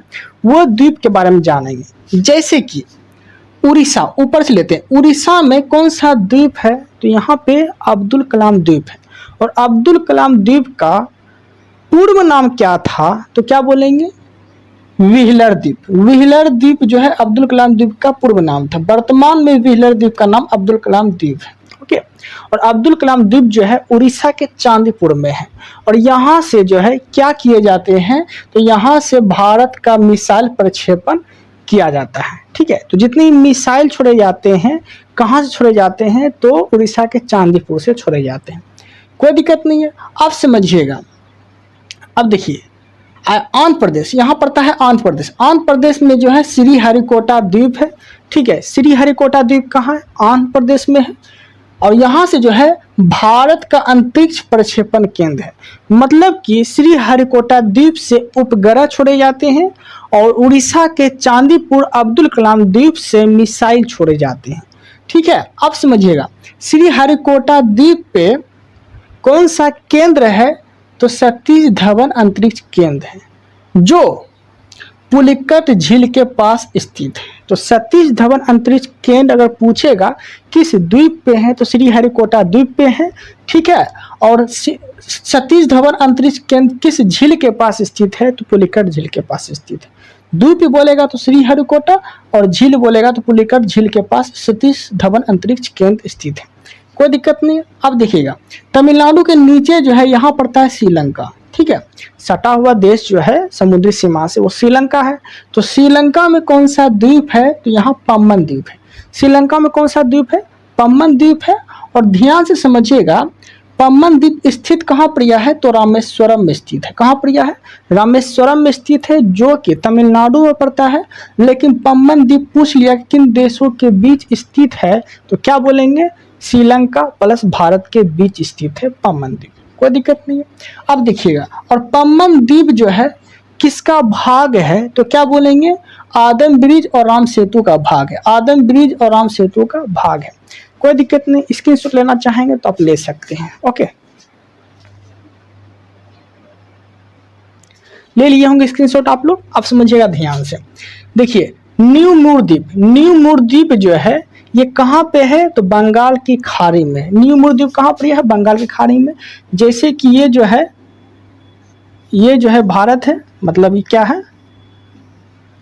वो द्वीप के बारे में जानेंगे। जैसे कि उड़ीसा, ऊपर से लेते हैं, उड़ीसा में कौन सा द्वीप है, तो यहाँ पे अब्दुल कलाम द्वीप है। और अब्दुल कलाम द्वीप का पूर्व नाम क्या था, तो क्या बोलेंगे, व्हीलर द्वीप। व्हीलर द्वीप जो है अब्दुल कलाम द्वीप का पूर्व नाम था। वर्तमान में व्हीलर द्वीप का नाम अब्दुल कलाम द्वीप है, ओके। और अब्दुल कलाम द्वीप जो है उड़ीसा के चांदीपुर में है। और यहाँ से जो है क्या किए जाते हैं, तो यहाँ से भारत का मिसाइल प्रक्षेपण किया जाता है, ठीक है। तो जितनी मिसाइल छोड़े जाते हैं, कहाँ से छोड़े जाते हैं, तो उड़ीसा के चांदीपुर से छोड़े जाते हैं, कोई दिक्कत नहीं है। अब समझिएगा, अब देखिए, आंध्र प्रदेश, यहाँ पड़ता है आंध्र प्रदेश। आंध्र प्रदेश में जो है श्रीहरिकोटा द्वीप है, ठीक है। श्रीहरिकोटा द्वीप कहाँ है? आंध्र प्रदेश में है। और यहाँ से जो है भारत का अंतरिक्ष प्रक्षेपण केंद्र है। मतलब कि श्रीहरिकोटा द्वीप से उपग्रह छोड़े जाते हैं और उड़ीसा के चांदीपुर अब्दुल कलाम द्वीप से मिसाइल छोड़े जाते हैं, ठीक है। अब समझिएगा श्रीहरिकोटा द्वीप पे कौन सा केंद्र है? तो सतीश धवन अंतरिक्ष केंद्र है, जो पुलिकट झील के पास स्थित है। तो सतीश धवन अंतरिक्ष केंद्र अगर पूछेगा किस द्वीप पे है, तो श्रीहरिकोटा द्वीप पे है, ठीक है। और सतीश धवन अंतरिक्ष केंद्र किस झील के पास स्थित है? तो पुलिकट झील के पास स्थित है। द्वीप बोलेगा तो श्रीहरिकोटा, और झील बोलेगा तो पुलिकट झील के पास सतीश धवन अंतरिक्ष केंद्र स्थित है। कोई दिक्कत नहीं है। अब देखिएगा तमिलनाडु के नीचे जो है यहाँ पड़ता है श्रीलंका, ठीक है। सटा हुआ देश जो है समुद्री सीमा से वो श्रीलंका है। तो श्रीलंका में कौन सा द्वीप है? तो यहाँ पम्बन द्वीप है। श्रीलंका में कौन सा द्वीप है? पम्बन द्वीप है। और ध्यान से समझिएगा पम्बन द्वीप स्थित कहाँ पर है? तो रामेश्वरम में स्थित है। कहाँ पर है? रामेश्वरम में स्थित है, जो कि तमिलनाडु में पड़ता है। लेकिन पम्बन द्वीप पूछ लिया किन देशों के बीच स्थित है, तो क्या बोलेंगे? श्रीलंका प्लस भारत के बीच स्थित है पम्बन द्वीप। कोई दिक्कत नहीं है। अब देखिएगा, और पम्बन द्वीप जो है किसका भाग है? तो क्या बोलेंगे? आदम ब्रिज और राम सेतु का भाग है। आदम ब्रिज और राम सेतु का भाग है। कोई दिक्कत नहीं। स्क्रीनशॉट लेना चाहेंगे तो आप ले सकते हैं। ओके, ले लिए होंगे स्क्रीनशॉट आप लोग। अब समझिएगा ध्यान से। देखिए न्यू मूर द्वीप, न्यू मूर द्वीप जो है ये कहाँ पे है? तो बंगाल की खाड़ी में। न्यू मूर द्वीप कहाँ पर है? बंगाल की खाड़ी में। जैसे कि ये जो है भारत है, मतलब ये क्या है?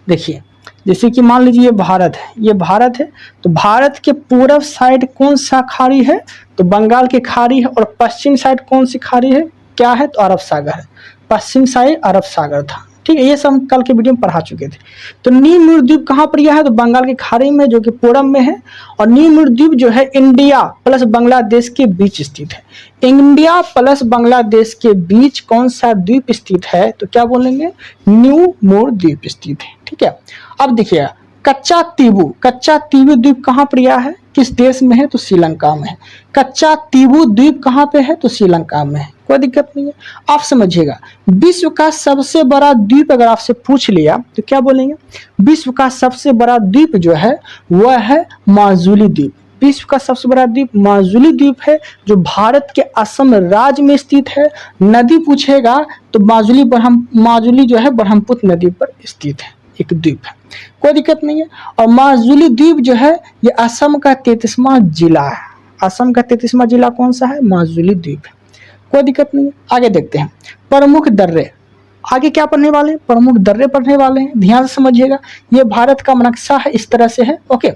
देखिए जैसे कि मान लीजिए ये भारत है, ये भारत है। तो भारत के पूर्व साइड कौन सा खाड़ी है? तो बंगाल की खाड़ी है। और पश्चिम साइड कौन सी खाड़ी है? क्या है? तो अरब सागर है। पश्चिम साइड अरब सागर था, ठीक है। ये सब हम कल के वीडियो में पढ़ा चुके थे। तो न्यू मूर द्वीप कहाँ पर यह है? तो बंगाल की खाड़ी में, जो कि पूरब में है। और न्यू मूर द्वीप जो है इंडिया प्लस बांग्लादेश के बीच स्थित है। इंडिया प्लस बांग्लादेश के बीच कौन सा द्वीप स्थित है? तो क्या बोलेंगे? न्यू मूर द्वीप स्थित है, ठीक है। अब देखिए कच्चा तीबू द्वीप कहाँ पर यह है? किस देश में है? तो श्रीलंका में है। कच्चा तीबू द्वीप कहाँ पे है? तो श्रीलंका में है। कोई दिक्कत नहीं है। आप समझिएगा विश्व का सबसे बड़ा द्वीप अगर आपसे पूछ लिया तो क्या बोलेंगे? विश्व का सबसे बड़ा द्वीप जो है वह है माजुली द्वीप। विश्व का सबसे बड़ा द्वीप माजुली द्वीप है, जो भारत के असम राज्य में स्थित है। नदी पूछेगा तो माजुली जो है ब्रह्मपुत्र नदी पर स्थित है, एक द्वीप है। कोई दिक्कत नहीं है। और माजुली द्वीप जो है ये असम का 33वां जिला है। असम का 33वां जिला कौन सा है? माजुली द्वीप है। कोई दिक्कत नहीं है। आगे देखते हैं प्रमुख दर्रे। आगे क्या पढ़ने वाले हैं? प्रमुख दर्रे पढ़ने वाले हैं। ध्यान से समझिएगा। ये भारत का नक्शा है, इस तरह से है। ओके,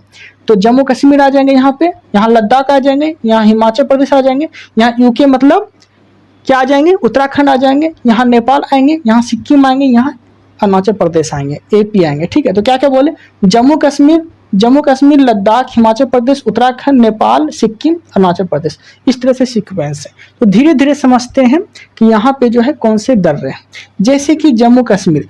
तो जम्मू कश्मीर आ जाएंगे यहाँ पे, यहाँ लद्दाख आ जाएंगे, यहाँ हिमाचल प्रदेश आ जाएंगे, यहाँ यूके मतलब क्या आ जाएंगे? उत्तराखंड आ जाएंगे, यहाँ नेपाल आएंगे, यहाँ सिक्किम आएंगे, यहाँ अरुणाचल प्रदेश आएंगे, एपी आएंगे, ठीक है। तो क्या क्या बोले? जम्मू कश्मीर, लद्दाख, हिमाचल प्रदेश, उत्तराखंड, नेपाल, सिक्किम, अरुणाचल प्रदेश, इस तरह से सीक्वेंस है। तो धीरे धीरे समझते हैं कि यहाँ पे जो है कौन से दर्रे हैं। जैसे कि जम्मू कश्मीर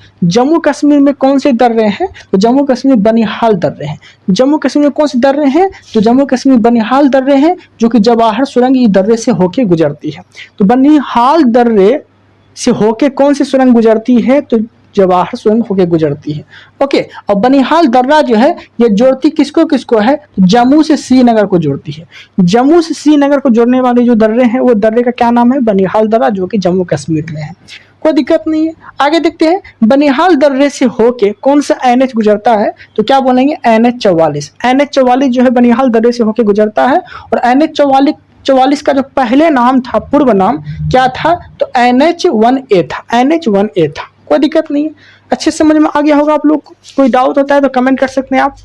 में कौन से दर्रे हैं? तो जम्मू कश्मीर बनिहाल दर्रे हैं। जम्मू कश्मीर में कौन से दर्रे हैं? तो जम्मू कश्मीर बनिहाल दर्रे हैं, जो कि जवाहर सुरंग इस दर्रे से होके गुजरती है। तो बनिहाल दर्रे से होके कौन सी सुरंग गुजरती है? तो जवाहर सुरंग होके गुजरती है। ओके, और बनिहाल दर्रा जो है ये जोड़ती किसको है? जम्मू से श्रीनगर को जोड़ती है। जम्मू से श्रीनगर को जोड़ने वाले जो दर्रे हैं वो दर्रे का क्या नाम है? बनिहाल दर्रा, जो कि जम्मू कश्मीर में है। कोई दिक्कत नहीं है। आगे देखते हैं बनिहाल दर्रे से होके कौन सा NH गुजरता है? तो क्या बोलेंगे? NH44। NH44 जो है बनिहाल दर्रे से होके गुजरता है। और NH44 का जो पहले नाम था, पूर्व नाम क्या था? तो NH1A था। NH1A था। कोई दिक्कत नहीं है। अच्छे समझ में आ गया होगा आप लोग को। कोई डाउट होता है तो कमेंट कर सकते हैं आप।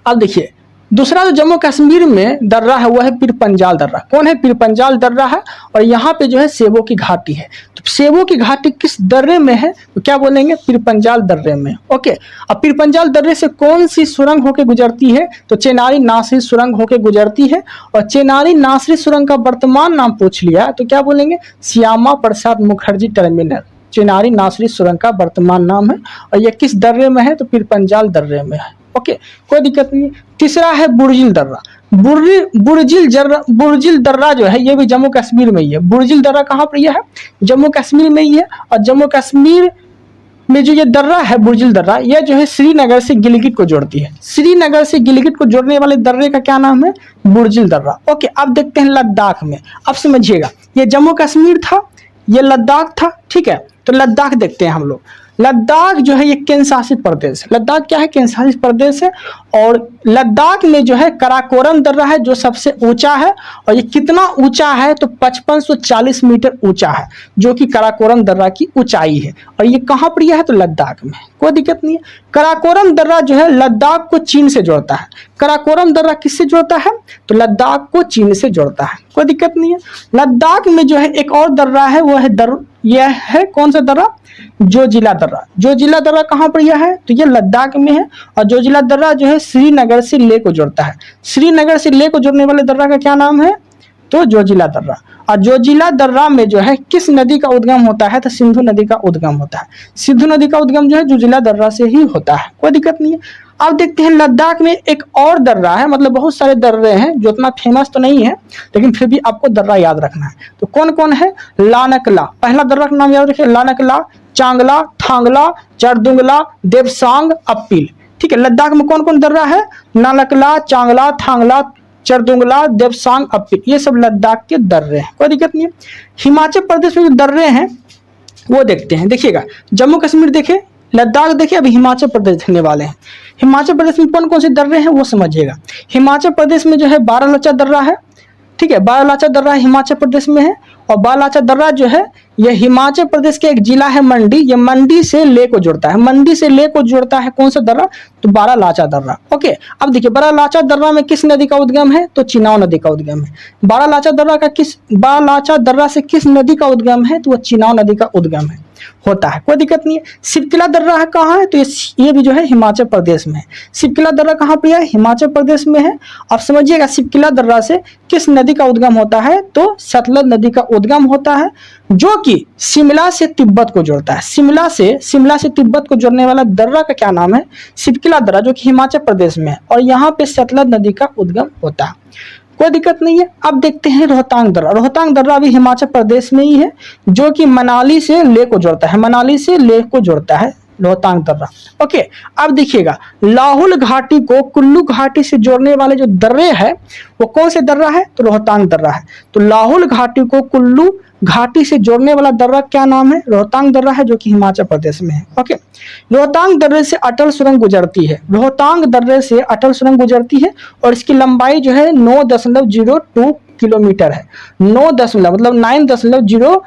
अब देखिए दूसरा जो जम्मू कश्मीर में दर्रा है वो है पीरपंजाल दर्रा। कौन है? पीरपंजाल दर्रा है। और यहाँ पे जो है सेबो की घाटी है। तो सेबो की घाटी किस दर्रे में है? तो क्या बोलेंगे? पीरपंजाल दर्रे में। ओके, अब पीरपंजाल दर्रे से कौन सी सुरंग होके गुजरती है? तो चेनारी नासरी सुरंग होके गुजरती है। और चेनारी नासरी सुरंग का वर्तमान नाम पूछ लिया तो क्या बोलेंगे? श्यामा प्रसाद मुखर्जी टर्मिनल। चिनारी नासरी सुरंग का वर्तमान नाम है। और ये किस दर्रे में है? तो पीर पंजाल दर्रे में है। ओके, कोई दिक्कत नहीं। तीसरा है बुर्जिल दर्रा। बुर्जिल दर्रा जो है ये भी जम्मू कश्मीर में ही है। बुर्जिल दर्रा कहाँ पर यह है? जम्मू कश्मीर में ही है। और जम्मू कश्मीर में जो ये दर्रा है बुर्जिल दर्रा, यह जो है श्रीनगर से गिलगित को जोड़ती है। श्रीनगर से गिलगित को जोड़ने वाले दर्रे का क्या नाम है? बुर्जिल दर्रा। ओके, अब देखते हैं लद्दाख में। अब समझिएगा, ये जम्मू कश्मीर था, ये लद्दाख था, ठीक है। तो लद्दाख देखते हैं हम लोग। लद्दाख जो है ये केंद्र शासित प्रदेश है। लद्दाख क्या है? केंद्र शासित प्रदेश है। और लद्दाख में जो है कराकोरम दर्रा है जो सबसे ऊंचा है। और ये कितना ऊंचा है? तो 5540 मीटर ऊंचा है, जो कि कराकोरम दर्रा की ऊंचाई है। और ये कहाँ पर यह है? तो लद्दाख में। कोई दिक्कत नहीं है। कराकोरम दर्रा जो है लद्दाख को चीन से जोड़ता है। कराकोरम दर्रा किससे जोड़ता है? तो लद्दाख को चीन से जोड़ता है। कोई दिक्कत नहीं है। लद्दाख में जो है एक और दर्रा है, वो है यह है कौन सा दर्रा? जोजिला दर्रा। जोजिला दर्रा कहाँ पर यह है? तो यह लद्दाख में है। और जोजिला दर्रा जो है श्रीनगर से लेह को जोड़ता है। श्रीनगर से लेह को जोड़ने वाले दर्रा का क्या नाम है? तो जोजिला दर्रा। और जोजिला दर्रा में जो है किस नदी का उद्गम होता है? तो सिंधु नदी का उद्गम होता है। सिंधु नदी का उद्गम जो है जोजिला दर्रा से ही होता है। कोई दिक्कत नहीं है। अब देखते हैं लद्दाख में एक और दर्रा है, मतलब बहुत सारे दर्रे हैं जो उतना फेमस तो नहीं है, लेकिन फिर भी आपको दर्रा याद रखना है। तो कौन कौन है? लानकला, पहला दर्रा का नाम याद रखिए, लानकला, चांगला, थांगला, चरदुंगला, देवसांग, अपील। ठीक है, लद्दाख में कौन कौन दर्रा है? नानकला, चांगला, थांगला, चरदुंगला, देवसांग, अपील, ये सब लद्दाख के दर्रे हैं। कोई दिक्कत नहीं है। हिमाचल प्रदेश में जो दर्रे हैं वो देखते हैं। देखिएगा, जम्मू कश्मीर देखे, लद्दाख देखे, अभी हिमाचल प्रदेश देखने वाले हैं। हिमाचल प्रदेश में कौन कौन से दर्रे हैं वो समझिएगा। हिमाचल प्रदेश में जो है बारालाचा दर्रा है, ठीक है, बारालाचा दर्रा हिमाचल प्रदेश में है। और बारालाचा दर्रा जो है यह हिमाचल प्रदेश के एक जिला है मंडी, ये मंडी से लेह को जोड़ता है। मंडी से लेह को जोड़ता है कौन सा दर्रा? तो बारालाचा दर्रा। ओके, अब देखिए बारालाचा दर्रा में किस नदी का उद्गम है? तो चिनाव नदी का उद्गम है। बारालाचा दर्रा से किस नदी का उद्गम है? तो वह चिनाव नदी का उद्गम है होता है। कोई दिक्कत नहीं है। सिपकिला दर्रा है कहाँ है? तो ये भी जो है हिमाचल प्रदेश में है। सिपकिला दर्रा कहाँ पर है? हिमाचल प्रदेश में है। अब समझिएगा, सिपकिला दर्रा से किस नदी का उद्गम होता है? तो सतलज नदी का उद्गम होता है, जो कि शिमला से तिब्बत को जोड़ता है। शिमला से तिब्बत को जोड़ने वाला दर्रा का क्या नाम है? सिपकिला दर्रा, जो कि हिमाचल प्रदेश में है। और यहाँ पे सतलज नदी का उद्गम होता है। कोई दिक्कत नहीं है। अब देखते हैं रोहतांग दर्रा। रोहतांग दर्रा भी हिमाचल प्रदेश में ही है, जो कि मनाली से लेह को जोड़ता है। मनाली से लेह को जोड़ता है रोहतांग दर्रा। ओके, अब देखिएगा, लाहौल घाटी को कुल्लू घाटी से जोड़ने वाले जो दर्रे है वो कौन से दर्रा है? तो रोहतांग दर्रा है। तो लाहौल घाटी को कुल्लू घाटी से जोड़ने वाला दर्रा क्या नाम है? रोहतांग दर्रा है, जो कि हिमाचल प्रदेश में है। ओके, रोहतांग दर्रे से अटल सुरंग गुजरती है। रोहतांग दर्रे से अटल सुरंग गुजरती है और इसकी लंबाई जो है 9.02 किलोमीटर है। 9.02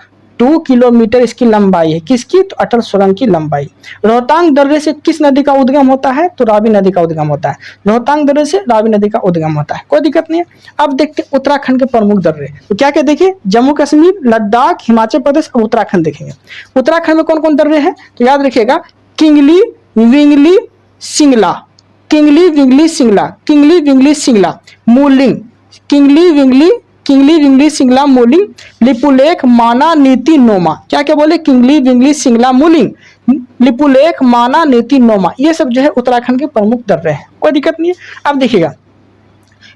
किलोमीटर इसकी लंबाई है। किसकी? तो अटल सुरंग की लंबाई। रोहतांग दर्रे से किस नदी का उद्गम होता है? तो रावी नदी का उद्गम होता है। रोहतांग दर्रे से रावी नदी का उद्गम होता है। कोई दिक्कत नहीं है। अब देखते हैं उत्तराखंड के प्रमुख दर्रे। तो क्या क्या देखिए? जम्मू कश्मीर, लद्दाख, हिमाचल प्रदेश और उत्तराखंड देखेंगे। उत्तराखंड में कौन कौन दर्रे हैं? तो याद रखिएगा, kingly, Wingly, Singla, kingly, Wingly, Singla, kingly, Wingly, Singla, mulling, kingly, Wingly, Singla, mulling, Lipulekh, माना, नीति, नोमा। क्या क्या बोले? Kingly, Wingly, Singla, mulling, Lipulekh, माना, नीति, नोमा, ये सब जो है उत्तराखंड के प्रमुख दर्रे हैं। कोई दिक्कत नहीं है। अब देखिएगा,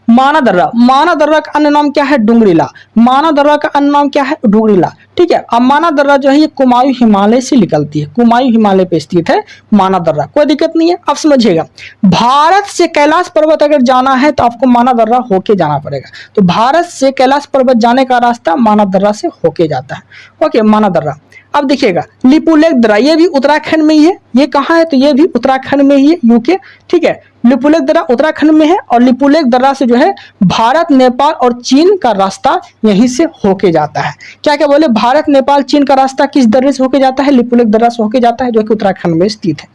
माना दर्रा का अन्य नाम क्या है? डुंगरीला। माना दर्रा का अन्य नाम क्या है? डुंगरीला। ठीक है। अब माना दर्रा जो है ये कुमायूं हिमालय से निकलती है। कुमायूं हिमालय पे स्थित है माना दर्रा। कोई दिक्कत नहीं है। अब समझिएगा, भारत से कैलाश पर्वत अगर जाना है तो आपको माना दर्रा होके जाना पड़ेगा। तो भारत से कैलाश पर्वत जाने का रास्ता माना दर्रा से होके जाता है। ओके, माना दर्रा। अब देखिएगा, लिपुलेख दर्रा, ये भी उत्तराखंड में ही है। ये कहाँ है? तो ये भी उत्तराखंड में ही है, यूके। ठीक है, लिपुलेख दर्रा उत्तराखंड में है और लिपुलेख दर्रा से जो है भारत, नेपाल और चीन का रास्ता यहीं से होके जाता है। क्या क्या बोले? भारत, नेपाल, चीन का रास्ता किस दर्रे से होके जाता है? लिपुलेख दर्रा से होके जाता है, जो कि उत्तराखंड में स्थित है।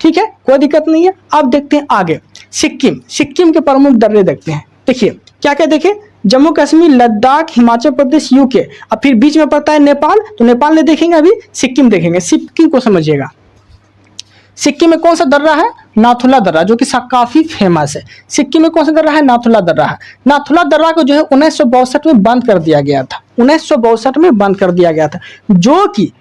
ठीक है, कोई दिक्कत नहीं है। अब देखते हैं आगे, सिक्किम के प्रमुख दर्रे देखते हैं। देखिए क्या क्या देखे? जम्मू कश्मीर, लद्दाख, हिमाचल प्रदेश, यूके। अब फिर बीच में पड़ता है नेपाल, तो नेपाल नहीं देखेंगे, अभी सिक्किम देखेंगे। सिक्किम को समझिएगा, सिक्किम में कौन सा दर्रा है? नाथुला दर्रा, जो कि काफी फेमस है। सिक्किम में कौन सा दर्रा है? नाथुला दर्रा है। नाथुला दर्रा को जो है 1962 में बंद कर दिया गया था। 1962 में बंद कर दिया गया था, जो कि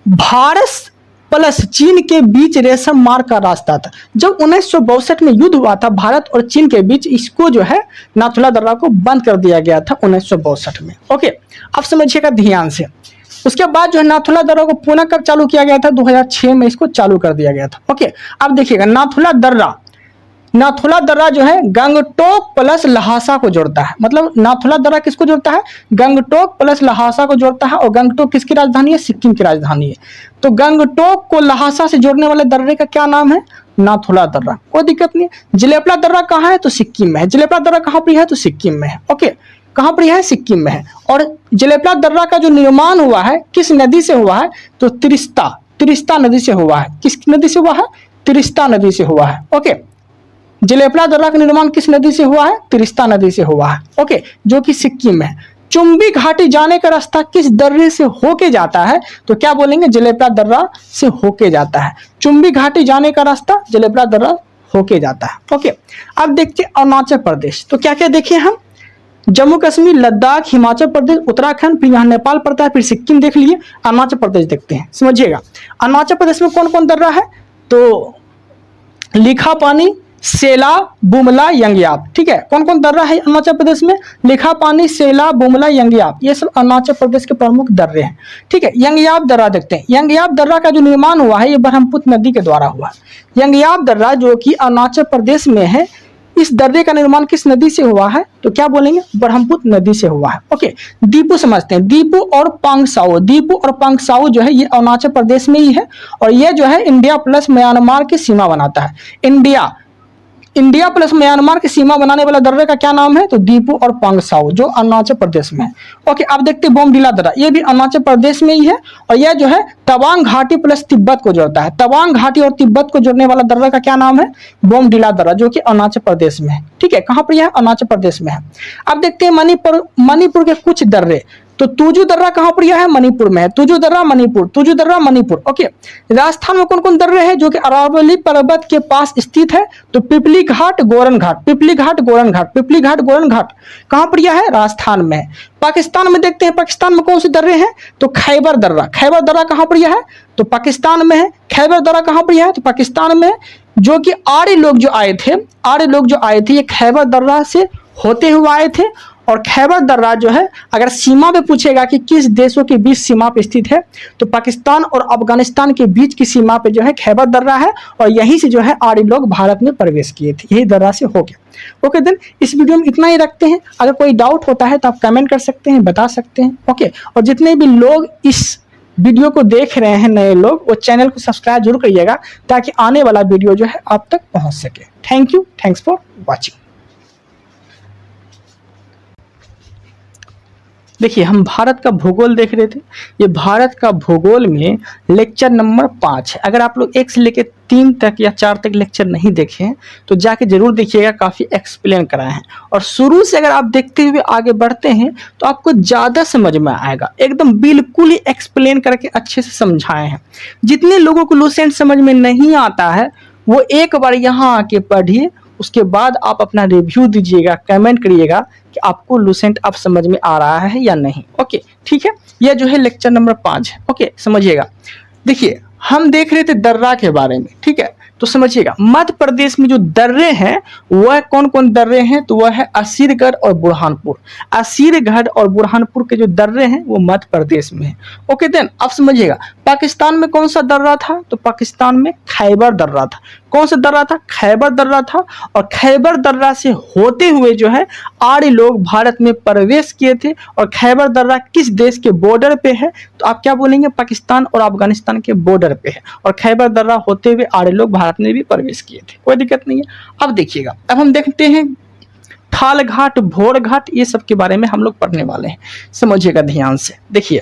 भारत प्लस चीन के बीच रेशम मार्ग का रास्ता था। जब 1962 में युद्ध हुआ था भारत और चीन के बीच, इसको जो है नाथुला दर्रा को बंद कर दिया गया था 1962 में। ओके, अब समझिएगा ध्यान से। उसके बाद जो है नाथुला दर्रा को पुनः कब चालू किया गया था? 2006 में इसको चालू कर दिया गया था। ओके, अब देखिएगा नाथुला दर्रा जो है गंगटोक प्लस लहासा को जोड़ता है। मतलब नाथुला दर्रा किसको जोड़ता है? गंगटोक प्लस लहासा को जोड़ता है। और गंगटोक किसकी राजधानी है? सिक्किम की राजधानी है। तो गंगटोक को लहासा से जोड़ने वाले दर्रे का क्या नाम है? नाथुला दर्रा। कोई दिक्कत नहीं है। जलेपला दर्रा कहाँ है? तो सिक्किम में है। जलेपला दर्रा कहाँ पर है? तो सिक्किम में है। ओके, कहाँ पर है? सिक्किम में है। और जलेपला दर्रा का जो निर्माण हुआ है किस नदी से हुआ है? तो तिस्ता नदी से हुआ है। किस नदी से हुआ है? तिस्ता नदी से हुआ है। ओके, जलेपला दर्रा का निर्माण किस नदी से हुआ है? तिस्ता नदी से हुआ है। ओके, जो कि सिक्किम में है। चुंबी घाटी जाने का रास्ता किस दर्रे से होके जाता है? तो क्या बोलेंगे? जलेपला दर्रा से होके जाता है। चुंबी घाटी जाने का रास्ता जलेपला दर्रा होके जाता है। ओके, अब देखते हैं अरुणाचल प्रदेश। तो क्या क्या देखे हम? जम्मू कश्मीर, लद्दाख, हिमाचल प्रदेश, उत्तराखंड, फिर यहाँ नेपाल पड़ता है, फिर सिक्किम देख लिए। अरुणाचल प्रदेश देखते हैं, समझिएगा। अरुणाचल प्रदेश में कौन कौन दर्रा है? तो लिखापानी, सेला, बुमला, यंगयाप। ठीक है, कौन कौन दर्रा है अरुणाचल प्रदेश में? लिखापानी, सेला, बुमला, यंगयाप, ये सब अरुणाचल प्रदेश के प्रमुख दर्रे हैं। ठीक है, यंगयाप दर्रा देखते हैं। यंगयाप दर्रा का जो निर्माण हुआ है ये ब्रह्मपुत्र नदी के द्वारा हुआ है। यंगयाप दर्रा जो कि अरुणाचल प्रदेश में है, इस दर्रे का निर्माण किस नदी से हुआ है? तो क्या बोलेंगे? ब्रह्मपुत्र नदी से हुआ है। ओके, दीपू समझते हैं। दीपू और पांगसाऊ जो है ये अरुणाचल प्रदेश में ही है। और ये जो है इंडिया प्लस म्यांमार की सीमा बनाता है। इंडिया प्लस म्यांमार की सीमा बनाने वाला दर्रे का क्या नाम है? तो दीपू और पांगसाऊ, जो अरुणाचल प्रदेश में है। ओके, अब देखते हैं बोमडिला दर्रा। ये भी अरुणाचल प्रदेश में ही है। और यह जो है तवांग घाटी प्लस तिब्बत को जोड़ता है। तवांग घाटी और तिब्बत को जोड़ने वाला दर्रा का क्या नाम है? बोमडिला दर्रा, जो कि अरुणाचल प्रदेश में है। ठीक है, कहाँ पर यह है? अरुणाचल प्रदेश में है। अब देखते हैं मणिपुर के कुछ दर्रे। तो तुजू दर्रा कहाँ पर है? मणिपुर में है। तुजू दर्रा मणिपुर। ओके, राजस्थान में कौन कौन दर्रे हैं जो कि अरावली पर्वत के पास स्थित है? तो पिपली घाट, गोरन घाट कहाँ पर है? राजस्थान में है। पाकिस्तान में देखते हैं, पाकिस्तान में कौन से दर्रे हैं? तो खैबर दर्रा कहाँ पर है? तो पाकिस्तान में है। खैबर दर्रा कहाँ पर है? तो पाकिस्तान में है। जो कि आर्य लोग जो आए थे ये खैबर दर्रा से होते हुए आए थे। और खैबर दर्रा जो है, अगर सीमा पे पूछेगा कि किस देशों के बीच सीमा पे स्थित है, तो पाकिस्तान और अफगानिस्तान के बीच की सीमा पे जो है खैबर दर्रा है। और यहीं से जो है आर्य लोग भारत में प्रवेश किए थे, यही दर्रा से हो गया। ओके, देन इस वीडियो में इतना ही रखते हैं। अगर कोई डाउट होता है तो आप कमेंट कर सकते हैं, बता सकते हैं। ओके, और जितने भी लोग इस वीडियो को देख रहे हैं नए लोग, वो चैनल को सब्सक्राइब जरूर करिएगा ताकि आने वाला वीडियो जो है आप तक पहुंच सके। Thank you, thanks for watching. देखिए, हम भारत का भूगोल देख रहे थे। ये भारत का भूगोल में लेक्चर नंबर 5 है। अगर आप लोग 1 से लेकर 3 तक या 4 तक लेक्चर नहीं देखे हैं तो जाके जरूर देखिएगा, काफ़ी एक्सप्लेन कराए हैं। और शुरू से अगर आप देखते हुए आगे बढ़ते हैं तो आपको ज़्यादा समझ में आएगा। एकदम बिल्कुल ही एक्सप्लेन करके अच्छे से समझाए हैं। जितने लोगों को लुसेंट समझ में नहीं आता है वो एक बार यहाँ आके पढ़िए, उसके बाद आप अपना रिव्यू दीजिएगा, कमेंट करिएगा कि आपको लुसेंट अब समझ में आ रहा है या नहीं। ओके, ठीक है, यह जो है लेक्चर नंबर 5 है। ओके, समझिएगा। देखिए, हम देख रहे थे दर्रा के बारे में, ठीक है, तो समझिएगा मध्य प्रदेश में जो दर्रे हैं वह कौन कौन दर्रे हैं? तो वह है असीरगढ़ और बुरहानपुर। असीरगढ़ और बुरहानपुर के जो दर्रे हैं वो मध्य प्रदेश में है। ओके, देन अब समझिएगा पाकिस्तान में कौन सा दर्रा था? तो पाकिस्तान में खैबर दर्रा था। कौन सा दर्रा था? खैबर दर्रा था। और खैबर दर्रा से होते हुए जो है आर्य लोग भारत में प्रवेश किए थे। और खैबर दर्रा किस देश के बॉर्डर पे है? तो आप क्या बोलेंगे? पाकिस्तान और अफगानिस्तान के बॉर्डर पे है। और खैबर दर्रा होते हुए आर्य लोग भारत में भी प्रवेश किए थे। कोई दिक्कत नहीं है। अब देखिएगा, अब हम देखते हैं थाल घाट, भोर घाट, ये सब के बारे में हम लोग पढ़ने वाले हैं। समझिएगा ध्यान से। देखिए,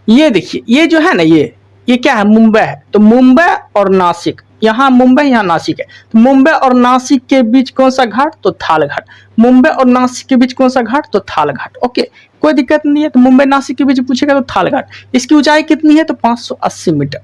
ये देखिए, ये जो है ना, ये क्या है? मुंबई है। तो मुंबई और नासिक, यहाँ मुंबई यहाँ नासिक है। तो मुंबई और नासिक के बीच कौन सा घाट? तो थाल घाट। मुंबई और नासिक के बीच कौन सा घाट? तो थाल घाट। ओके, कोई दिक्कत नहीं है। तो मुंबई नासिक के बीच पूछेगा तो थाल घाट। इसकी ऊंचाई कितनी है? तो 580 मीटर।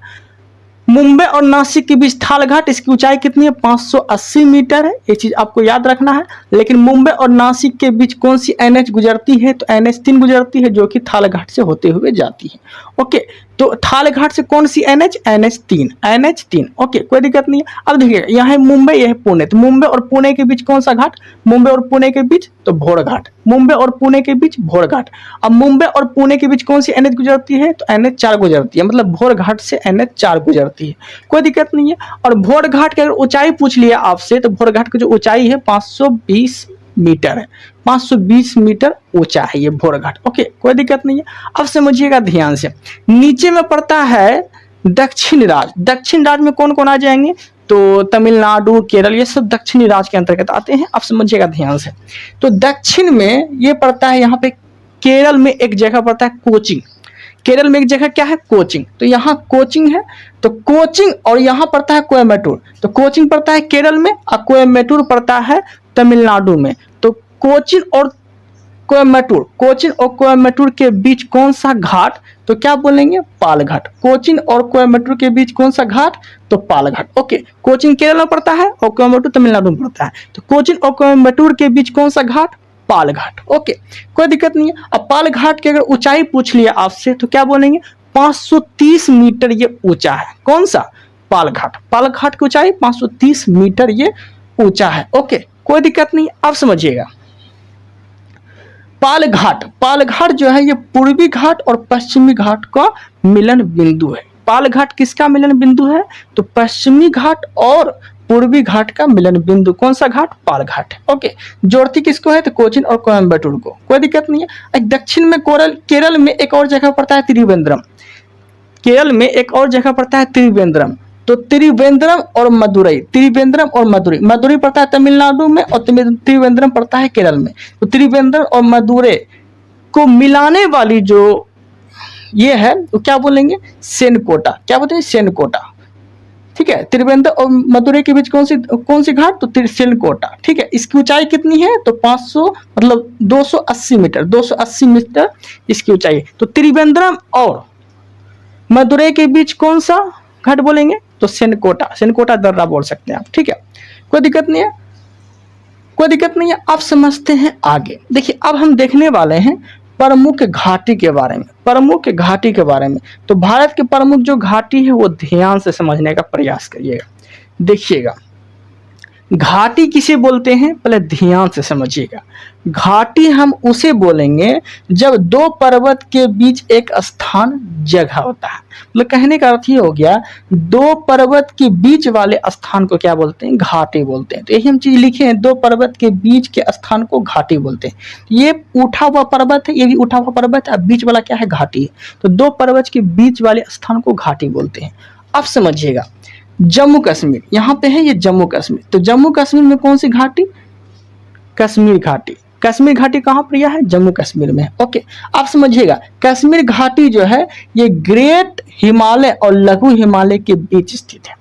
मुंबई और नासिक के बीच थाल घाट, इसकी ऊंचाई कितनी है? 580 मीटर है। ये चीज आपको याद रखना है। लेकिन मुंबई और नासिक के बीच कौन सी एनएच गुजरती है? तो एनएच 3 गुजरती है, जो कि थाल घाट से होते हुए जाती है। ओके, तो थाल घाट से कौन सी एनएच? NH 3, NH 3। ओके, कोई दिक्कत नहीं है। अब देखिए, यहाँ है मुंबई, यह है पुणे, तो मुंबई और पुणे के बीच कौन सा घाट? मुंबई और पुणे के बीच तो भोर घाट, मुंबई और पुणे के बीच भोर घाट। अब मुंबई और पुणे के बीच कौन सी एनएच गुजरती है? तो एनएच 4 गुजरती है, मतलब भोर घाट से एनएच 4 गुजरती है। कोई दिक्कत नहीं है। और भोर घाट की अगर ऊंचाई पूछ लिया आपसे, तो भोर घाट की जो ऊंचाई है 520 मीटर है। 520 मीटर ऊंचा है ये भोर घाट। ओके, कोई दिक्कत नहीं है। अब समझिएगा ध्यान से, नीचे में पड़ता है दक्षिण राज्य। दक्षिण राज्य में कौन कौन आ जाएंगे? तो तमिलनाडु, केरल, ये सब दक्षिणी राज्य के अंतर्गत आते हैं। अब समझिएगा ध्यान से, तो दक्षिण में ये पड़ता है, यहाँ पे केरल में एक जगह पड़ता है कोचिंग। केरल में एक जगह क्या है? कोचिंग। तो यहाँ कोचिंग है, तो कोचिंग, और यहाँ पड़ता है कोयम्बटूर। तो कोचिंग पड़ता है केरल में और कोयम्बटूर पड़ता है तमिलनाडु में। तो कोचिन और कोयम्बटूर, कोचिन और कोयम्बटूर के बीच कौन सा घाट? तो क्या बोलेंगे? पाल घाट। कोचिन और कोयम्बटूर के बीच कौन सा घाट? तो पाल घाट। ओके, कोचिन केरल में पड़ता है और कोयम्बटूर तमिलनाडु में पड़ता है। तो कोचिन और कोयम्बटूर के बीच कौन सा घाट? पाल घाट। ओके, कोई दिक्कत नहीं है। अब पाल घाट की अगर ऊंचाई पूछ लिया आपसे, तो क्या बोलेंगे? 530 मीटर ये ऊंचा है। कौन सा? पाल घाट। पाल घाट की ऊंचाई 530 मीटर ये ऊंचा है। ओके, कोई दिक्कत नहीं। अब समझिएगा, पाल घाट, पाल घाट जो है ये पूर्वी घाट और पश्चिमी घाट का मिलन बिंदु है। पाल घाट किसका मिलन बिंदु है? तो पश्चिमी घाट और पूर्वी घाट का मिलन बिंदु। कौन सा घाट? पाल घाट। ओके, जोड़ती किसको है? तो कोचिन और कोयम्बटूर को। कोई दिक्कत नहीं है। दक्षिण में केरल में एक और जगह पड़ता है त्रिवेंद्रम। केरल में एक और जगह पड़ता है त्रिवेंद्रम। तो त्रिवेंद्रम और मदुरई, त्रिवेंद्रम और मदुरई, मदुरई पड़ता है तमिलनाडु में और त्रिवेंद्रम पड़ता है केरल में। तो त्रिवेंद्रम और मदुरई को मिलाने वाली जो ये है, तो क्या बोलेंगे? सेनकोटा। क्या बोलते हैं? सेनकोटा। ठीक है, त्रिवेंद्रम और मदुरई के बीच कौन सी घाट? तो सेनकोटा। ठीक है, इसकी ऊंचाई कितनी है? तो 500 मतलब 280 मीटर, 280 मीटर इसकी ऊंचाई। तो त्रिवेंद्रम और मदुरई के बीच कौन सा घाट बोलेंगे? तो सेनकोटा, सेनकोटा दर्रा बोल सकते हैं आप। ठीक है, कोई दिक्कत नहीं है, कोई दिक्कत नहीं है। आप समझते हैं आगे। देखिए, अब हम देखने वाले हैं प्रमुख घाटी के बारे में, प्रमुख घाटी के बारे में। तो भारत के प्रमुख जो घाटी है वो ध्यान से समझने का प्रयास करिएगा। देखिएगा, घाटी किसे बोलते हैं? पहले ध्यान से समझिएगा। घाटी हम उसे बोलेंगे जब दो पर्वत के बीच एक स्थान जगह होता है। मतलब कहने का अर्थ ये हो गया, दो पर्वत के बीच वाले स्थान को क्या बोलते हैं? घाटी बोलते हैं। तो यही हम चीज लिखे हैं, दो पर्वत के बीच के स्थान को घाटी बोलते हैं। ये उठा हुआ पर्वत है, ये भी उठा हुआ पर्वत है, अब बीच वाला क्या है? घाटी है। तो दो पर्वत के बीच वाले स्थान को घाटी बोलते हैं। अब समझिएगा, जम्मू कश्मीर, यहाँ पे है ये जम्मू कश्मीर। तो जम्मू कश्मीर में कौन सी घाटी? कश्मीर घाटी। कश्मीर घाटी कहाँ पर यह है? जम्मू कश्मीर में है। ओके, आप समझिएगा, कश्मीर घाटी जो है ये ग्रेट हिमालय और लघु हिमालय के बीच स्थित है।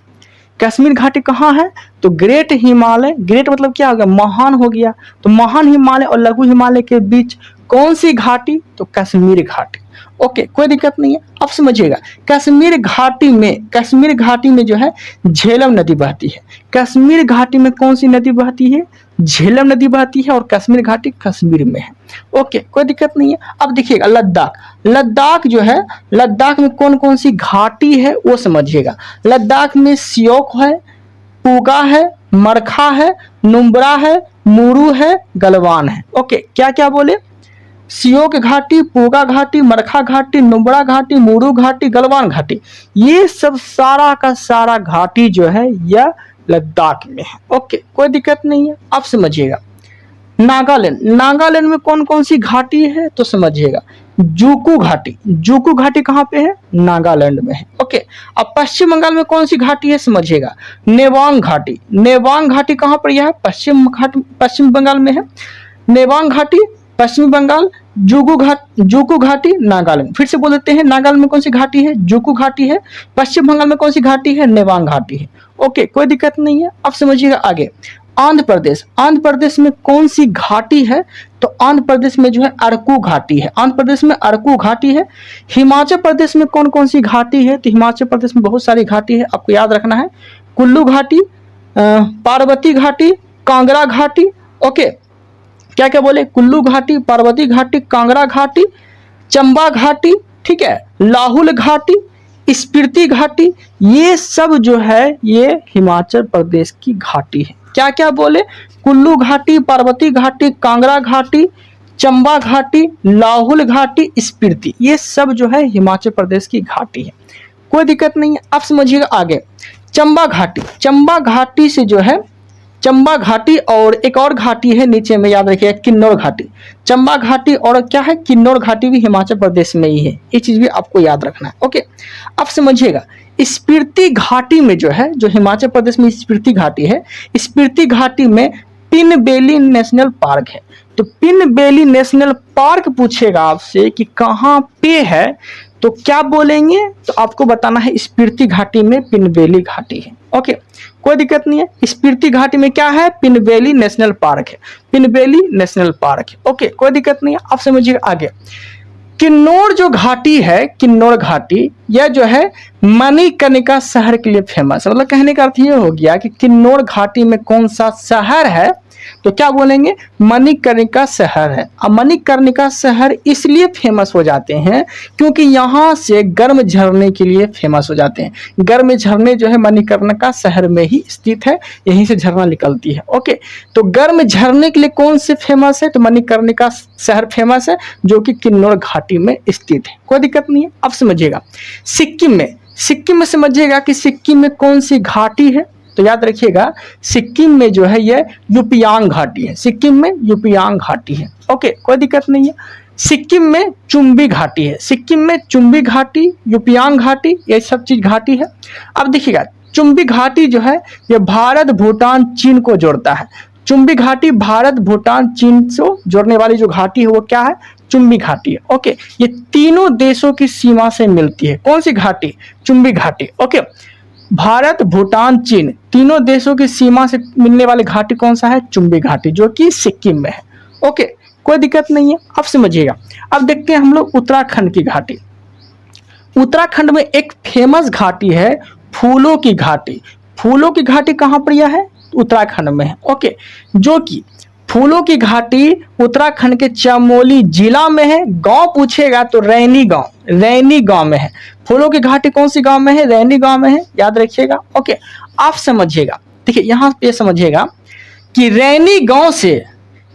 कश्मीर घाटी कहाँ है? तो ग्रेट हिमालय, ग्रेट मतलब क्या होगा? महान हो गया। तो महान हिमालय और लघु हिमालय के बीच कौन सी घाटी? तो कश्मीर घाटी। ओके, कोई दिक्कत नहीं है। अब समझिएगा, कश्मीर घाटी में जो है झेलम नदी बहती है। कश्मीर घाटी में कौन सी नदी बहती है? झेलम नदी बहती है, और कश्मीर घाटी कश्मीर में है। ओके, कोई दिक्कत नहीं है। अब देखिएगा, लद्दाख, लद्दाख जो है, लद्दाख में कौन कौन सी घाटी है वो समझिएगा। लद्दाख में सियोक है, पूगा है, मरखा है, नुब्रा है, मुरू है, गलवान है। ओके, क्या क्या बोले? सियोक घाटी, पूगा घाटी, मरखा घाटी, नुब्रा घाटी, मुरू घाटी, गलवान घाटी, ये सब सारा का सारा घाटी जो है यह लद्दाख में है। ओके, कोई दिक्कत नहीं है। अब समझिएगा, नागालैंड, नागालैंड में कौन कौन सी घाटी है? तो समझिएगा, जुकू घाटी। जुकू घाटी कहाँ पे है? नागालैंड में है। ओके, अब पश्चिम बंगाल में कौन सी घाटी है? समझिएगा, नेवांग घाटी। नेवांग घाटी कहाँ पर यह है? पश्चिम बंगाल में है। नेवांग घाटी पश्चिम बंगाल, जुकू घाटी नागालैंड। फिर से बोल देते हैं, नागालैंड में कौन सी घाटी है? जुकू घाटी है। पश्चिम बंगाल में कौन सी घाटी है? नेवांग घाटी है। ओके, कोई दिक्कत नहीं है। अब समझिएगा आगे, आंध्र प्रदेश, आंध्र प्रदेश में कौन सी घाटी है? तो आंध्र प्रदेश में जो है अरकू घाटी है, आंध्र प्रदेश में अरकू घाटी है। हिमाचल प्रदेश में कौन कौन सी घाटी है? तो हिमाचल प्रदेश में बहुत सारी घाटी है, आपको याद रखना है। कुल्लू घाटी, पार्वती घाटी, कांगड़ा घाटी। ओके, क्या क्या बोले? कुल्लू घाटी, पार्वती घाटी, कांगड़ा घाटी, चंबा घाटी, ठीक है, लाहुल घाटी, स्पीति घाटी। ये सब जो है ये हिमाचल प्रदेश की घाटी है। क्या क्या बोले? कुल्लू घाटी, पार्वती घाटी, कांगड़ा घाटी, चंबा घाटी, लाहुल घाटी, स्पीति, ये सब जो है हिमाचल प्रदेश की घाटी है। कोई दिक्कत नहीं है। अब समझिएगा आगे, चंबा घाटी, चंबा घाटी से जो है चंबा घाटी और एक और घाटी है नीचे में, याद रखिएगा, किन्नौर घाटी। चंबा घाटी और क्या है? किन्नौर घाटी भी हिमाचल प्रदेश में ही है। ये चीज भी आपको याद रखना है। ओके, अब समझिएगा, स्पीति घाटी में जो है, जो हिमाचल प्रदेश में स्पीति घाटी है, स्पीति घाटी में पिन बेली नेशनल पार्क है। तो पिन बेली नेशनल पार्क पूछेगा आपसे कि कहाँ पे है, तो क्या बोलेंगे? तो आपको बताना है स्पीति घाटी में पिन बेली घाटी है। ओके, कोई दिक्कत नहीं है। स्पीति घाटी में क्या है? पिन बेली नेशनल पार्क है, पिन बेली नेशनल पार्क है। ओके, कोई दिक्कत नहीं है। अब समझिए आगे, किन्नौर जो घाटी है, किन्नौर घाटी, यह जो है मणिकर्णिका शहर के लिए फेमस है। मतलब कहने का अर्थ ये हो गया कि किन्नौर घाटी में कौन सा शहर है, तो क्या बोलेंगे? मणिकर्णिका शहर है। अब मणिकर्णिका शहर इसलिए फेमस हो जाते हैं क्योंकि यहाँ से गर्म झरने के लिए फेमस हो जाते हैं। गर्म झरने जो है मणिकर्णिका शहर में ही स्थित है, यहीं से झरना निकलती है। ओके, तो गर्म झरने के लिए कौन से फेमस है? तो मणिकर्णिका शहर फेमस है, जो कि किन्नौर घाटी में स्थित है। कोई दिक्कत नहीं है। अब समझिएगा, सिक्किम में, सिक्किम में समझिएगा कि सिक्किम में कौन सी घाटी है, तो याद रखिएगा सिक्किम में जो है ये यूपियांग घाटी है, सिक्किम में यूपियांग घाटी है। ओके, कोई दिक्कत नहीं है। सिक्किम में चुम्बी घाटी है, सिक्किम में चुम्बी घाटी, यूपियांग घाटी, ये सब चीज घाटी है। अब देखिएगा, चुम्बी घाटी जो है ये भारत, भूटान, चीन को जोड़ता है। चुम्बी घाटी भारत, भूटान, चीन से जोड़ने वाली जो घाटी है वो क्या है? चुम्बी घाटी है। ओके, ये तीनों देशों की सीमा से मिलती है। कौन सी घाटी? चुम्बी घाटी। ओके, भारत, भूटान, चीन, तीनों देशों की सीमा से मिलने वाली घाटी कौन सा है? चुम्बी घाटी, जो कि सिक्किम में है। ओके, कोई दिक्कत नहीं है। अब समझिएगा, अब देखते हैं हम लोग उत्तराखंड की घाटी। उत्तराखंड में एक फेमस घाटी है फूलों की घाटी। फूलों की घाटी कहाँ पर यह है? उत्तराखंड में है। ओके, जो कि फूलों की घाटी उत्तराखंड के चमोली जिला में है। गांव पूछेगा तो रैनी गांव, रैनी गांव में है। फूलों की घाटी कौन सी गांव में है? रैनी गांव में है, याद रखिएगा। ओके, आप समझिएगा, देखिए यहाँ पे समझिएगा कि रैनी गांव से,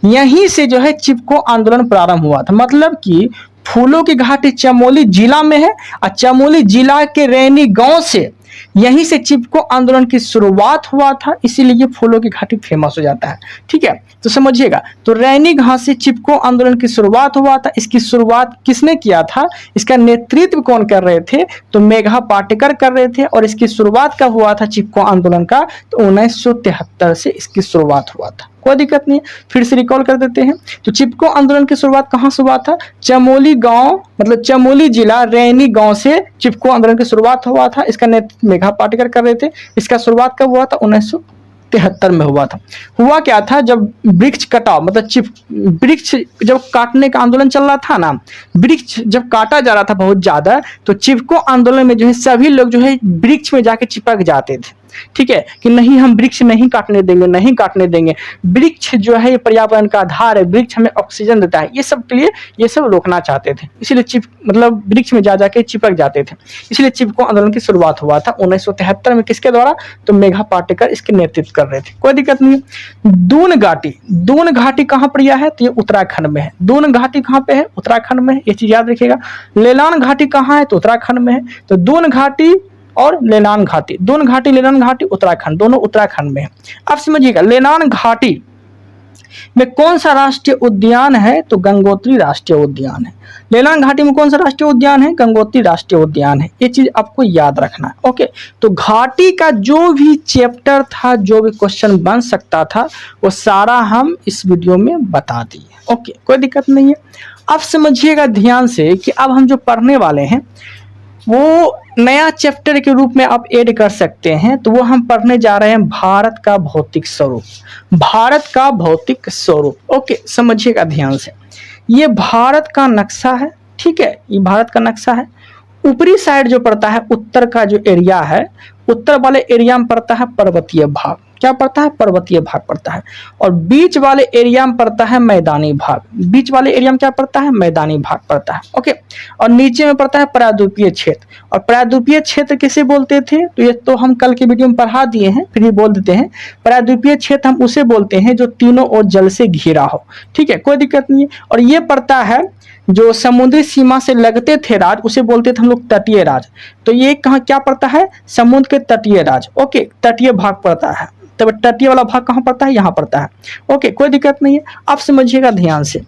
यहीं से जो है चिपको आंदोलन प्रारंभ हुआ था। मतलब कि फूलों की घाटी चमोली जिला में है और चमोली जिला के रैनी गांव से, यहीं से चिपको आंदोलन की शुरुआत हुआ था, इसीलिए ये फूलों की घाटी फेमस हो जाता है। ठीक है, तो समझिएगा, तो रैनी गांव से चिपको आंदोलन की शुरुआत हुआ था। इसकी शुरुआत किसने किया था? इसका नेतृत्व कौन कर रहे थे? तो मेघा पाटेकर कर रहे थे। और इसकी शुरुआत कब हुआ था चिपको आंदोलन का? तो 1973 से इसकी शुरुआत हुआ था। कोई दिक्कत नहीं है, फिर से रिकॉल कर देते हैं। तो चिपको आंदोलन की शुरुआत कहाँ से हुआ था? चमोली गांव, मतलब चमोली जिला रैनी गांव से चिपको आंदोलन की शुरुआत हुआ था। इसका नेतृत्व मेघा पाटेकर कर रहे थे। इसका शुरुआत कब हुआ था? 1973 में हुआ था। हुआ क्या था, जब वृक्ष कटाव, मतलब वृक्ष जब काटने का आंदोलन चल रहा था ना, वृक्ष जब काटा जा रहा था बहुत ज्यादा, तो चिपको आंदोलन में जो है सभी लोग जो है वृक्ष में जाके चिपक जाते थे। ठीक है, कि नहीं हम वृक्ष नहीं काटने देंगे, नहीं काटने देंगे। वृक्ष जो है ये पर्यावरण का आधार है, वृक्ष हमें ऑक्सीजन देता है, ये सब के लिए ये सब रोकना चाहते थे। इसीलिए मतलब वृक्ष में जा जाके चिपक जाते थे। इसलिए चिपको आंदोलन की शुरुआत हुआ था 1973 में। किसके द्वारा? तो मेघा पाटेकर इसके नेतृत्व कर रहे थे। कोई दिक्कत नहीं है। दून घाटी, दून घाटी कहाँ पर यह है? तो ये उत्तराखंड में है। दून घाटी कहाँ पे है? उत्तराखंड में है, ये चीज याद रखिएगा। लेलान घाटी कहाँ है? तो उत्तराखंड में है। तो दून घाटी और लेनान घाटी, दून घाटी, लेनान घाटी, उत्तराखंड, दोनों उत्तराखंड में है। अब समझिएगा, लेनान घाटी में कौन सा राष्ट्रीय उद्यान है? तो गंगोत्री राष्ट्रीय उद्यान है। लेनान घाटी में कौन सा राष्ट्रीय उद्यान है? गंगोत्री राष्ट्रीय उद्यान है। ये चीज आपको याद रखना है। ओके, तो घाटी का जो भी चैप्टर था, जो भी क्वेश्चन बन सकता था, वो सारा हम इस वीडियो में बता दिए। ओके, कोई दिक्कत नहीं है। अब समझिएगा ध्यान से कि अब हम जो पढ़ने वाले हैं, वो नया चैप्टर के रूप में आप ऐड कर सकते हैं। तो वो हम पढ़ने जा रहे हैं भारत का भौतिक स्वरूप, भारत का भौतिक स्वरूप। ओके, समझिएगा ध्यान से। ये भारत का नक्शा है, ठीक है, ये भारत का नक्शा है। ऊपरी साइड जो पड़ता है, उत्तर का जो एरिया है, उत्तर वाले एरिया में पड़ता है पर्वतीय भाग। क्या पड़ता है? पर्वतीय भाग पड़ता है। और बीच वाले एरिया में पड़ता है मैदानी भाग। बीच वाले एरिया में क्या पड़ता है? मैदानी भाग पड़ता है। ओके, और नीचे में पड़ता है प्रायद्वीपीय क्षेत्र। और प्रायद्वीपीय क्षेत्र किसे बोलते थे? तो ये तो हम कल के वीडियो में पढ़ा दिए हैं, फिर ये बोल देते हैं। प्रायद्वीपीय क्षेत्र हम उसे बोलते हैं जो तीनों ओर जल से घिरा हो, ठीक है, कोई दिक्कत नहीं है। और ये पड़ता है जो समुद्री सीमा से लगते थे राज, उसे बोलते थे हम लोग तटीय राज। तो ये कहाँ क्या पड़ता है? समुद्र के तटीय राज। ओके, तटीय भाग पड़ता है। तब तटीय वाला भाग कहाँ पड़ता है? यहाँ पड़ता है। ओके, कोई दिक्कत नहीं है। आप समझिएगा ध्यान से।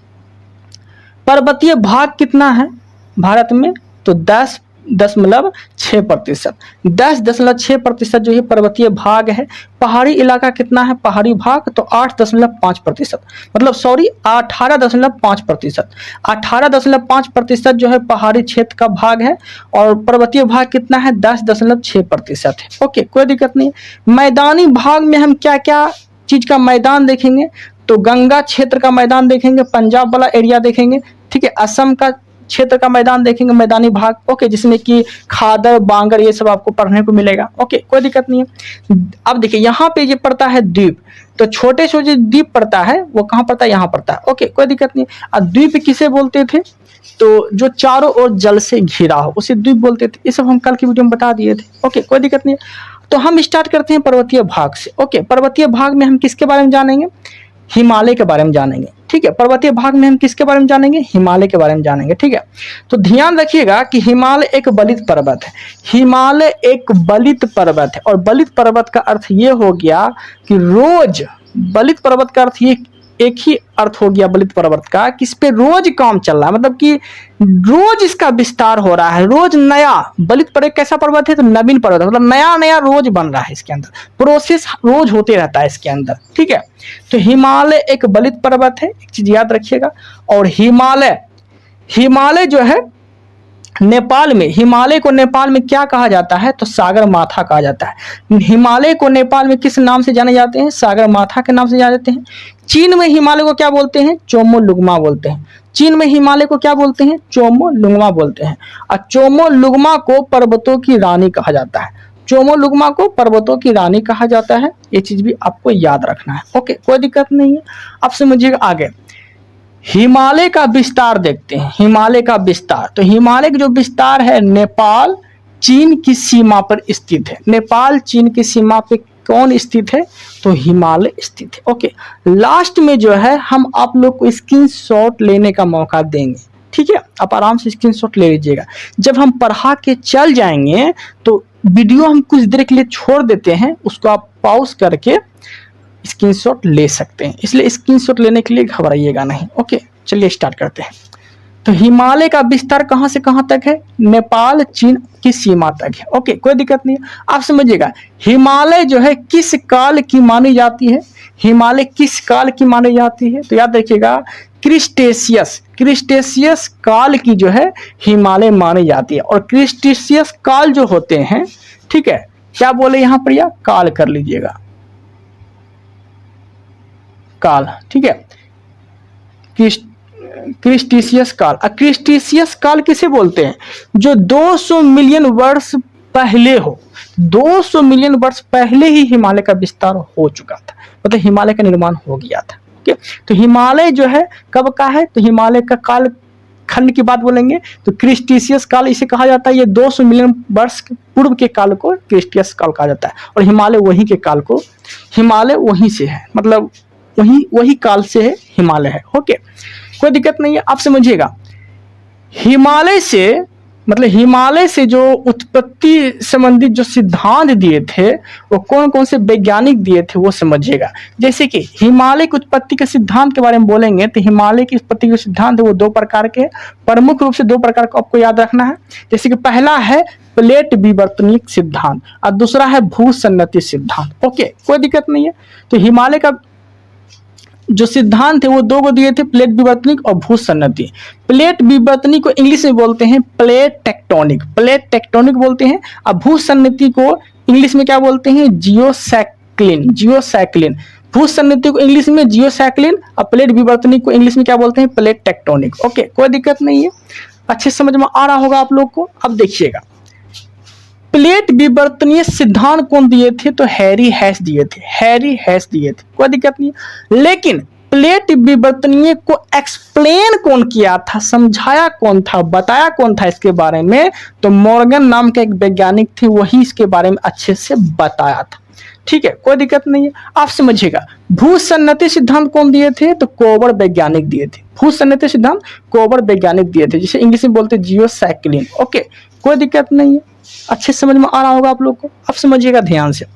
पर्वतीय भाग कितना है भारत में? तो 10.6%। 10.6% जो है पर्वतीय भाग है। पहाड़ी इलाका कितना है? पहाड़ी भाग तो 8.5%, मतलब सॉरी 18.5%। 18.5% जो है पहाड़ी क्षेत्र का भाग है। और पर्वतीय भाग कितना है? 10.6% है। ओके, कोई दिक्कत नहीं। मैदानी भाग में हम क्या क्या चीज का मैदान देखेंगे? तो गंगा क्षेत्र का मैदान देखेंगे, पंजाब वाला एरिया देखेंगे, ठीक है, असम का क्षेत्र का मैदान देखेंगे, मैदानी भाग। ओके, जिसमें कि खादर, बांगर ये सब आपको पढ़ने को मिलेगा। ओके, कोई दिक्कत नहीं है। अब देखिए यहाँ पे ये पड़ता है द्वीप। तो छोटे छोटे द्वीप पड़ता है, वो कहाँ पड़ता है? यहाँ पड़ता है। ओके, कोई दिक्कत नहीं। अब द्वीप किसे बोलते थे? तो जो चारों ओर जल से घिरा हो उसे द्वीप बोलते थे। ये सब हम कल की वीडियो में बता दिए थे। ओके, कोई दिक्कत नहीं है। तो हम स्टार्ट करते हैं पर्वतीय भाग से। ओके, पर्वतीय भाग में हम किसके बारे में जानेंगे? हिमालय के बारे में जानेंगे, ठीक है। पर्वतीय भाग में हम किसके बारे में जानेंगे? हिमालय के बारे में जानेंगे, ठीक है। तो ध्यान रखिएगा कि हिमालय एक बलित पर्वत है। हिमालय एक बलित पर्वत है। और बलित पर्वत का अर्थ ये हो गया कि रोज, बलित पर्वत का अर्थ ये एक ही अर्थ हो गया बलित पर्वत का कि इस पे रोज काम चल रहा है, मतलब कि रोज इसका विस्तार हो रहा है, रोज नया। बलित पर्वत कैसा पर्वत है? तो नवीन पर्वत है, मतलब नया नया रोज बन रहा है इसके अंदर, प्रोसेस रोज होते रहता है इसके अंदर, ठीक है। तो हिमालय एक बलित पर्वत है, एक चीज याद रखिएगा। और हिमालय जो है नेपाल में, हिमालय को नेपाल में क्या कहा जाता है? तो सागर माथा कहा जाता है। हिमालय को नेपाल में किस नाम से जाने जाते हैं? सागर माथा के नाम से जाने जाते हैं। चीन में हिमालय को क्या बोलते हैं? चोमोलुंगमा बोलते हैं। चीन में हिमालय को क्या बोलते हैं? चोमोलुंगमा बोलते हैं। और चोमोलुंगमा को पर्वतों की रानी कहा जाता है। चोमोलुंगमा को पर्वतों की रानी कहा जाता है। ये चीज भी आपको याद रखना है। ओके, कोई दिक्कत नहीं है। अब समझिएगा आगे हिमालय का विस्तार देखते हैं। हिमालय का विस्तार, तो हिमालय का जो विस्तार है नेपाल चीन की सीमा पर स्थित है। नेपाल चीन की सीमा पे कौन स्थित है? तो हिमालय स्थित है। ओके, लास्ट में जो है हम आप लोग को स्क्रीनशॉट लेने का मौका देंगे, ठीक है। आप आराम से स्क्रीनशॉट ले लीजिएगा। जब हम पढ़ा के चल जाएंगे तो वीडियो हम कुछ देर के लिए छोड़ देते हैं, उसको आप पॉज करके स्क्रीनशॉट ले सकते हैं। इसलिए स्क्रीनशॉट लेने के लिए घबराइएगा नहीं। ओके, चलिए स्टार्ट करते हैं। तो हिमालय का विस्तार कहां से कहां तक है? नेपाल चीन की सीमा तक है। ओके, कोई दिक्कत नहीं है। आप समझिएगा हिमालय जो है किस काल की मानी जाती है? हिमालय किस काल की मानी जाती है? तो याद रखिएगा क्रिस्टेशियस काल की जो है हिमालय मानी जाती है। और क्रिस्टेशियस काल जो होते हैं, ठीक है, क्या बोले यहाँ पर? या काल कर लीजिएगा, काल, ठीक है, क्रिस्टेशियस काल। क्रिस्टेशियस काल किसे बोलते हैं? जो 200 मिलियन वर्ष पहले हो। 200 मिलियन वर्ष पहले ही हिमालय का विस्तार हो चुका था, मतलब हिमालय का निर्माण हो गया था। ओके, तो हिमालय जो है कब का है? तो हिमालय का काल खंड की बात बोलेंगे तो क्रिस्टेशियस काल इसे कहा जाता है। ये 200 मिलियन वर्ष पूर्व के काल को क्रिस्टेशियस काल कहा जाता है। और हिमालय वहीं के काल को, हिमालय वहीं से है, मतलब वही काल से है, हिमालय है। ओके, कोई दिक्कत नहीं है। आप समझिएगा हिमालय से, मतलब हिमालय से जो उत्पत्ति संबंधित जो सिद्धांत दिए थे वो कौन कौन से वैज्ञानिक दिए थे वो समझिएगा। जैसे कि हिमालय की उत्पत्ति के सिद्धांत के बारे में बोलेंगे तो हिमालय की उत्पत्ति के सिद्धांत है वो 2 प्रकार के, प्रमुख रूप से 2 प्रकार को आपको याद रखना है। जैसे कि पहला है प्लेट विवर्तनिक सिद्धांत और दूसरा है भूसन्नति सिद्धांत। ओके, कोई दिक्कत नहीं है। तो हिमालय का जो सिद्धांत थे वो दो को दिए थे, प्लेट विवर्तनिक और भूसन्नति। प्लेट विवर्तनिक को इंग्लिश में बोलते हैं प्लेट टेक्टोनिक, प्लेट टेक्टोनिक बोलते हैं। अब भूसन्नति को इंग्लिश में क्या बोलते हैं, जियोसाइक्लिन, जियोसाइक्लिन। भूसन्नति को इंग्लिश में जियोसाइक्लिन और प्लेट विवर्तनिक को इंग्लिश में क्या बोलते हैं, प्लेट टेक्टोनिक। ओके, कोई दिक्कत नहीं है, अच्छे समझ में आ रहा होगा आप लोग को। अब देखिएगा, प्लेट विवर्तनीय सिद्धांत कौन दिए थे, तो हैरी हैश दिए थे, हैरी हैश दिए थे, कोई दिक्कत नहीं है। लेकिन प्लेट विवर्तनीय को एक्सप्लेन कौन किया था, समझाया कौन था, बताया कौन था इसके बारे में, तो मॉर्गन नाम के एक वैज्ञानिक थे, वही इसके बारे में अच्छे से बताया था। ठीक है, कोई दिक्कत नहीं है, आप समझिएगा। भूसन्नति सिद्धांत कौन दिए थे, तो कोबर वैज्ञानिक दिए थे। भूसन्नति सिद्धांत कोबर वैज्ञानिक दिए थे, जिसे इंग्लिश में बोलते जियोसाइक्लिन। ओके, कोई दिक्कत नहीं है, अच्छे समझ में आ रहा होगा आप लोग को। अब समझिएगा ध्यान से,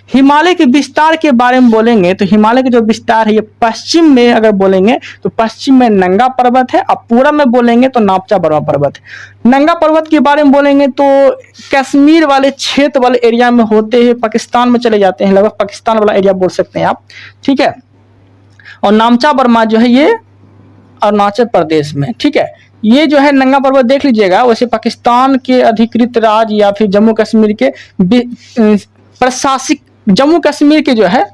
हिमालय के विस्तार के बारे में बोलेंगे तो हिमालय का जो विस्तार है ये पश्चिम में अगर बोलेंगे तो पश्चिम में नंगा पर्वत है, और पूरब में बोलेंगे तो नापचा बर्मा पर्वत है। नंगा पर्वत के बारे में बोलेंगे तो कश्मीर वाले क्षेत्र वाले एरिया में होते हैं, पाकिस्तान में चले जाते हैं, लगभग पाकिस्तान वाला एरिया बोल सकते हैं आप। ठीक है, और नामचा बर्मा जो है ये अरुणाचल प्रदेश में। ठीक है, ये जो है नंगा पर्वत देख लीजिएगा, वैसे पाकिस्तान के अधिकृत राज्य या फिर जम्मू कश्मीर के प्रशासनिक, जम्मू कश्मीर के जो है,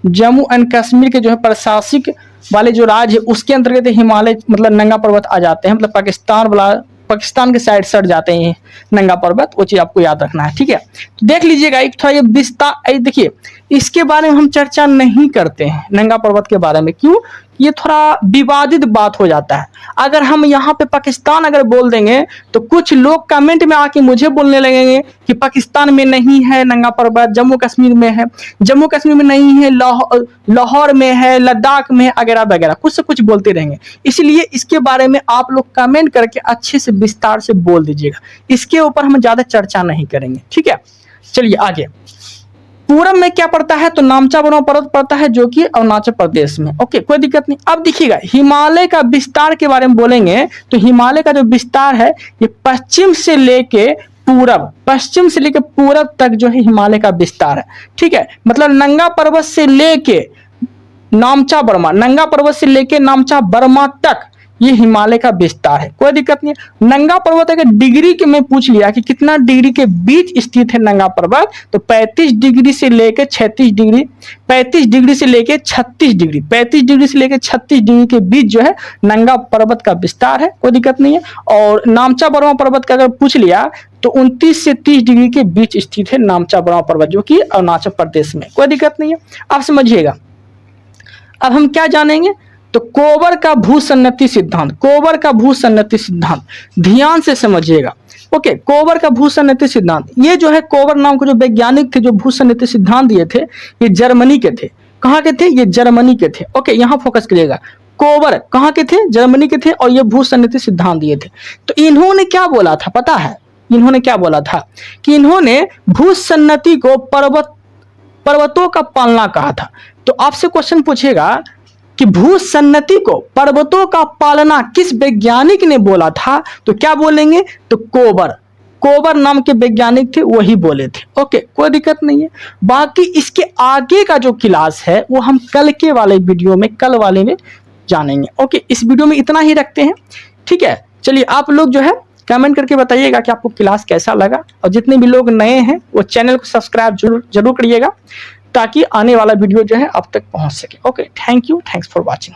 जम्मू एंड कश्मीर के जो है प्रशासनिक वाले जो राज्य है उसके अंतर्गत हिमालय मतलब नंगा पर्वत आ जाते हैं, मतलब पाकिस्तान वाला, पाकिस्तान के साइड सट जाते हैं नंगा पर्वत, वो चीज आपको याद रखना है। ठीक है, तो देख लीजिएगा एक थोड़ा ये विस्तार, देखिए इसके बारे में हम चर्चा नहीं करते हैं नंगा पर्वत के बारे में, क्यों, ये थोड़ा विवादित बात हो जाता है। अगर हम यहाँ पे पाकिस्तान अगर बोल देंगे तो कुछ लोग कमेंट में आके मुझे बोलने लगेंगे कि पाकिस्तान में नहीं है नंगा पर्वत, जम्मू कश्मीर में है, जम्मू कश्मीर में नहीं है, लाहौर में है, लद्दाख में है, वगैरह वगैरह कुछ से कुछ बोलते रहेंगे। इसलिए इसके बारे में आप लोग कमेंट करके अच्छे से विस्तार से बोल दीजिएगा, इसके ऊपर हम ज्यादा चर्चा नहीं करेंगे। ठीक है, चलिए आगे। पूरब में क्या पड़ता है, तो नामचा बर्मा पर्वत पड़ता है जो कि अरुणाचल प्रदेश में। ओके, कोई दिक्कत नहीं। अब देखिएगा हिमालय का विस्तार के बारे में बोलेंगे तो हिमालय का जो विस्तार है ये पश्चिम से लेके पूरब, पश्चिम से लेके पूरब तक जो है हिमालय का विस्तार है। ठीक है, मतलब नंगा पर्वत से लेके नामचा बर्मा, नंगा पर्वत से लेके नामचा बर्मा तक ये हिमालय का विस्तार है, कोई दिक्कत नहीं है। नंगा पर्वत अगर डिग्री के में पूछ लिया कि कितना डिग्री के बीच स्थित है नंगा पर्वत, तो 35 डिग्री से लेकर 36 डिग्री, 35 डिग्री से लेकर 36 डिग्री, 35 डिग्री से लेकर 36 डिग्री के बीच जो है नंगा पर्वत का विस्तार है, कोई दिक्कत नहीं है। और नामचा बर्मा पर्वत का अगर पूछ लिया तो 29 से 30 डिग्री के बीच स्थित है नामचा बर्मा पर्वत जो कि अरुणाचल प्रदेश में, कोई दिक्कत नहीं है, आप समझिएगा। अब हम क्या जानेंगे, तो कोबर का भूसन्नति सिद्धांत, कोबर का भूसन्नति सिद्धांत ध्यान से समझिएगा। ओके, कोबर का भूसन्नति सिद्धांत, ये जो है कोबर नाम के जो वैज्ञानिक थे जो भूसन्नति सिद्धांत दिए थे ये जर्मनी के थे। कहाँ के थे, ये जर्मनी के थे। ओके, यहाँ फोकस करिएगा, कोबर कहाँ के थे, जर्मनी के थे, और ये भूसन्नति सिद्धांत दिए थे। तो इन्होंने क्या बोला था पता है, इन्होंने क्या बोला था कि इन्होंने भूसन्नति को पर्वतों का पालना कहा था। तो आपसे क्वेश्चन पूछेगा कि भूसन्नति को पर्वतों का पालना किस वैज्ञानिक ने बोला था, तो क्या बोलेंगे, तो कोबर, कोबर नाम के वैज्ञानिक थे वही बोले थे। ओके, कोई दिक्कत नहीं है। बाकी इसके आगे का जो क्लास है वो हम कल के वाले वीडियो में, कल वाले में जानेंगे। ओके, इस वीडियो में इतना ही रखते हैं। ठीक है, चलिए आप लोग जो है कमेंट करके बताइएगा कि आपको क्लास कैसा लगा, और जितने भी लोग नए हैं वो चैनल को सब्सक्राइब जरूर करिएगा ताकि आने वाला वीडियो जो है आप तक पहुंच सके। Okay, thank you, thanks for watching.